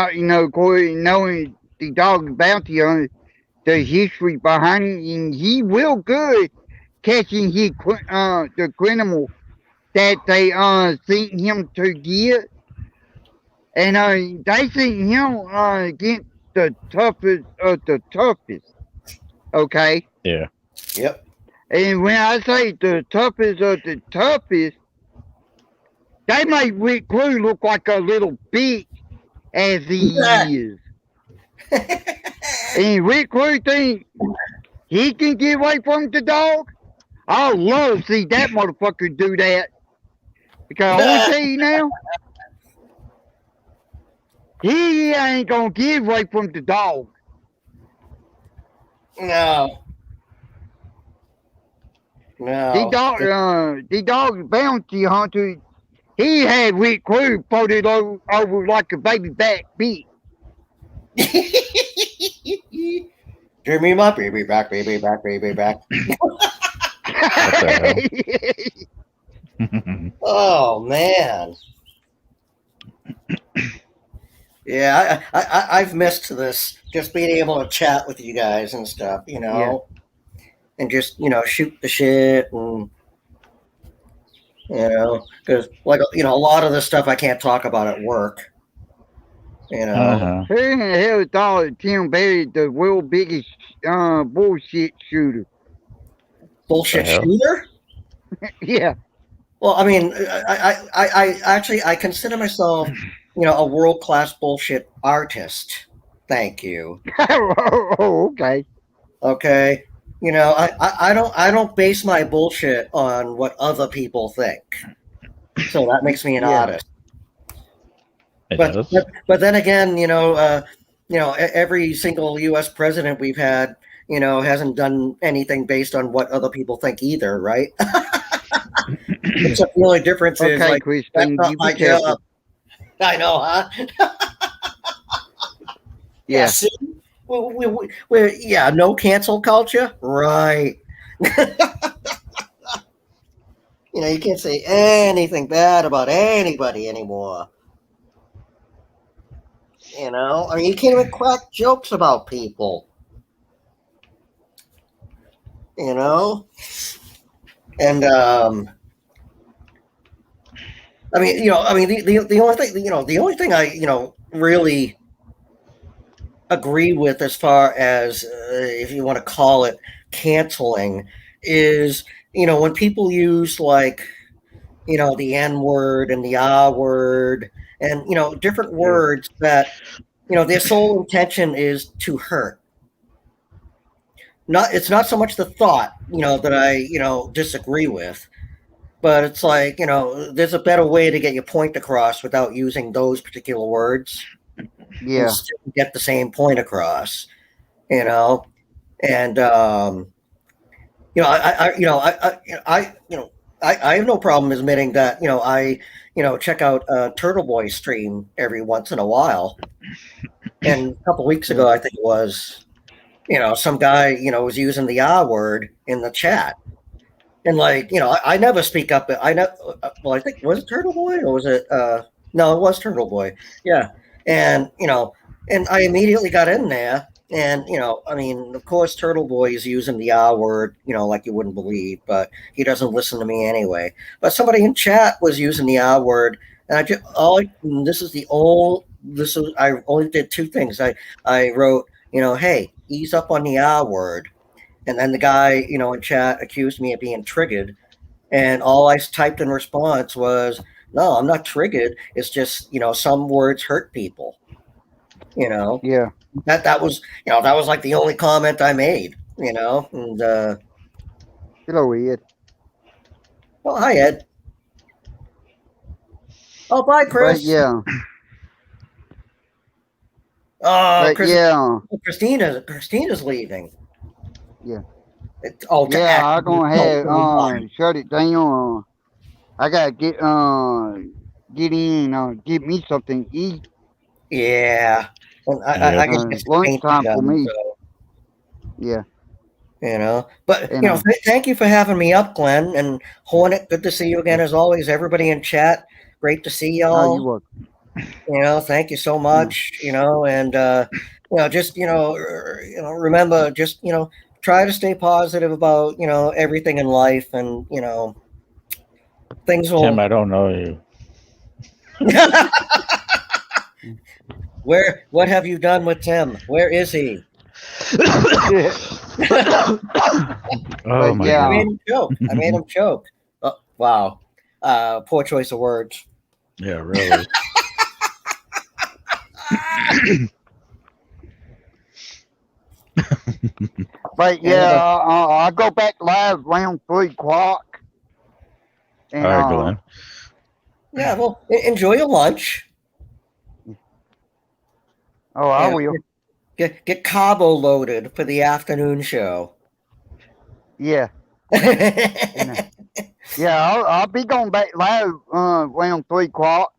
Corey, knowing the dog bounty hunter, the history behind it, and he will good catching the criminal that they sent him to get, and they sent him against the toughest of the toughest. Okay. Yeah. Yep. And when I say the toughest of the toughest, they make Rick Crew look like a little bitch as he is. And Rick Crew think he can get away from the dog? I love to see that motherfucker do that. Because I want to tell you now, he ain't gonna get away from the dog. No. The dog bounty hunter, he had Rick Crew folded over like a baby back beat. Give me my baby back, baby back, baby back. Oh man. Yeah, I've missed this, just being able to chat with you guys and stuff, and just shoot the shit, and because a lot of the stuff I can't talk about at work. Who in the hell thought Tim Berry the world's biggest bullshit shooter? Bullshit shooter? Yeah. Well, I mean, I actually consider myself, a world-class bullshit artist. Thank you. Oh, okay. Okay. I don't base my bullshit on what other people think. So that makes me an artist. But then again, every single U.S. president we've had, hasn't done anything based on what other people think either, right? Except the only difference is, like, Christine, that's not my job. I know, huh? Yeah. See? We're no cancel culture, right? You can't say anything bad about anybody anymore. I mean, you can't even crack jokes about people. And I mean, the only thing I really agree with, as far as if you want to call it canceling, is when people use, like, the N word and the R word and different words that their sole intention is to hurt. It's not so much the thought that I disagree with, but it's like there's a better way to get your point across without using those particular words. Yeah. And still get the same point across, and I have no problem admitting that I check out Turtle Boy stream every once in a while. And a couple weeks ago, I think it was, some guy was using the R word in the chat, and I never speak up. I think, was it Turtle Boy or was it? No, it was Turtle Boy. Yeah, and and I immediately got in there. And, I mean, of course, Turtle Boy is using the R word, like you wouldn't believe, but he doesn't listen to me anyway. But somebody in chat was using the R word, and I only did two things. I wrote, hey, ease up on the R word. And then the guy, in chat accused me of being triggered. And all I typed in response was, no, I'm not triggered. It's just, some words hurt people. Yeah. That was like the only comment I made, and hello, Ed. Well, hi, Ed. Oh, bye, Chris. But yeah. Oh, but Christina's leaving. Yeah. I'm gonna have shut it down. I gotta get in, give me something to eat. Yeah. And I can get lunchtime for me. So. Yeah. But thank you for having me up, Glenn and Hornet. Good to see you again, as always. Everybody in chat, great to see y'all. Oh, you're welcome. Thank you so much. And just remember, just try to stay positive about everything in life, and things will. Tim, I don't know you. What have you done with Tim? Where is he? Oh my God. God. I made him choke. Oh, wow. Poor choice of words. Yeah, really. But I'll go back live around 3 o'clock. And, all right, Glenn. Yeah, well, enjoy your lunch. Oh, I Yeah. will. Get Cabo loaded for the afternoon show. Yeah. Yeah, I'll be going back live around 3 o'clock.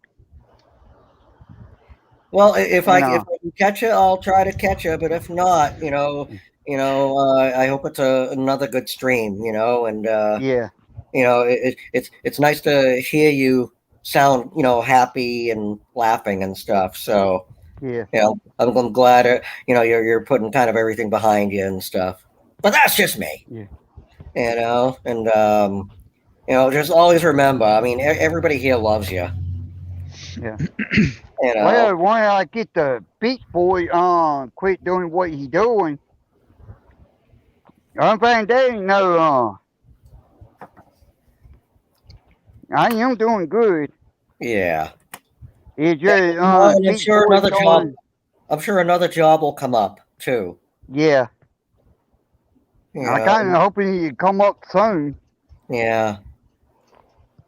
Well, if I know. can catch you, I'll try to catch you. But if not, I hope it's another good stream. And Yeah. it's nice to hear you sound happy and laughing and stuff. So Yeah. I'm glad you're putting kind of everything behind you and stuff. But that's just me. Yeah. And just always remember. I mean, everybody here loves you. Yeah. You know. Well, when I get the Beach Boy quit doing what he doing, I'm saying they ain't no I am doing good. Yeah. It's just And I'm Beach sure Boy another job. going, I'm sure another job will come up too. yeah. You I know. kind of hoping he come up soon. Yeah.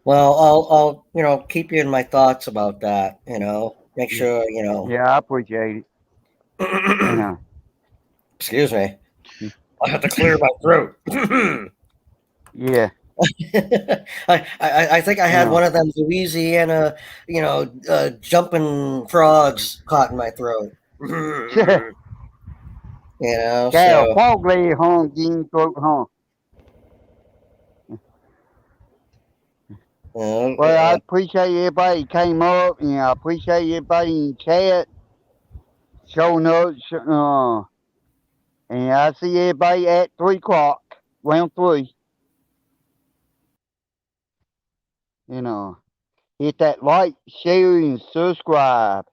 Well, I'll keep you in my thoughts about that. Make sure Yeah, I appreciate it. Excuse me. I have to clear my throat. Yeah. I think I had one of them Louisiana, jumping frogs caught in my throat. Yeah, So fog lady hung in throat, huh? Well, I appreciate everybody came up, and I appreciate everybody in chat showing up. And I see everybody at 3 o'clock, round 3. Hit that like, share, and subscribe.